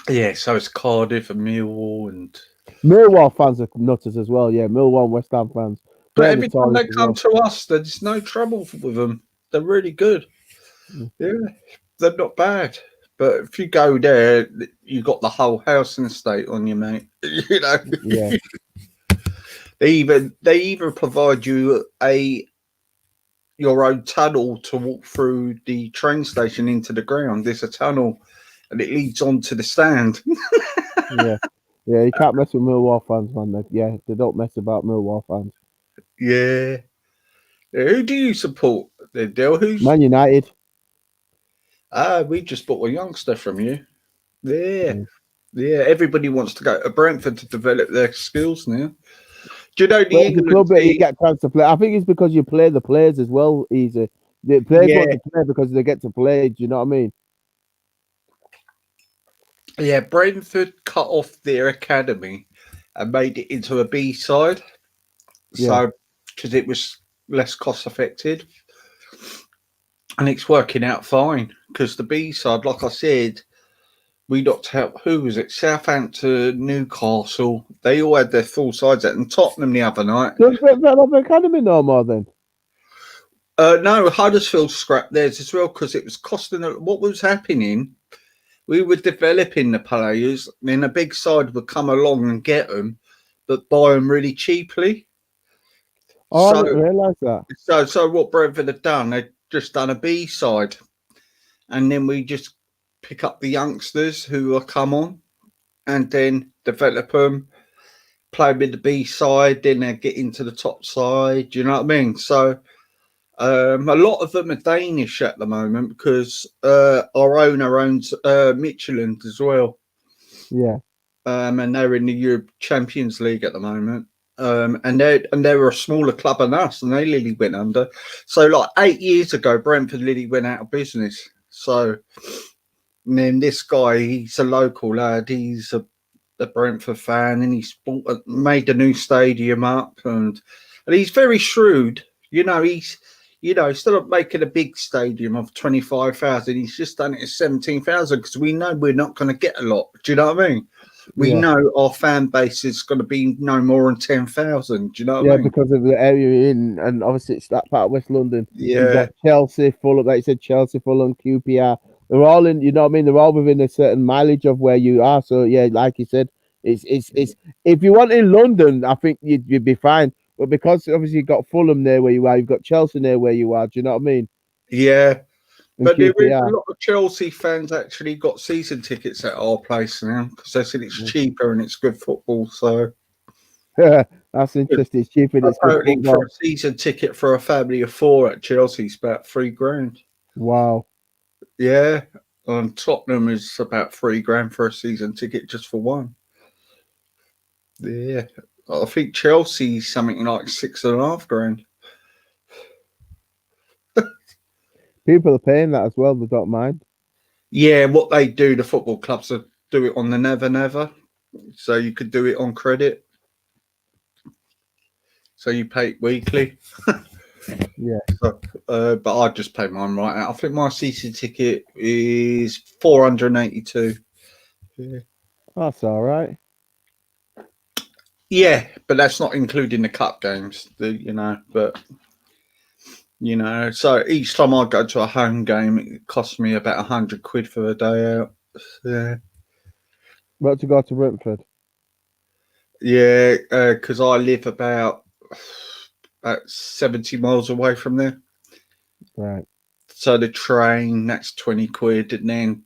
Yeah, so it's Cardiff and Millwall and Millwall fans are nutters as well. Yeah, Millwall and West Ham fans. But every time they come to us, there's no trouble with them. They're really good. Yeah, they're not bad. But if you go there, you got the whole house and estate on you, mate. You know. Yeah. They even provide you your own tunnel to walk through the train station into the ground. There's a tunnel, and it leads on to the stand. Yeah, you can't mess with Millwall fans, man. They don't mess about Millwall fans. Yeah. Who do you support, Dale? Who's Man United? We just bought a youngster from you. Yeah. Everybody wants to go to Brentford to develop their skills now. Do you know the England club that you get a chance to play? I think it's because you play the players as well. Easy. The players want to play because they get to play. Do you know what I mean? Yeah, Brentford cut off their academy and made it into a B side. So, because it was less cost effective. And it's working out fine because the B side, like I said, we knocked out, who was it? Southampton, Newcastle. They all had their full sides out. And Tottenham the other night. Does Brentford have an academy no more then? No, Huddersfield scrapped theirs as well because it was costing. What was happening? We were developing the players, then a big side would come along and get them, but buy them really cheaply. Oh, I didn't realise that. So what Brentford had done, they'd just done a B side, and then we just pick up the youngsters who will come on, and then develop them, play with the B side, then they get into the top side. Do you know what I mean? So. A lot of them are Danish at the moment because our owner owns Midtjylland as well. Yeah. And they're in the Europe Champions League at the moment. And they're a smaller club than us, and they literally went under. So like 8 years ago, Brentford literally went out of business. So and then this guy, he's a local lad. He's a Brentford fan, and he's made a new stadium up, and he's very shrewd. You know, instead of making a big stadium of 25,000, he's just done it at 17,000 because we know we're not going to get a lot. Do you know what I mean? We know our fan base is going to be no more than 10,000. Do you know what I mean? Yeah, because of the area you're in, and obviously it's that part of West London. Yeah. You've got Chelsea, Fulham, like you said, Chelsea, Fulham, QPR. They're all in, you know what I mean? They're all within a certain mileage of where you are. So, yeah, like you said, it's if you want in London, I think you'd be fine. But because obviously you've got Fulham there where you are, you've got Chelsea there where you are. Do you know what I mean? Yeah. But there is QPR. a lot of Chelsea fans actually got season tickets at our place now because they said it's cheaper and it's good football. So that's interesting. It's cheaper. It's good apparently football. for a season ticket for a family of 4 at Chelsea is about $3,000. Wow. Yeah. And Tottenham is about $3,000 for a season ticket just for one. Yeah. I think Chelsea's something like $6,500. People are paying that as well. They don't mind. Yeah, what they do, the football clubs do it on the Never. So you could do it on credit. So you pay it weekly. Yeah. So, but I just paid mine right out. I think my season ticket is 482. Yeah. That's all right. Yeah, but that's not including the cup games. So each time I go to a home game, it costs me about £100 for the day out. Yeah. About to go to Brentford. Yeah, because I live about 70 miles away from there. Right. So the train, that's £20, and then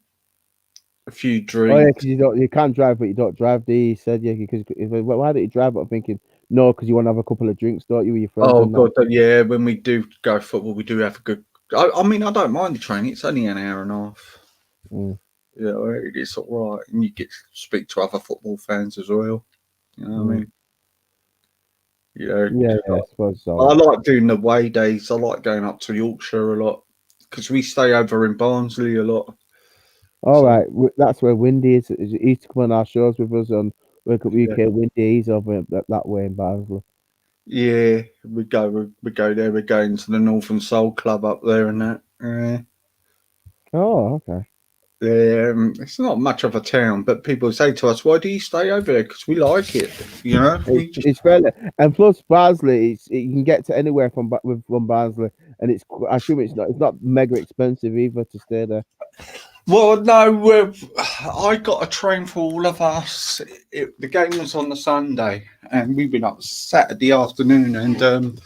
a few Oh yeah, drinks. because you can't drive, but you don't drive. He said, yeah, because why don't you drive? But I'm thinking, no, because you want to have a couple of drinks, don't you, with your friends? Oh and that? god, yeah. When we do go football, we do have a good. I mean, I don't mind the train. It's only an hour and a half. Mm. Yeah, it's all right, and you get to speak to other football fans as well. You know what I mean? Yeah, I suppose so. I like doing the away days. I like going up to Yorkshire a lot because we stay over in Barnsley a lot. All right, that's where Windy is. He used to come on our shows with us on Wake Up UK. Yeah. Windy, he's over that way in Barnsley. Yeah, we go there. We're going to the Northern Soul Club up there and that. Oh, okay. It's not much of a town, but people say to us, "Why do you stay over there?" Because we like it, you know. It's fairly, and plus Barnsley, you can get to anywhere from Barnsley, and I assume it's not mega expensive either to stay there. Well, no, I got a train for all of us. The game was on the Sunday, and we went up Saturday afternoon, and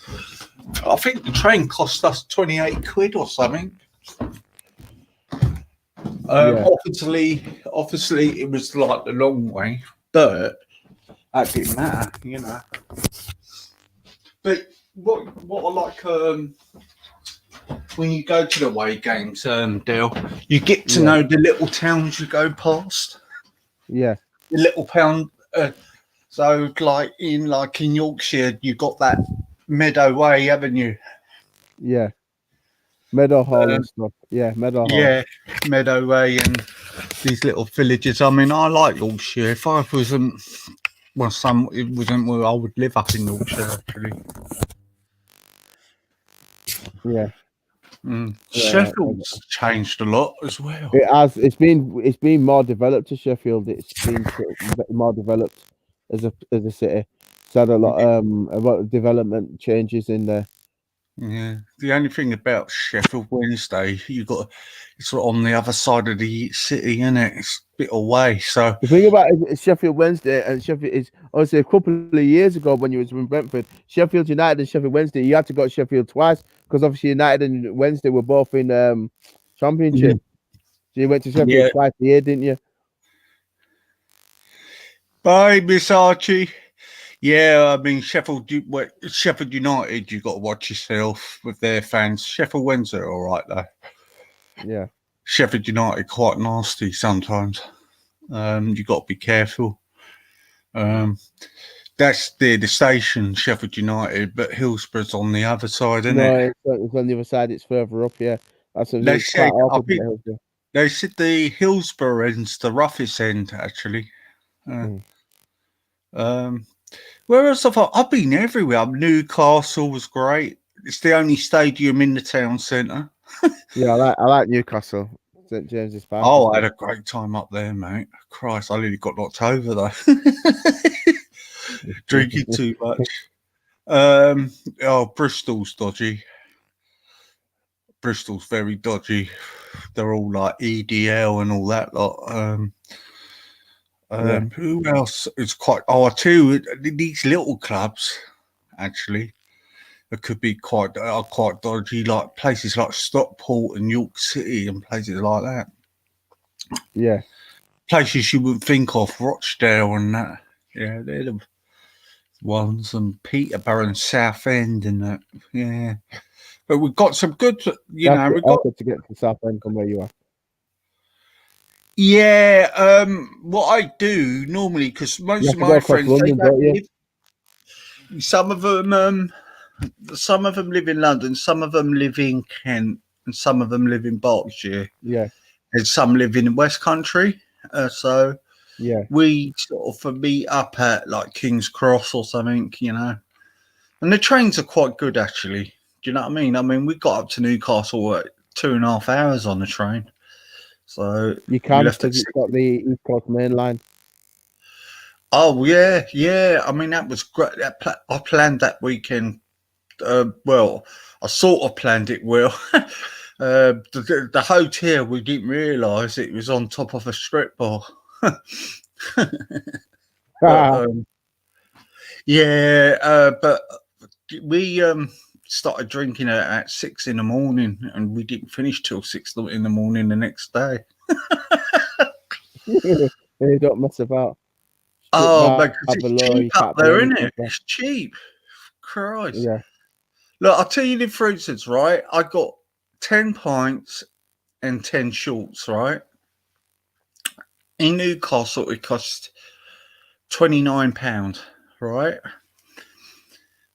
I think the train cost us £28 or something. Obviously, it was like the long way, but that didn't matter, you know. But what I like when you go to the away games, Dale, you get to know the little towns you go past. Yeah, the little town. So, like in Yorkshire, you got that Meadow Way, haven't you? Yeah. Meadow Hall and stuff. Yeah, Meadow Hall. Yeah, Meadow Way and these little villages. I mean, I like Yorkshire. If I wasn't, it wasn't where I would live up in Yorkshire, actually. Yeah. Sheffield's changed a lot as well. It has. It's been more developed to Sheffield. It's been more developed as a city. It's had a lot of development changes in there. Yeah, the only thing about Sheffield Wednesday, it's on the other side of the city, isn't it? It's a bit away. So the thing about Sheffield Wednesday and Sheffield is obviously a couple of years ago when you was in Brentford, Sheffield United and Sheffield Wednesday, you had to go to Sheffield twice because obviously United and Wednesday were both in Championship. So you went to Sheffield twice a year, didn't you? Bye, Miss Archie. Yeah, I mean Sheffield United, you got to watch yourself with their fans. Sheffield Wednesday, all right though. Yeah. Sheffield United quite nasty sometimes. You got to be careful. That's the station, Sheffield United, but Hillsborough's on the other side, isn't it? No, it's on the other side. It's further up. Yeah, They said the Hillsborough end's the roughest end, actually. Whereas I've been everywhere. Newcastle was great. It's the only stadium in the town centre. Yeah, I like Newcastle, St James's Park. Oh, I had a great time up there, mate. Christ, I nearly got knocked over though. Drinking too much. Bristol's dodgy. Bristol's very dodgy. They're all like EDL and all that lot. Who else is quite? These little clubs, actually, that could be quite dodgy, like places like Stockport and York City and places like that. Yeah, places you wouldn't think of, Rochdale and that. Yeah, they're the ones, and Peterborough and Southend and that. Yeah, but we've got some good. We've got to get to Southend from where you are. Yeah, what I do normally, because most of my friends, some of them live in London, some of them live in Kent, and some of them live in Berkshire. Yeah, and some live in the West Country. So yeah, we sort of meet up at like King's Cross or something, and the trains are quite good actually. Do you know what I mean? I mean, we got up to Newcastle at 2.5 hours on the train. So You can left at because it's got the East Coast Main Line. Oh yeah. I mean, that was great. I planned that weekend. Well, I sort of planned it well. The hotel, we didn't realise it was on top of a strip bar. But, but we started drinking at 6 in the morning, and we didn't finish till 6 in the morning the next day. They don't mess about. Oh, because it's below, you cheap up can't do there, isn't anything it? there. It's cheap. Christ. Yeah. Look, I'll tell you, for instance, right? I got 10 pints and 10 shorts, right? In Newcastle, it cost £29, right?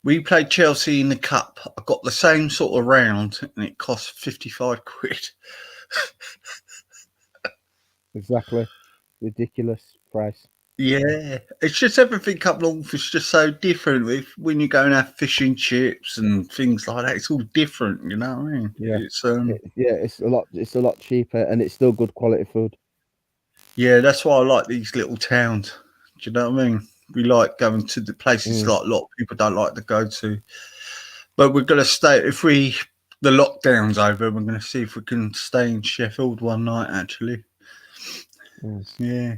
We played Chelsea in the cup. I got the same sort of round, and it cost 55 quid. Exactly. Ridiculous price. Yeah, it's just everything up north is just so different. When you go and have fish and chips and things like that, it's all different. You know what I mean? Yeah. It's It's a lot cheaper, and it's still good quality food. Yeah, that's why I like these little towns. Do you know what I mean? We like going to the places like a lot of people don't like to go to. But we're gonna stay the lockdown's over. We're gonna see if we can stay in Sheffield one night actually. Yeah.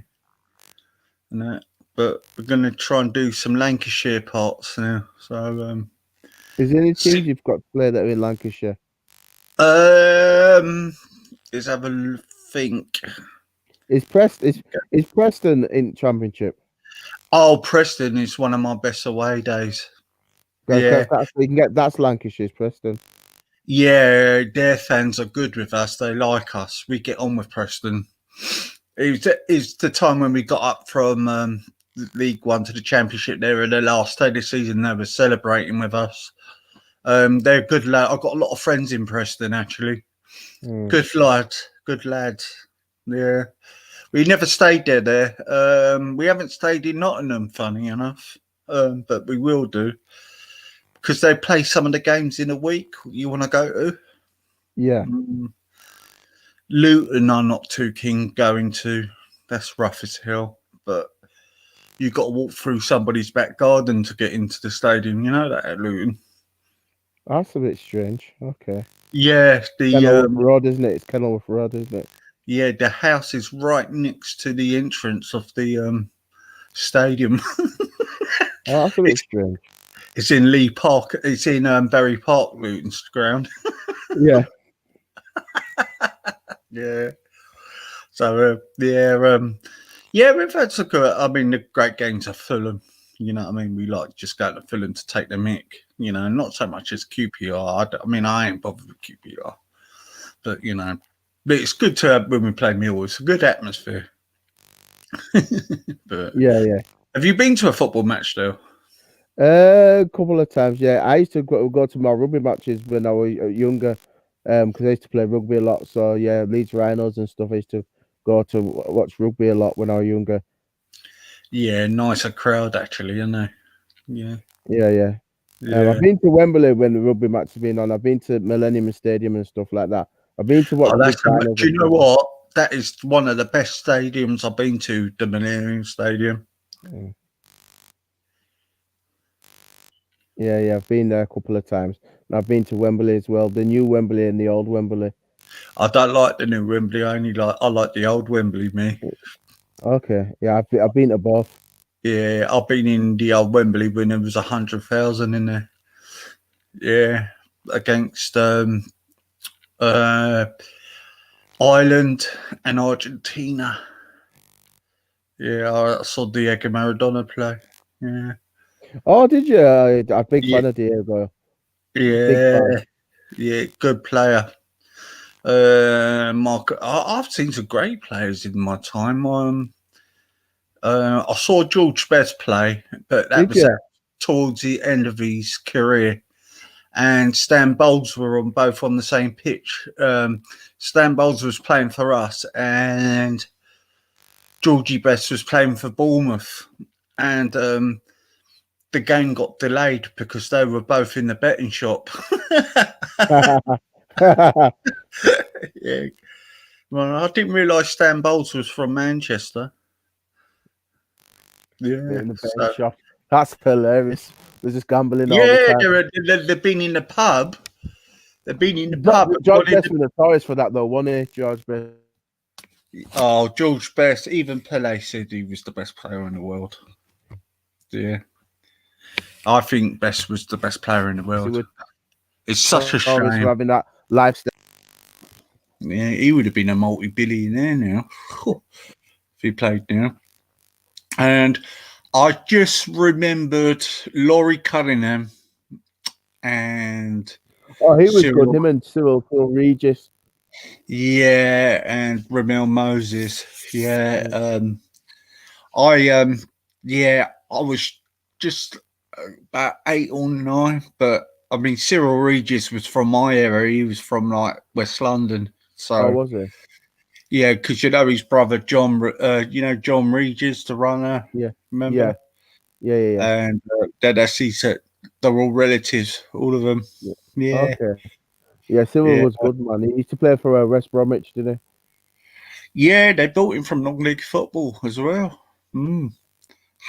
And that. But we're gonna try and do some Lancashire parts now. So Is there any teams you've got to play that are in Lancashire? let's have a think. Is Preston in Championship? Oh, Preston is one of my best away days. Yeah. That's Lancashire's Preston. Yeah, their fans are good with us. They like us. We get on with Preston. It's the time when we got up from League One to the Championship. They were the last day of the season. They were celebrating with us. They're good lad. I've got a lot of friends in Preston actually. Good lads. Yeah. We never stayed there. We haven't stayed in Nottingham, funny enough, but we will do because they play some of the games in a week. You want to go to? Yeah. Luton, I'm not too keen going to. That's rough as hell. But you got to walk through somebody's back garden to get into the stadium. You know that at Luton. That's a bit strange. Okay. Yeah, Kenilworth Road, isn't it? It's Kenilworth Road, isn't it? Yeah, the house is right next to the entrance of the stadium. Oh, that's a bit strange. It's in Lee Park. It's in Berry Park, Luton's ground. Yeah. Yeah. So we've had some good. I mean, the great games are Fulham. You know what I mean? We like just go to Fulham to take the mick. You know, not so much as QPR. I mean, I ain't bothered with QPR, but you know. But it's good to have when we play Millwall. It's a good atmosphere. But yeah. Have you been to a football match though? A couple of times, yeah. I used to go to my rugby matches when I was younger, because I used to play rugby a lot. So yeah, Leeds Rhinos and stuff. I used to go to watch rugby a lot when I was younger. Yeah, nicer crowd actually, isn't it? Yeah. Yeah. I've been to Wembley when the rugby match has been on. I've been to Millennium Stadium and stuff like that. I've been to watch. Do you know what? That is one of the best stadiums I've been to, the Millennium Stadium. Yeah, I've been there a couple of times. And I've been to Wembley as well, the new Wembley and the old Wembley. I don't like the new Wembley. I like the old Wembley, me. Okay, yeah, I've been to both. Yeah, I've been in the old Wembley when there was 100,000 in there. Yeah, against Ireland and Argentina. Yeah, I saw Diego Maradona play. Yeah. Oh, did you? I'm a big fan of Diego. Yeah, good player. Mark, I've seen some great players in my time. I saw George Best play, but that was towards the end of his career. And Stan Bowles were both on the same pitch. Stan Bowles was playing for us, and Georgie Best was playing for Bournemouth. And the game got delayed because they were both in the betting shop. Yeah. Well, I didn't realise Stan Bowles was from Manchester. Yeah. in the so- betting shop. That's hilarious. They're just gambling all yeah, the time. they've been in the pub. They've been in the pub. George Best was notorious for that, though, wasn't he? George Best. Oh, George Best. Even Pele said he was the best player in the world. Yeah. I think Best was the best player in the world. It's such a Always shame. having that lifestyle. Yeah, he would have been a multi-billionaire now if he played now. And I just remembered Laurie Cunningham and Oh, he was Cyril. good. Him and Cyril Regis. Yeah, and Ramel Moses. Yeah. I was just about 8 or 9, but I mean Cyril Regis was from my area. He was from like West London. So Oh, was he? yeah, because you know his brother John, John Regis, the runner. Yeah. Remember? Yeah. And that's he said they're all relatives, all of them. Yeah. Okay. Yeah, Cyril was good, man. He used to play for West Bromwich, didn't Yeah, they bought him from non-league football as well.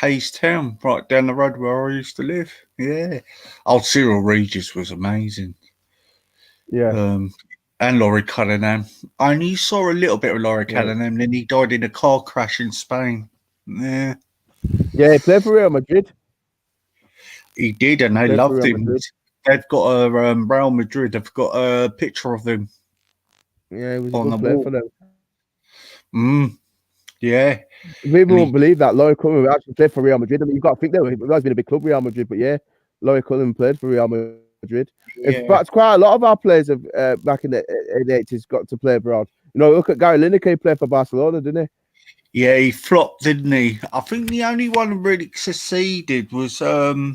Hayes Town, right down the road where I used to live. Yeah. Oh, Cyril Regis was amazing. he? Yeah. And Laurie Cunningham. I only saw a little bit of Laurie Cunningham, then he died in a car crash in Spain. Yeah. Yeah, he played for Real Madrid. He did, and they Played for loved Real him. Madrid. They've got a Real Madrid. They've got a picture of him. Yeah, he was a On good the player wall. for them. Yeah. People won't believe that Laurie Cunningham actually played for Real Madrid. I mean, you've got to think that it's been a big club, Real Madrid, but yeah, Laurie Cunningham played for Real Madrid. In fact, quite a lot of our players have back in the 80s got to play abroad. You know, look at Gary Lineker, he played for Barcelona, didn't he? Yeah, he flopped, didn't he? I think the only one who really succeeded was No,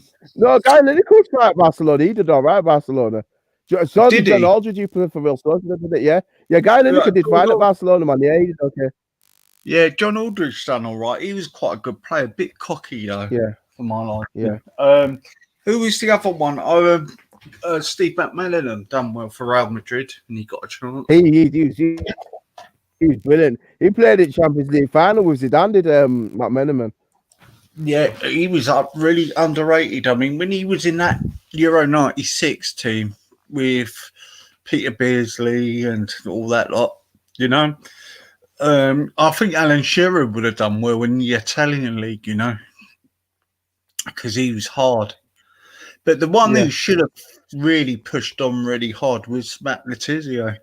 Gary Lineker was right at Barcelona. He did all right at Barcelona. So did John Aldridge, you played for Real Sociedad, didn't it? Yeah. Yeah, Gary Lineker did fine at Barcelona, man. Yeah, he did okay. Yeah, John Aldridge done all right. He was quite a good player, a bit cocky though. Yeah. For my life. Yeah. Who was the other one? Steve McMillan done well for Real Madrid, and he got a chance. He was brilliant. He played in Champions League final with Zidane, did McMenamin. Yeah, he was really underrated. I mean, when he was in that Euro 96 team with Peter Beardsley and all that lot, you know, I think Alan Shearer would have done well in the Italian league, you know, because he was hard. But the one who should have really pushed on really hard was Matt Letizia.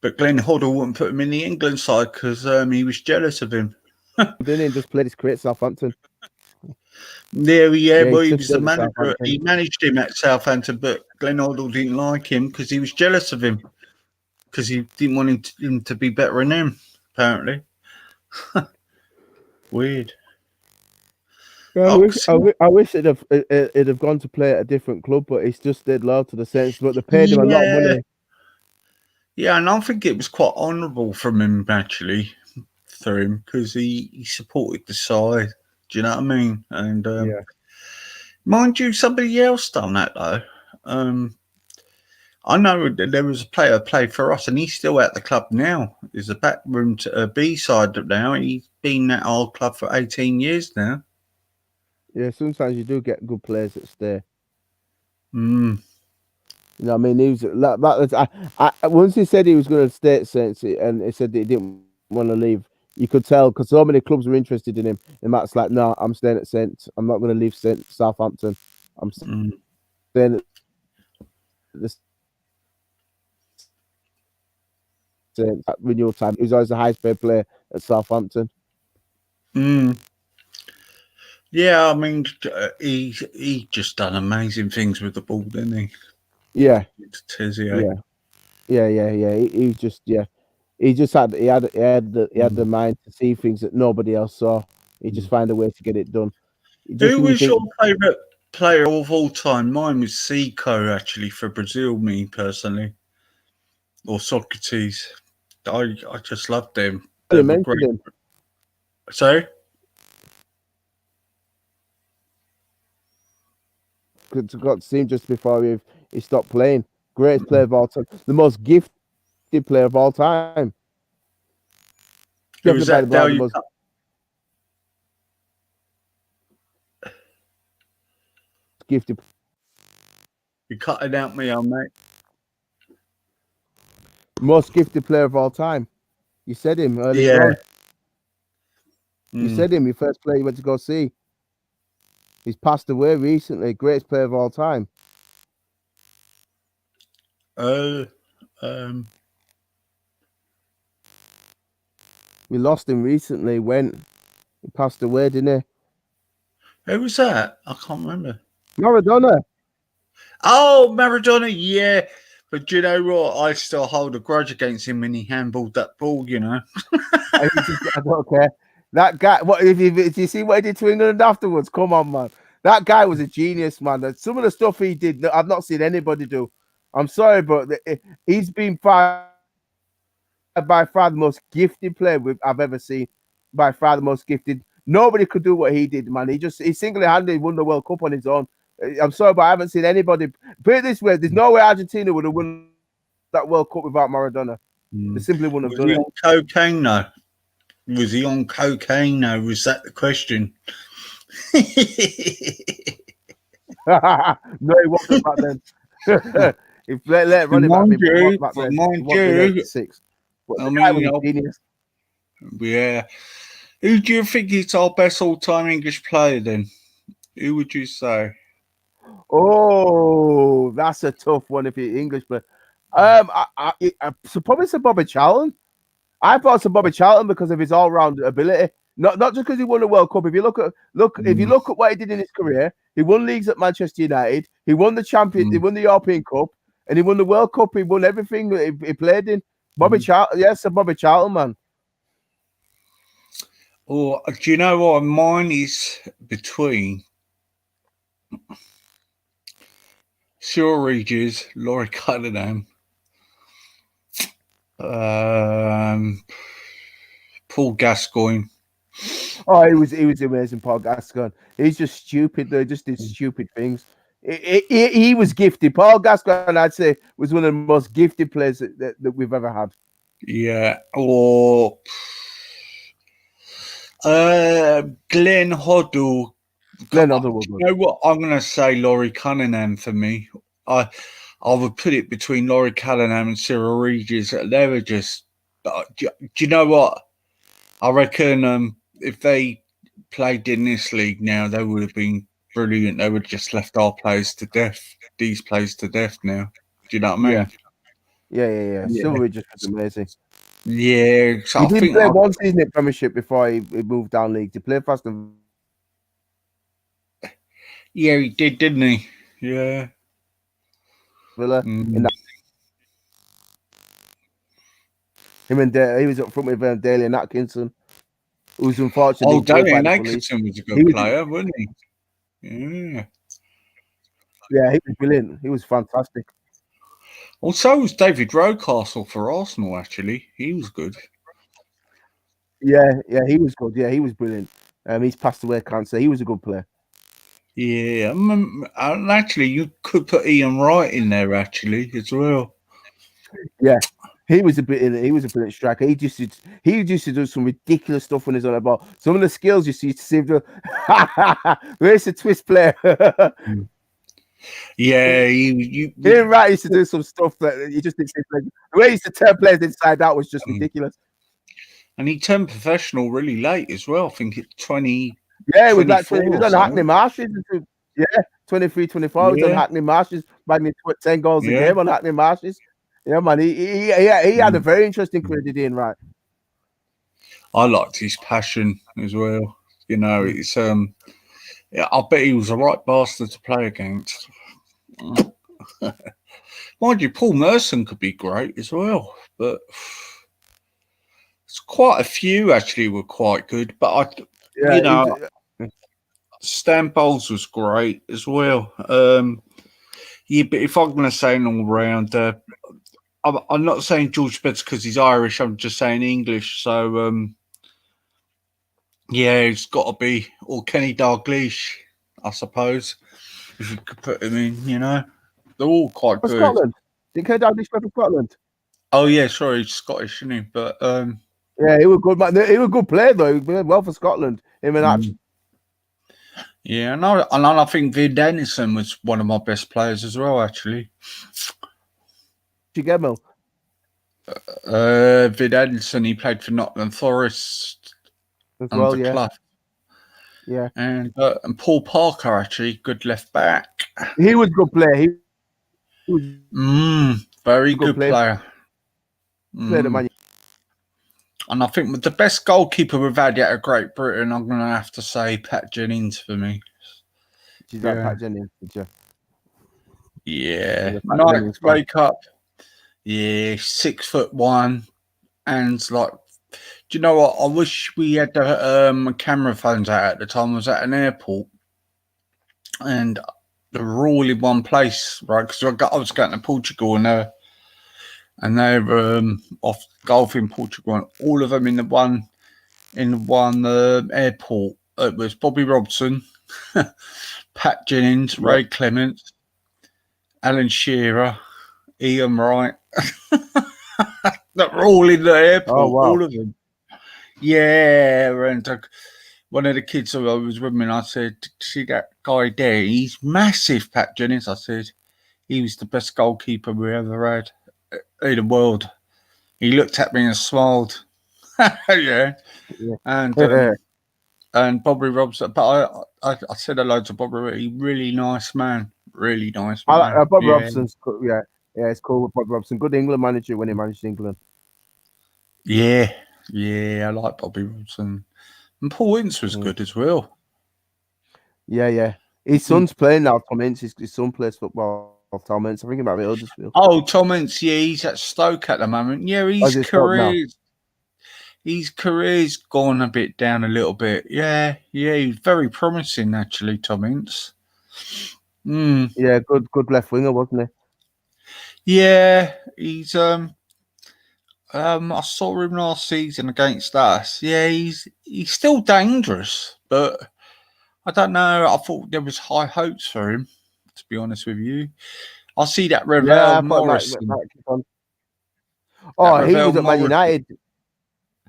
But Glenn Hoddle wouldn't put him in the England side because he was jealous of him. Didn't he just played his career at Southampton? Yeah, well, he was the stayed at manager. Southampton. He managed him at Southampton, but Glenn Hoddle didn't like him because he was jealous of him because he didn't want him to be better than him, apparently. Weird. Yeah, I wish it'd have gone to play at a different club, but he's just stayed loyal to the Saints. But they paid him a lot of money. Yeah, and I think it was quite honourable from him actually, for him, because he supported the side. Do you know what I mean? And mind you, somebody else done that though. I know that there was a player played for us, and he's still at the club now. There's a backroom to a B side now. He's been at our club for 18 years now. Yeah, sometimes you do get good players that stay. You know what I mean? He was once he said he was going to stay at Saints, and he said that he didn't want to leave. You could tell because so many clubs were interested in him. And Matt's like, no, I'm staying at Saints. I'm not going to leave Southampton. I'm staying at the Saints at renewal time. He was always the highest paid player at Southampton. Yeah, I mean, he just done amazing things with the ball, didn't he? Yeah. Tizio. Yeah. He just had the mind to see things that nobody else saw. He just found a way to get it done. Who was your favourite player of all time? Mine was Zico, actually, for Brazil, me personally. Or Socrates. I just loved them. You mentioned him. Sorry? got to see him just before he stopped playing. Greatest player of all time, the most gifted player of all time. Who was that? Definitely by the Dale, most gifted. you're cutting out me on mate. Most gifted player of all time. You said him earlier Yeah. on. You said him. Your first player you went to go see. He's passed away recently. Greatest player of all time. We lost him recently. He passed away, didn't Who was that? I can't remember. he? Maradona. Oh, Maradona, yeah. But do you know what? I still hold a grudge against him when he handballed that ball, you know. I don't care. That guy. What if you see what he did to England afterwards? Come on, man. That guy was a genius, man. Some of the stuff he did, I've not seen anybody do. I'm sorry, but he's been by far the most gifted player I've ever seen. By far the most gifted. Nobody could do what he did, man. He single-handedly won the World Cup on his own. I'm sorry, but I haven't seen anybody. Put it this way: there's no way Argentina would have won that World Cup without Maradona. They simply wouldn't have done it. On cocaine, though? Was he on cocaine, though? Was that the question? No, he wasn't back then. If let running back, mind you, six. But I the guy mean, was a genius. Yeah. Who do you think is our best all-time English player then? Who would you say? Oh, that's a tough one if you're English, but so probably Sir Bobby Charlton. I thought Sir Bobby Charlton because of his all-round ability. Not just because he won the World Cup. If you look at what he did in his career, he won leagues at Manchester United. He won the champion. He won the European Cup, and he won the World Cup. He won everything he played in. Bobby Charlton, yes, Sir Bobby Charlton, man. Or do you know what? Mine is between Cyril Regis, Laurie Cunningham, Paul Gascoigne. Oh, he was amazing, Paul Gascoigne. He's just stupid though. He just did stupid things. He was gifted. Paul Gascoigne, I'd say, was one of the most gifted players that we've ever had. Yeah. Or Glenn Hoddle. Glenn Hoddle. You know what? I'm going to say Laurie Cunningham for me. I would put it between Laurie Cunningham and Cyril Regis. They were just. Do you know what? I reckon if they played in this league now, they would have been brilliant. They would have just left our players to death. These players to death now. Do you know what I mean? Yeah. Cyril Regis was amazing. Yeah. So he didn't play one season in Premiership before he moved down leagues. He played for Aston. Yeah, he did, didn't he? Yeah. Villa. In that. Him and he was up front with Dalian Atkinson, who's unfortunately. Oh, Dalian Atkinson was a good player, wasn't he? Yeah. Yeah, he was brilliant. He was fantastic. Also, was David Rocastle for Arsenal, actually. He was good. Yeah, he was good. Yeah, he was brilliant. He's passed away, can't say. He was a good player. Yeah, actually, you could put Ian Wright in there, actually, as well. Yeah. He was a brilliant striker. He used to do some ridiculous stuff when he's on the ball. Some of the skills you see to see where's the twist player? Yeah, Ian Wright used to do some stuff that you just didn't see. The way he used to turn players inside out was just ridiculous. And he turned professional really late as well. I think it's 20. Yeah, it was like he was on Hackney Marshes. Yeah, 23, 24. He was on Hackney Marshes, bagging 10 goals a game on Hackney Marshes. Yeah, man, he had a very interesting career, did Ian Wright. I liked his passion as well. You know, it's I bet he was a right bastard to play against. Mind you, Paul Merson could be great as well, but it's quite a few actually were quite good. But Stan Bowles was great as well. Yeah, but if I'm going to say an all round, I'm not saying George Spence because he's Irish. I'm just saying English. So, yeah, it's got to be, or Kenny Dalglish, I suppose. if you could put him in, you know. They're all quite For good. Scotland. Didn't Ken Dalglish play for Scotland? Oh yeah, sorry, he's Scottish, isn't he? But Yeah, he was good, man. He was a good player though. He played well for Scotland. Him and that. yeah, and I think Vin Dennison was one of my best players as well, actually. Gemmill. Vin Dennison, he played for Nottingham Forest As under well, yeah. Clough. Yeah. And Paul Parker, actually, good left back. He was a good player. He was Very Good good player. player. played at Man And I think with the best goalkeeper we've had yet at Great Britain, I'm going to have to say Pat Jennings for me. She's like Yeah. Pat Jennings, did you? Yeah. Yeah, Pat Nice Jennings, wake up. Yeah, 6'1", and like, do you know what? I wish we had the camera phones out at the time. I was at an airport, and they were all in one place, right? Because I was going to Portugal, and they were off golf in Portugal, and all of them in the one airport. It was Bobby Robson, Pat Jennings, Ray Clements, Alan Shearer, Ian Wright. That were all in the airport, Oh, wow. all of them. Yeah, and one of the kids who I was with me, and I said, "See that guy there? He's massive, Pat Jennings." I said, "He was the best goalkeeper we ever had in the world." He looked at me and smiled. Yeah. And Bobby Robson, but I said hello to Bobby. He really nice man, really nice man. Bob Yeah. Robson's cool. Yeah, it's cool with Bob Robson. Good England manager when he managed England. Yeah, I like Bobby Robson. And Paul Ince was good as well. Yeah. His son's playing now, Tom Ince. His son plays football, Tom Ince. I think he might be Huddersfield. Oh, Tom Ince, yeah, he's at Stoke at the moment. Yeah, is he Stoke now? his career's gone a bit down a little bit. Yeah, he's very promising actually, Tom Ince. Yeah, good left winger, wasn't he? Yeah, he's I saw him last season against us. Yeah, he's still dangerous, but I don't know. I thought there was high hopes for him, to be honest with you. I see that Ravel Morrison. Oh, he Ravel was at Man Morrison. United.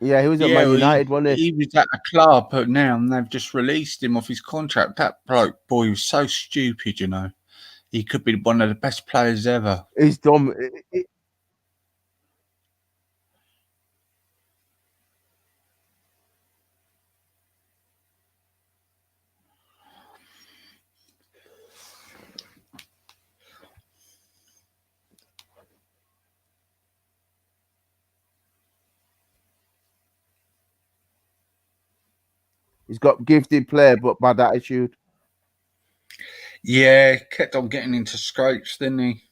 Yeah, he was at Man United, wasn't he? He was at a club, but now they've just released him off his contract. That bloke, boy, was so stupid, you know. He could be one of the best players ever. He's dumb. He's got gifted player, but bad attitude. Yeah, kept on getting into scrapes, didn't he?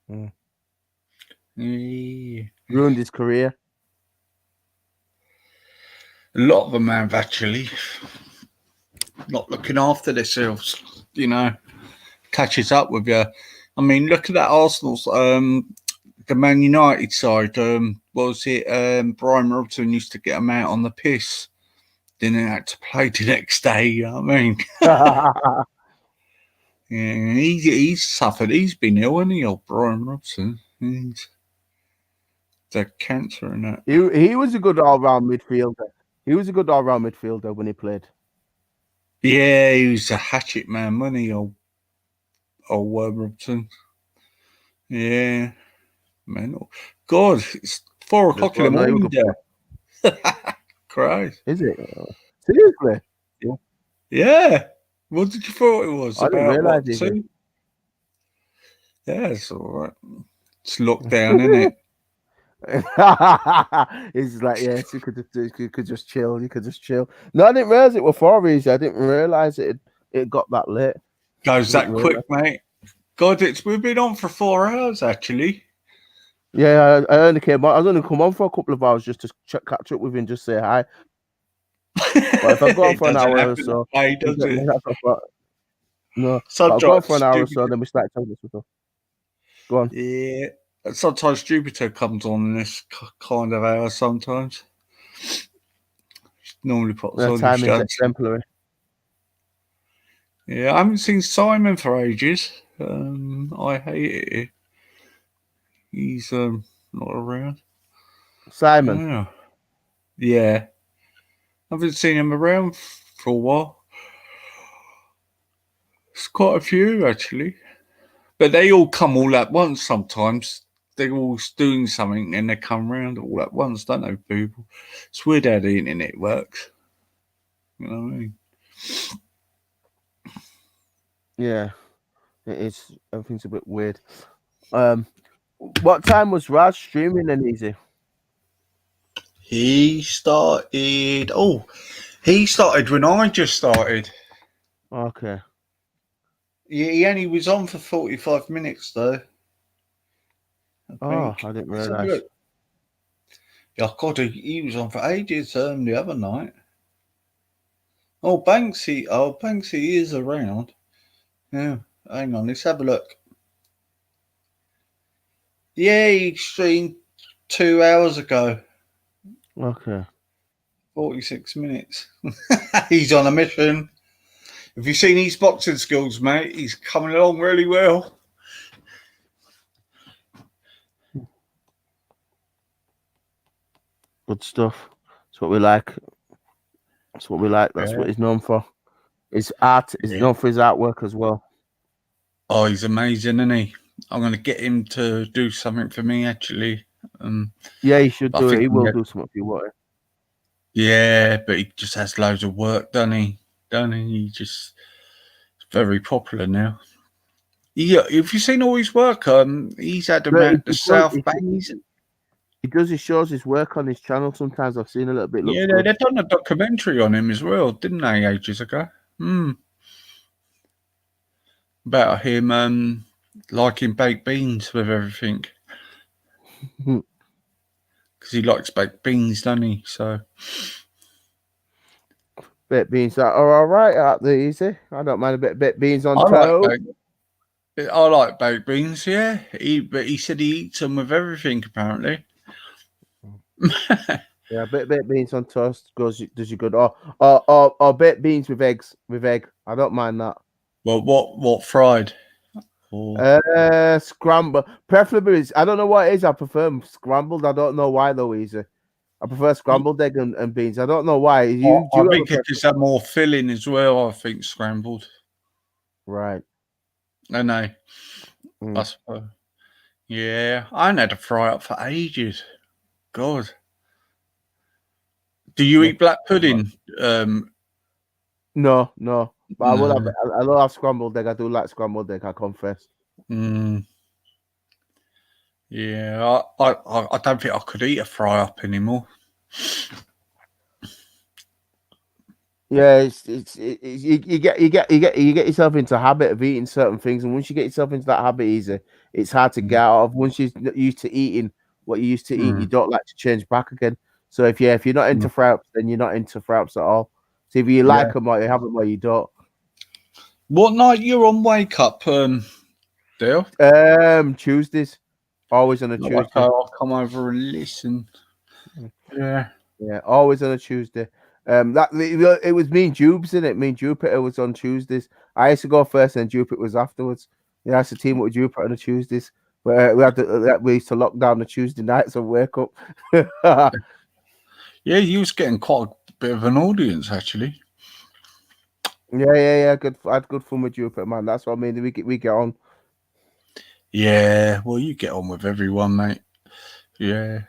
Mm. Yeah. Ruined his career. A lot of them have actually not looking after themselves, you know, catches up with you. I mean, look at that Arsenal's, the Man United side. What was it? Brian Robson used to get them out on the piss. Then they had to play the next day, you know what I mean? Yeah, he's suffered. He's been ill, hasn't he, old Brian Robson? He's the cancer in that. He was a good all-round midfielder. He was a good all-round midfielder when he played. Yeah, he was a hatchet man, wasn't he, old Robson? Yeah, man. God, it's 4 o'clock in the morning there. Christ. Is it? Seriously? Yeah. What did you thought it was? I didn't realise it. Yeah, it's all right. It's lockdown, isn't it? He's like, yes, you could just chill. You could just chill. No, I didn't realize it was 4 hours. I didn't realize it got that late. Goes that quick, mate. God, we've been on for 4 hours actually. Yeah, I only came on. I was only come on for a couple of hours just to catch up with him, just say hi. But if I go on for an hour or so, no, I'll go on for an hour or so, then we start talking stuff. Go on. Yeah, sometimes Jupiter comes on in this kind of hour. Sometimes normally puts on. Time is exemplary. Yeah, I haven't seen Simon for ages. I hate it here. He's not around. Simon. Yeah. Yeah. I haven't seen him around for a while. It's quite a few, actually. But they all come all at once sometimes. They're all doing something and they come round all at once, don't they, people? It's weird how the internet works. You know what I mean? Yeah, it is. Everything's a bit weird. What time was Raj streaming then, Easy? He started when I just started. Okay. Yeah, he only was on for 45 minutes though. I didn't realise. Yeah, God, he was on for ages the other night. Banksy is around. Yeah, hang on, let's have a look. Yeah, he streamed 2 hours ago. Okay. 46 minutes. He's on a mission. Have you seen his boxing skills, mate? He's coming along really well. Good stuff. That's what we like. That's what we like. That's what he's known for. His art is known for his artwork as well. Oh, he's amazing, isn't he? I'm going to get him to do something for me, actually. Yeah, he should do it. He will do something for you, won't he? Yeah, but he just has loads of work, doesn't he? He just very popular now. Yeah, have you seen all his work? He's had them at the South Bank. He does. He shows his work on his channel. Sometimes I've seen a little bit. Yeah, they've done a documentary on him as well, didn't they, ages ago? About him liking baked beans with everything. Because he likes baked beans, doesn't he? So baked beans are all right out there, Easy. I don't mind a bit of baked beans on toast. I like baked beans, yeah. But he said he eats them with everything, apparently. Yeah, baked beans on toast does you good. Or baked beans with eggs, with egg. I don't mind that. Well, what fried? Scrambled. Preferably, I don't know what it is. I prefer scrambled. I don't know why though, Easy. I prefer scrambled egg and beans. I don't know why. I think it just have more filling as well. I think scrambled. Right. I know. I suppose. Yeah, I haven't had a fry up for ages. God. Do you eat black pudding? No. But I will have. I love scrambled egg. I do like scrambled egg. I confess. Yeah, I don't think I could eat a fry up anymore. Yeah, you get yourself into a habit of eating certain things, and once you get yourself into that habit, Easy, it's hard to get out of. Once you're used to eating what you used to eat, you don't like to change back again. So if you're not into fry ups, then you're not into fry ups at all. So if you like them or you have them or you don't. What night you're on Wake Up, Dale? Tuesdays. Always on a Tuesday. Okay, I'll come over and listen. Yeah, always on a Tuesday. It was me and Jubes, in it. Me and Jupiter was on Tuesdays. I used to go first, and Jupiter was afterwards. Yeah, I used to team up with Jupiter on a Tuesdays. But we used to lock down the Tuesday nights and wake up. Yeah, you was getting quite a bit of an audience, actually. Yeah. I had good fun with Jupiter, man. That's what I mean. We get on. Yeah, well, you get on with everyone, mate. Yeah.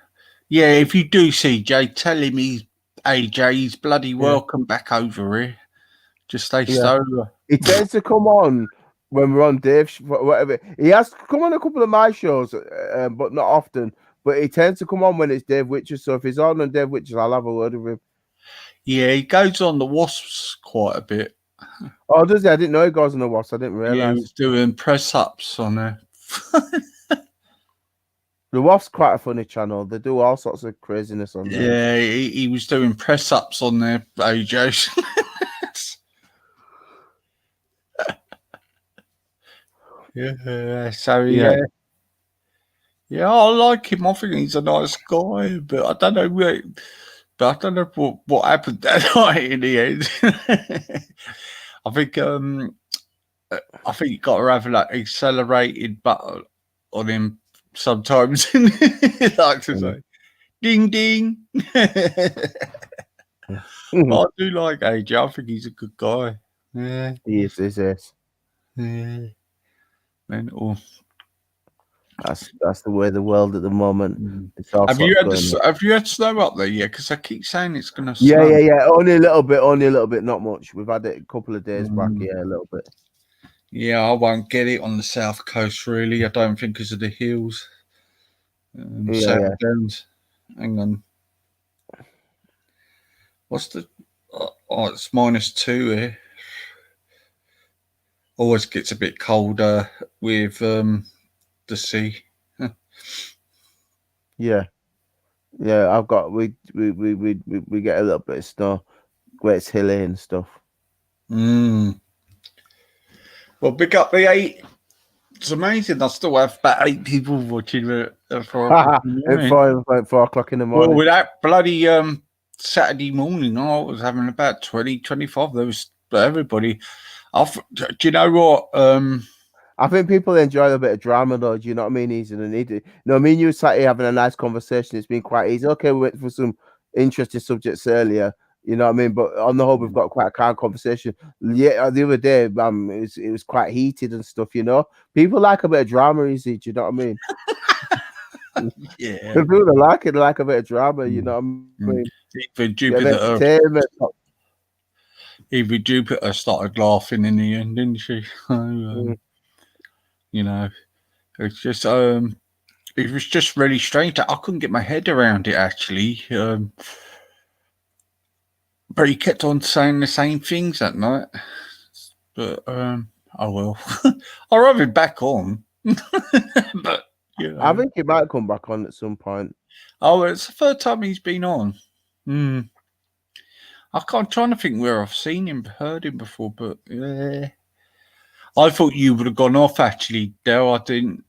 If you do see Jay, tell him he's bloody welcome back over here. Just stay sober. He tends to come on when we're on Dave, whatever. He has come on a couple of my shows, but not often. But he tends to come on when it's Dave Witcher. So if he's on Dave Witcher, I'll have a word with him. Yeah, he goes on the Wasps quite a bit. Oh, does he? I didn't know he goes on the Wasps. I didn't realise. Yeah, he was doing press ups on there. The Wasps quite a funny channel. They do all sorts of craziness on there. Yeah, he was doing press ups on there, AJ. Yeah, I like him. I think he's a nice guy, but I don't know what happened that night in the end. I think I think you got to have like accelerated button on him sometimes. He likes to say, "Ding ding." But I do like AJ. I think he's a good guy. Yeah, He is. yeah. Mental. That's the way of the world at the moment. It's all Have you sorts had going on. have you had snow up there yet? Because I keep saying it's going to Yeah, snow. yeah. Only a little bit, not much. We've had it a couple of days back. Yeah, a little bit. Yeah, I won't get it on the south coast, really. I don't think because of the hills. South Downs. Hang on. What's the... Oh, it's -2 here. Always gets a bit colder with the sea. Yeah. I've got we get a little bit of snow where it's hilly and stuff. Well, big up the 8. It's amazing. I still have about 8 people watching it at 4 o'clock in the morning. At 4 o'clock in the morning. Well, with that bloody Saturday morning, I was having about 20, 25. There was everybody. Do you know what? I think people enjoy a bit of drama, though. Do you know what I mean? Easy and needed. No, me and you sat here having a nice conversation. It's been quite easy. Okay, we went for some interesting subjects earlier. You know what I mean? But on the whole, we've got quite a calm conversation. Yeah, the other day, it was quite heated and stuff. You know, people like a bit of drama. Easy. Do you know what I mean? Yeah, people like it. They like a bit of drama. You know what I mean? Even Jupiter started laughing in the end, didn't she? You know, it's just it was just really strange. I couldn't get my head around it actually. But he kept on saying the same things that night. But oh well, I'll have him back on. But you know, I think he might come back on at some point. Oh, it's the third time he's been on. I'm trying to think where I've seen him, heard him before, but yeah. I thought you would have gone off actually, Dale. I didn't.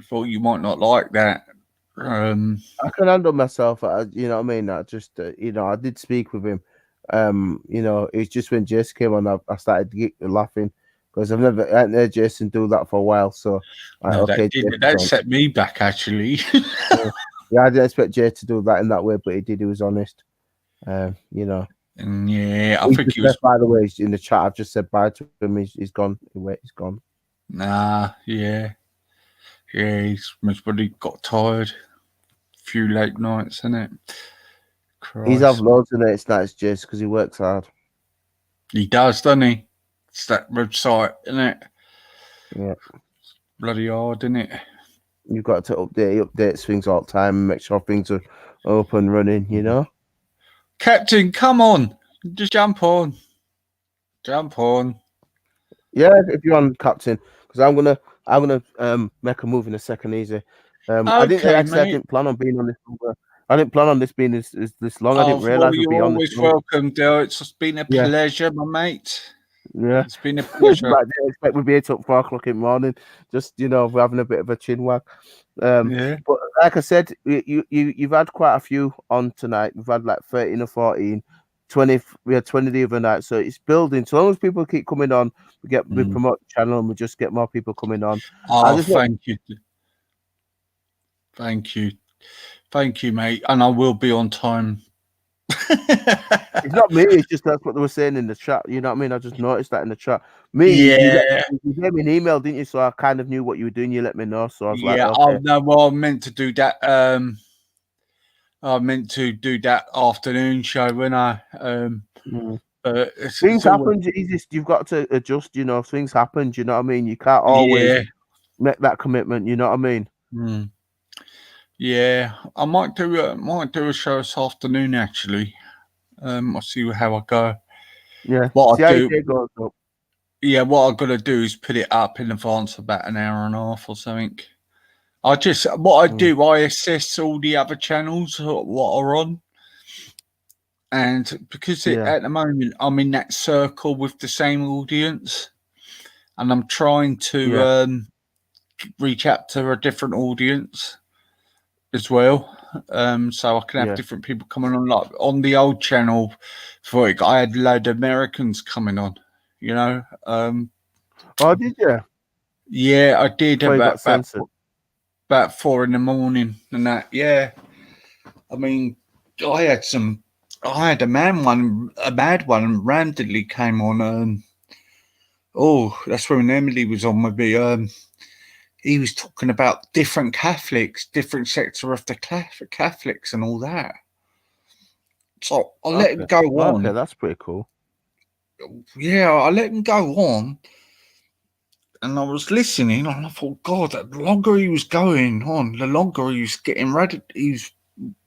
Thought you might not like that. I can handle myself. You know what I mean? I just, you know, I did speak with him. You know, it's just when Jason came on, I started laughing because I hadn't heard Jason do that for a while. So, no, okay, that set me back actually. Yeah, I didn't expect Jay to do that in that way, but he did. He was honest. You know. And yeah, I think he was. By the way, in the chat, I've just said bye to him. He's gone. He's gone. Nah, yeah. He's probably got tired. A few late nights, isn't it? He's had loads of late nights, Jace, because he works hard. He does, doesn't he? It's that website, isn't it? Yeah. Bloody hard, isn't it? You've got to update things all the time and make sure things are up and running, you know? Captain, come on. Just jump on. Jump on. Yeah, if you're on, Captain, because I'm gonna make a move in a second. Easy. I didn't plan on being on this. I didn't plan on this being this long. I didn't realize we'd be on this. You're always welcome, Dale. It's been a pleasure, my mate. Yeah, it's been a pleasure. I didn't expect we'd be here till 4 o'clock in the morning. Just we're having a bit of a chin wag. Yeah. But like I said, you've had quite a few on tonight. We've had like 13 or 14. 20, we had 20 the other night, so it's building. So long as people keep coming on, we promote the channel and we just get more people coming on. Thank you. Thank you, mate. And I will be on time. It's not me, it's just that's what they were saying in the chat. You know what I mean? I just noticed that in the chat. You gave me an email, didn't you? So I kind of knew what you were doing. You let me know. So I was like, okay. I meant to do that. I meant to do that afternoon show when I things happen, Jesus. You've got to adjust, you know, things happen, you know what I mean? You can't always make that commitment, you know what I mean? Yeah, I might do a show this afternoon actually. I'll see how I go. Yeah. What I'm gonna do is put it up in advance about an hour and a half or something. I assess all the other channels what are on, and because at the moment I'm in that circle with the same audience, and I'm trying to reach out to a different audience as well, so I can have different people coming on. Like on the old channel, I had a load of Americans coming on, you know. Oh, did you? Yeah, I did Before you got censored. about 4 in the morning and that. Yeah, I mean, I had a mad one randomly came on. That's when Emily was on with me. He was talking about different Catholics, different sector of the Catholics, and all that. So I let him go on. Okay, that's pretty cool. Yeah, I let him go on, and I was listening, and I thought, God, the longer he was going on, the longer he was getting he was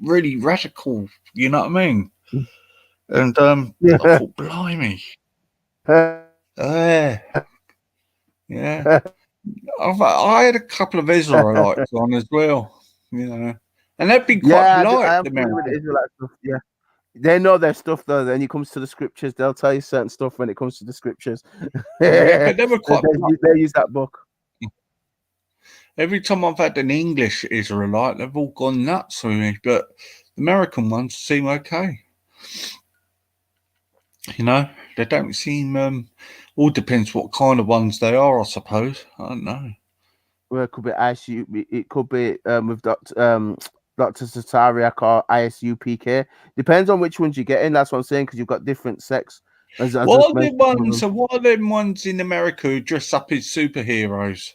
really radical. You know what I mean? And I thought, blimey, yeah. I had a couple of Israelites on as well, you know, and they'd be quite polite. I am familiar with the Israelite stuff. Yeah, they know their stuff though. Then it comes to the scriptures, they'll tell you certain stuff when it comes to the scriptures. Yeah, but they were quite. They use that book. Every time I've had an English Israelite, they've all gone nuts with me, but the American ones seem okay. You know, they don't seem. All depends what kind of ones they are, I suppose. I don't know. Well, it could be ISU. It could be with Dr. Satariak or ISUPK. Depends on which ones you get in. That's what I'm saying, because you've got different sects. What are them ones in America who dress up as superheroes?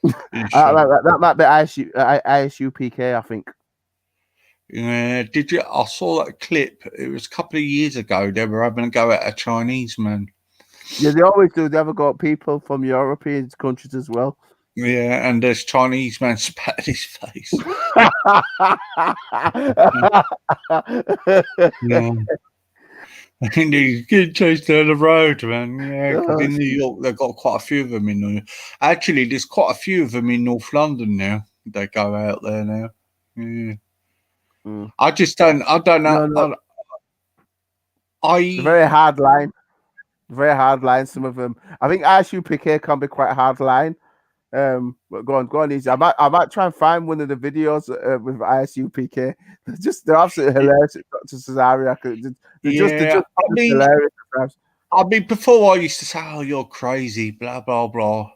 That might be ISUPK, I think. Yeah, did you? I saw that clip. It was a couple of years ago. They were having a go at a Chinese man. Yeah, they always do. They ever got people from European countries as well. Yeah, and there's Chinese man spat in his face. Yeah. And he's getting chased down the road, man. Yeah, because in New York, they've got quite a few of them in New. Actually, there's quite a few of them in North London now. They go out there now. Yeah. I just don't. I don't know. No. Very hard line. Very hard line. Some of them. I think ISUPK can be quite a hard line. But go on, easy. I might try and find one of the videos with ISUPK. They're absolutely hilarious. Dr. Cesario. Hilarious. I mean, before I used to say, "Oh, you're crazy," blah blah blah,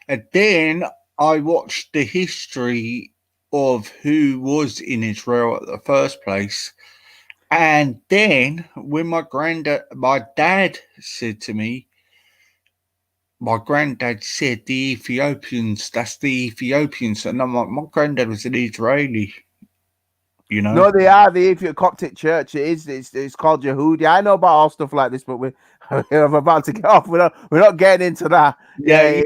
and then I watched the history of who was in Israel at the first place, and then when my dad said to me. My granddad said the Ethiopians, that's the Ethiopians. And my granddad was an Israeli, you know. No, they are the Coptic church. It's called Yehudi. I know about all stuff like this, but I'm about to get off. We're not getting into that. I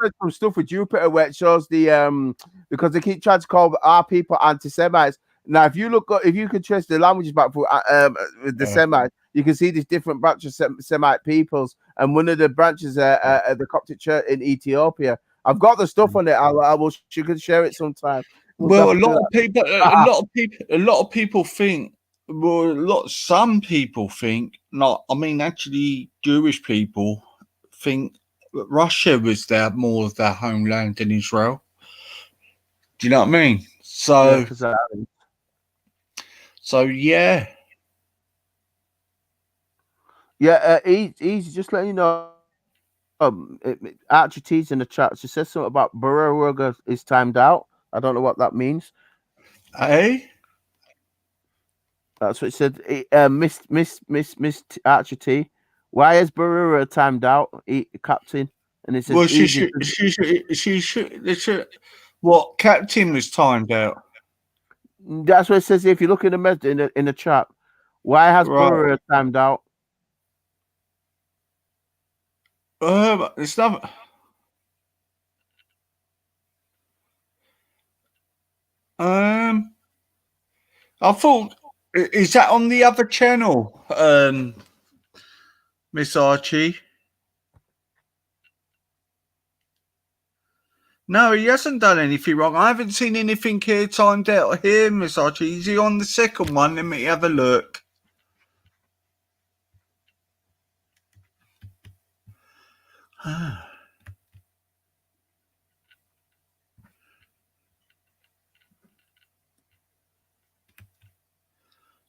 said some stuff with Jupiter where it shows the because they keep trying to call our people anti-Semites. Now, if you can trace the languages back for the Semites, you can see these different branches of Semite peoples, and one of the branches the Coptic Church in Ethiopia. I've got the stuff on it. You can share it sometime. Well, a lot of people think. Well, some people think. Not, I mean, actually, Jewish people think that Russia was more of their homeland than Israel. Do you know what I mean? So yeah. Yeah, easy. Just letting you know. Archie T's in the chat. She says something about Burrow is timed out. I don't know what that means. Hey, that's what it said. Miss Archie T. Why is Burrow timed out, Captain? And it says, well, she should. What Captain was timed out? That's what it says. If you look in the chat, why has Burrow timed out? It's not. I thought, is that on the other channel, Miss Archie? No, he hasn't done anything wrong. I haven't seen anything here timed out here, Miss Archie. Is he on the second one? Let me have a look.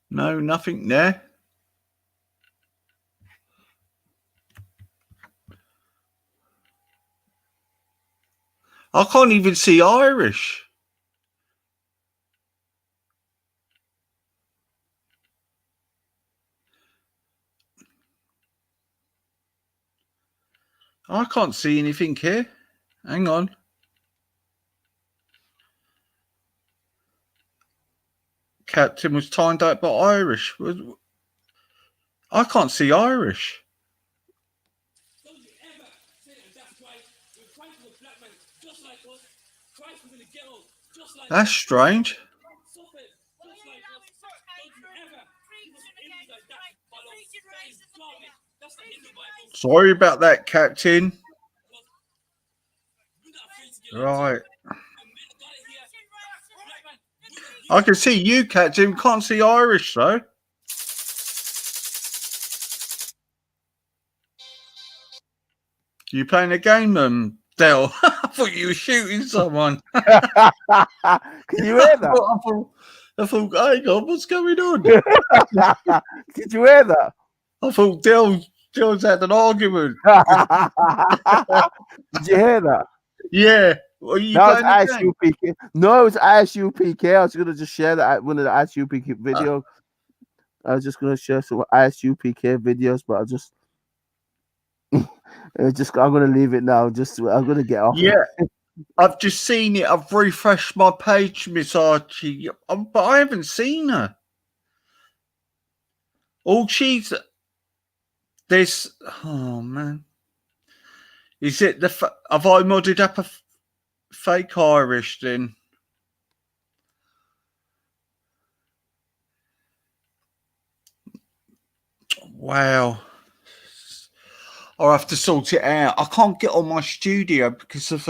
No, nothing there. I can't even see Irish. I can't see anything here. Hang on. Captain was timed out by Irish. I can't see Irish. That's strange. Sorry about that, Captain. Right. I can see you, Captain. Can't see Irish, though. You playing a game, Del? I thought you were shooting someone. Can you hear that? I thought, hang on, what's going on? Did you hear that? I thought Del's had an argument. Did you hear that? Yeah. Are you That was playing a game? ISUPK. No, it was ISUPK. I was going to just share that one of the ISUPK video. I was just going to share some ISUPK videos, but I'm going to leave it now. I'm going to get off. Yeah. I've just seen it. I've refreshed my page, Miss Archie, but I haven't seen her. Oh, there's. Oh man, is it have I modded up a fake Irish then? Wow. I'll have to sort it out. I can't get on my studio because of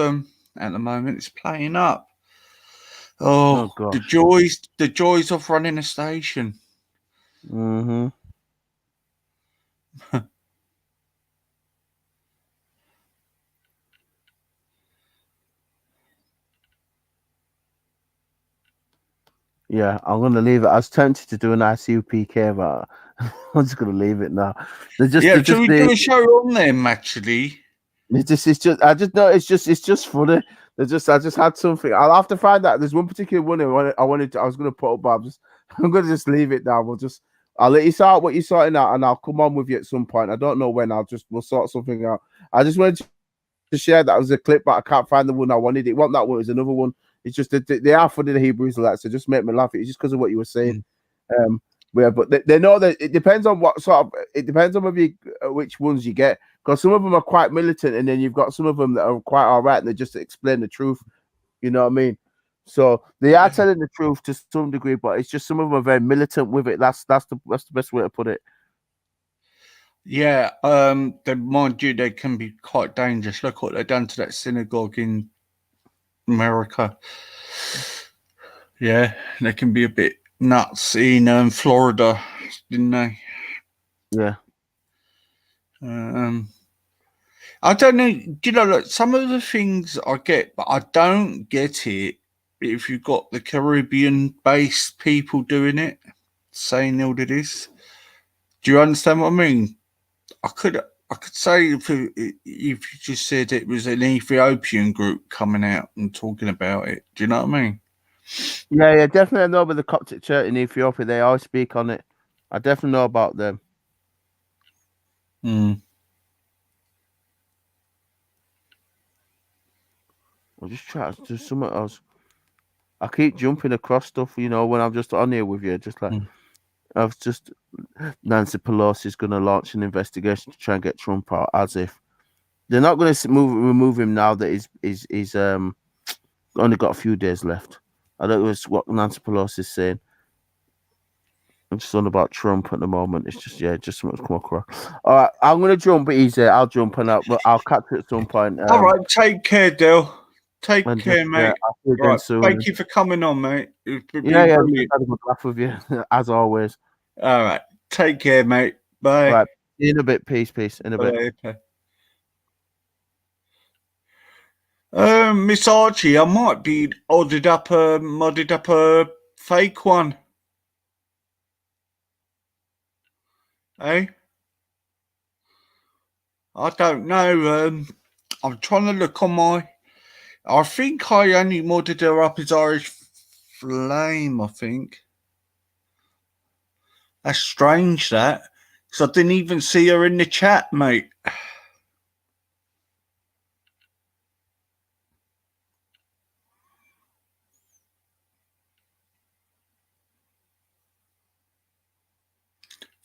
at the moment it's playing up. Oh the joys of running a station. Mm-hmm. Yeah, I'm gonna leave it. I was tempted to do an ICUPK, but I'm just gonna leave it now. Should we do a show on them actually? It's just funny. I just had something. I'll have to find out. There's one particular one I was gonna put up, but I'm gonna just leave it now. I'll let you sort what you're sorting out, and I'll come on with you at some point. I don't know when. We'll sort something out. I just wanted to share that as a clip, but I can't find the one I wanted. It wasn't that one. It was another one. It's just that they are funny, the Hebrews, like that. So just make me laugh. It's just because of what you were saying. But they know that it depends on what sort of. It depends on which ones you get, because some of them are quite militant, and then you've got some of them that are quite all right, and they just explain the truth. You know what I mean? So they are telling the truth to some degree, but it's just some of them are very militant with it. That's the best way to put it. Yeah, mind you, they can be quite dangerous. Look what they've done to that synagogue in America. Yeah, they can be a bit nuts in Florida, didn't they? Yeah. I don't know. Do you know, look, some of the things I get, but I don't get it if you've got the Caribbean-based people doing it, saying all of this. Do you understand what I mean? I could say if you just said it was an Ethiopian group coming out and talking about it. Do you know what I mean? Yeah, definitely. I know about the Coptic Church in Ethiopia. They always speak on it. I definitely know about them. I'll just try to do something else. I keep jumping across stuff, when I'm just on here with you. Just like Nancy Pelosi is going to launch an investigation to try and get Trump out, as if they're not going to remove him now that he's only got a few days left. I don't know what Nancy Pelosi is saying. I'm just on about Trump at the moment. It's just something to come across. All right, I'm going to jump easy. I'll jump and I'll catch it at some point. All right, take care, Dale. Take care, mate. Right, thank you for coming on, mate. Yeah, had a good laugh with you, as always. All right, take care, mate. Bye. Right, in a bit. Peace. In a bit. Miss Archie, I might be modded up a fake one. Hey, I don't know. I'm trying to look on my. I think I only modded her up as Irish Flame, I think. That's strange, that. Because I didn't even see her in the chat, mate.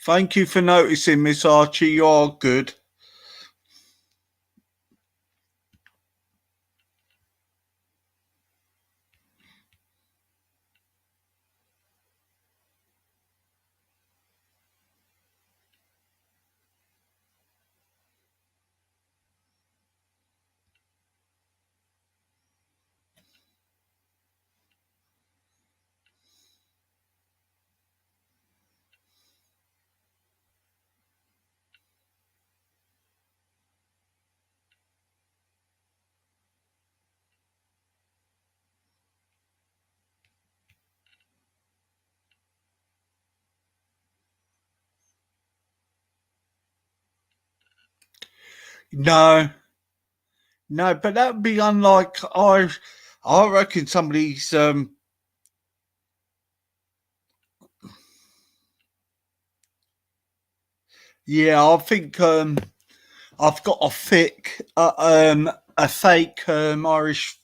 Thank you for noticing, Miss Archie. You're good. No, but that would be unlike I reckon somebody's yeah, I think I've got a fake Irish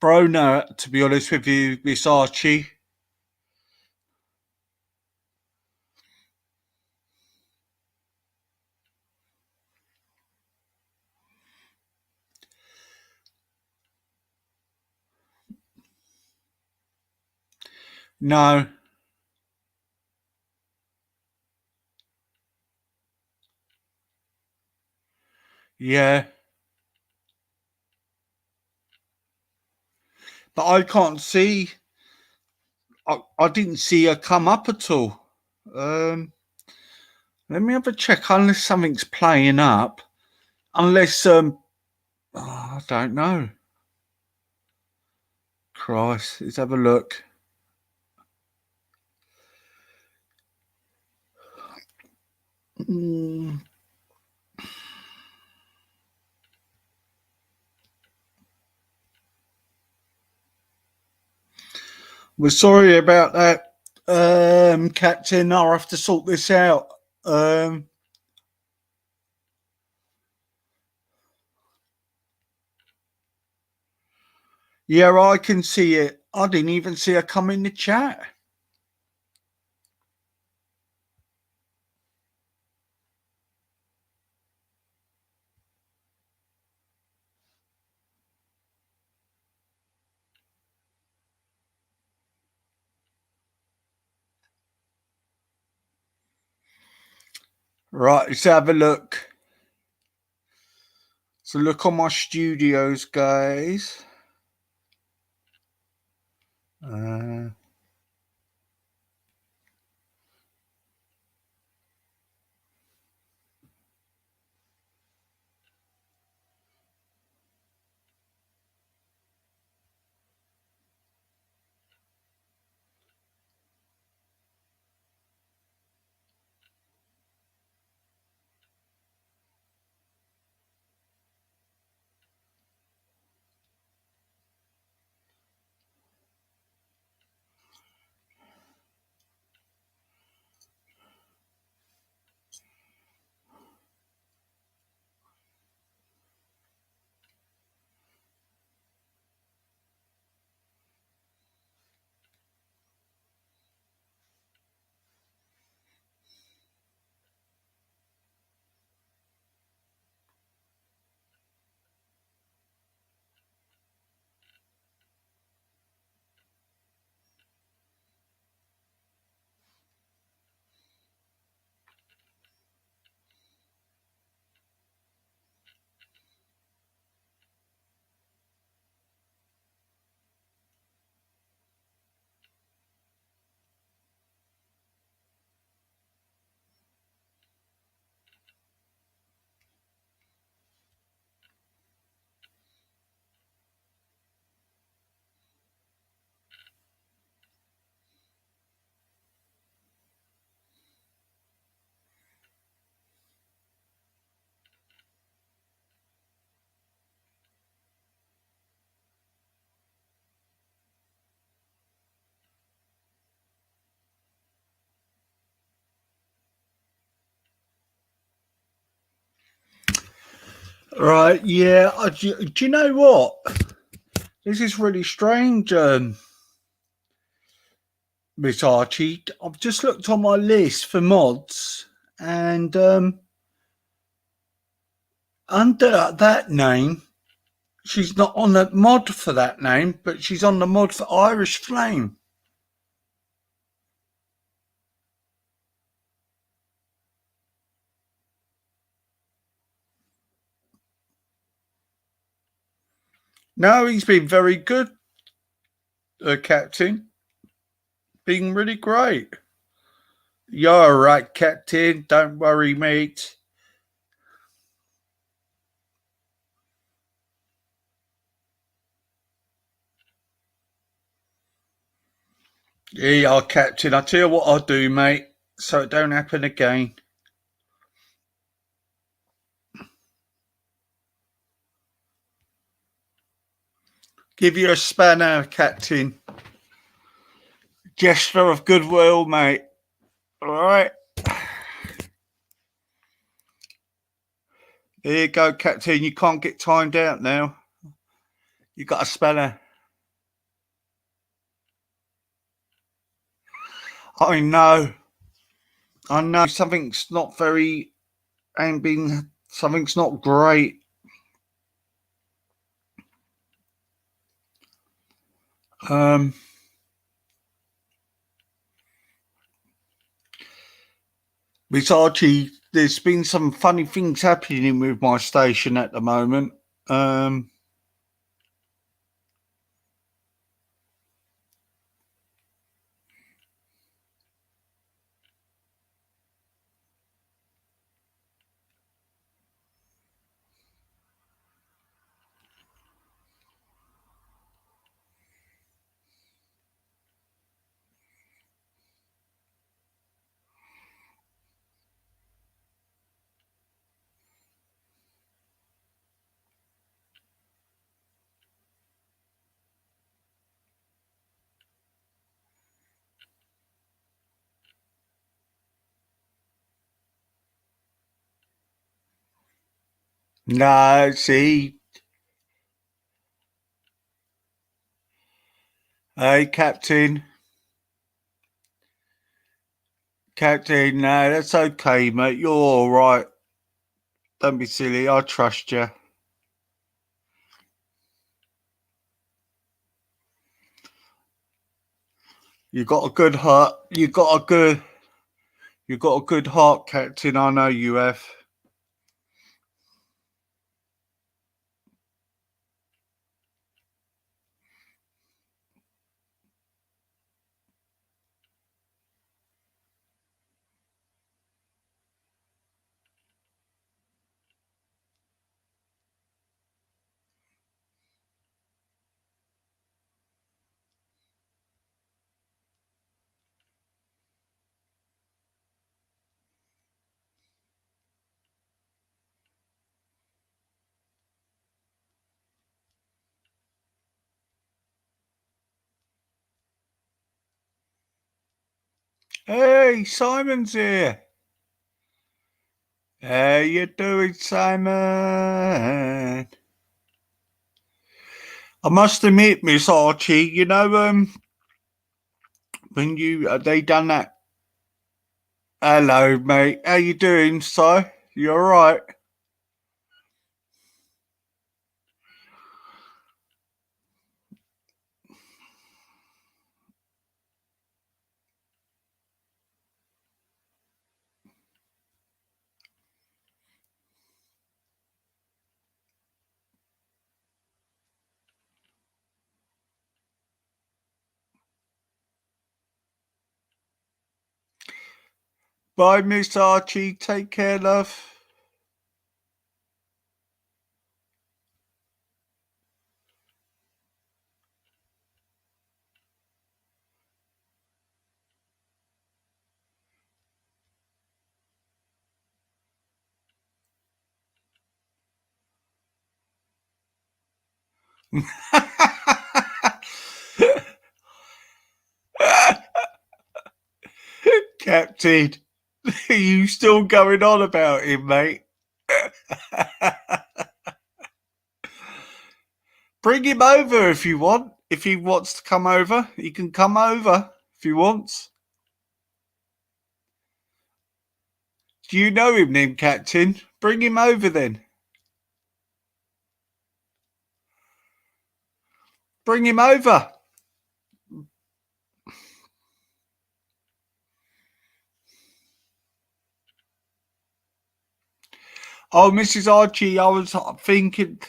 Broner, to be honest with you, Miss Archie. No. Yeah. But I can't see. I didn't see her come up at all. Let me have a check, unless something's playing up. Unless I don't know. Christ, let's have a look. We're sorry about that, Captain. I'll have to sort this out. Yeah, I can see it. I didn't even see her come in the chat. Right, let's have a look. So look on my studios, guys. Right, yeah. Do you know what? This is really strange, Miss Archie. I've just looked on my list for mods, and under that name, she's not on the mod for that name, but she's on the mod for Irish Flame. No, he's been very good, Captain. Been really great. You're all right, Captain. Don't worry, mate. Yeah, you are, Captain. I'll tell you what I'll do, mate, so it don't happen again. Give you a spanner, Captain. Gesture of goodwill, mate. All right. There you go, Captain. You can't get timed out now. You got a spanner. I know. Something's not very. Something's not great. Miss Archie, there's been some funny things happening with my station at the moment. No, see. Hey, Captain. Captain, no, that's okay, mate. You're all right. Don't be silly. I trust you. You got a good heart. You got a good heart, Captain. I know you have. Hey, Simon's here. How you doing, Simon? I must admit, Miss Archie, you know, when they done that. Hello, mate. How you doing, Si? You all right? Bye, Miss Archie. Take care, love. Captain, are you still going on about him, mate? Bring him over if you want. If he wants to come over, he can come over if he wants. Do you know him then, Captain? Bring him over then. Bring him over. Oh, Mrs. Archie, I was thinking,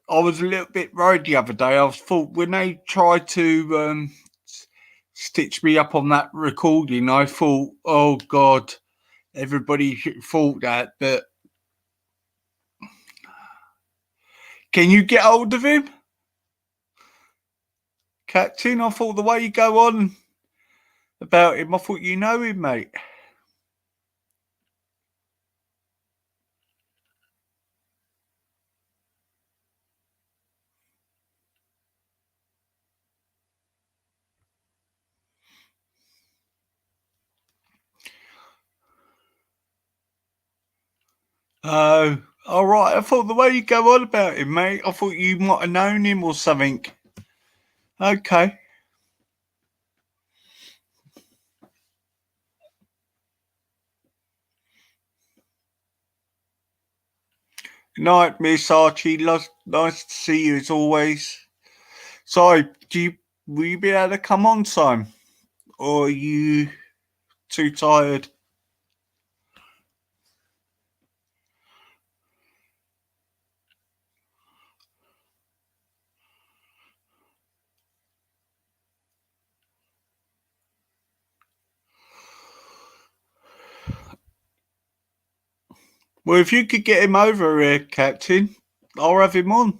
I was a little bit worried the other day. I thought when they tried to stitch me up on that recording, I thought, oh God, everybody thought that. But can you get hold of him? Captain, I thought the way you go on about him, I thought you know him, mate. Oh, all right. I thought the way you go on about him, mate, I thought you might have known him or something. Okay. Good night, Miss Archie. Nice to see you as always. Sorry, will you be able to come on time? Or are you too tired? Well, if you could get him over here, Captain, I'll have him on.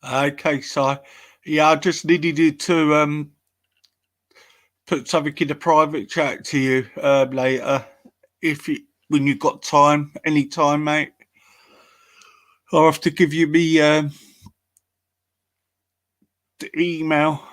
Okay, so yeah, I just needed you to put something in a private chat to you later, when you've got time, any time, mate. I'll have to give you the email.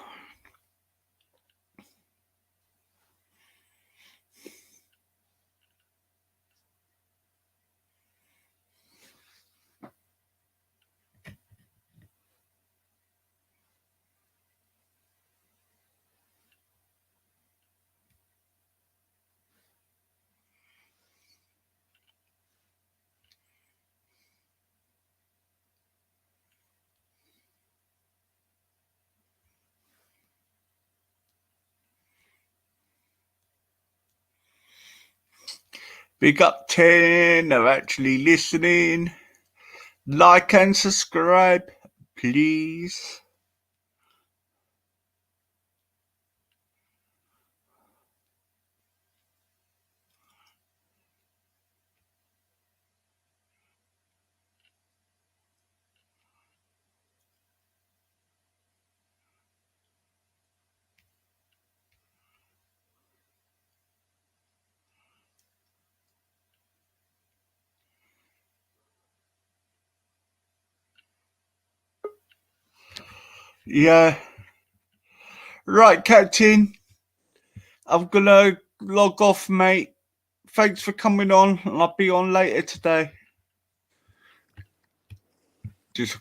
Big up 10 are actually listening. Like and subscribe, please. Yeah. Right, Captain. I'm gonna log off, mate. Thanks for coming on, and I'll be on later today. Just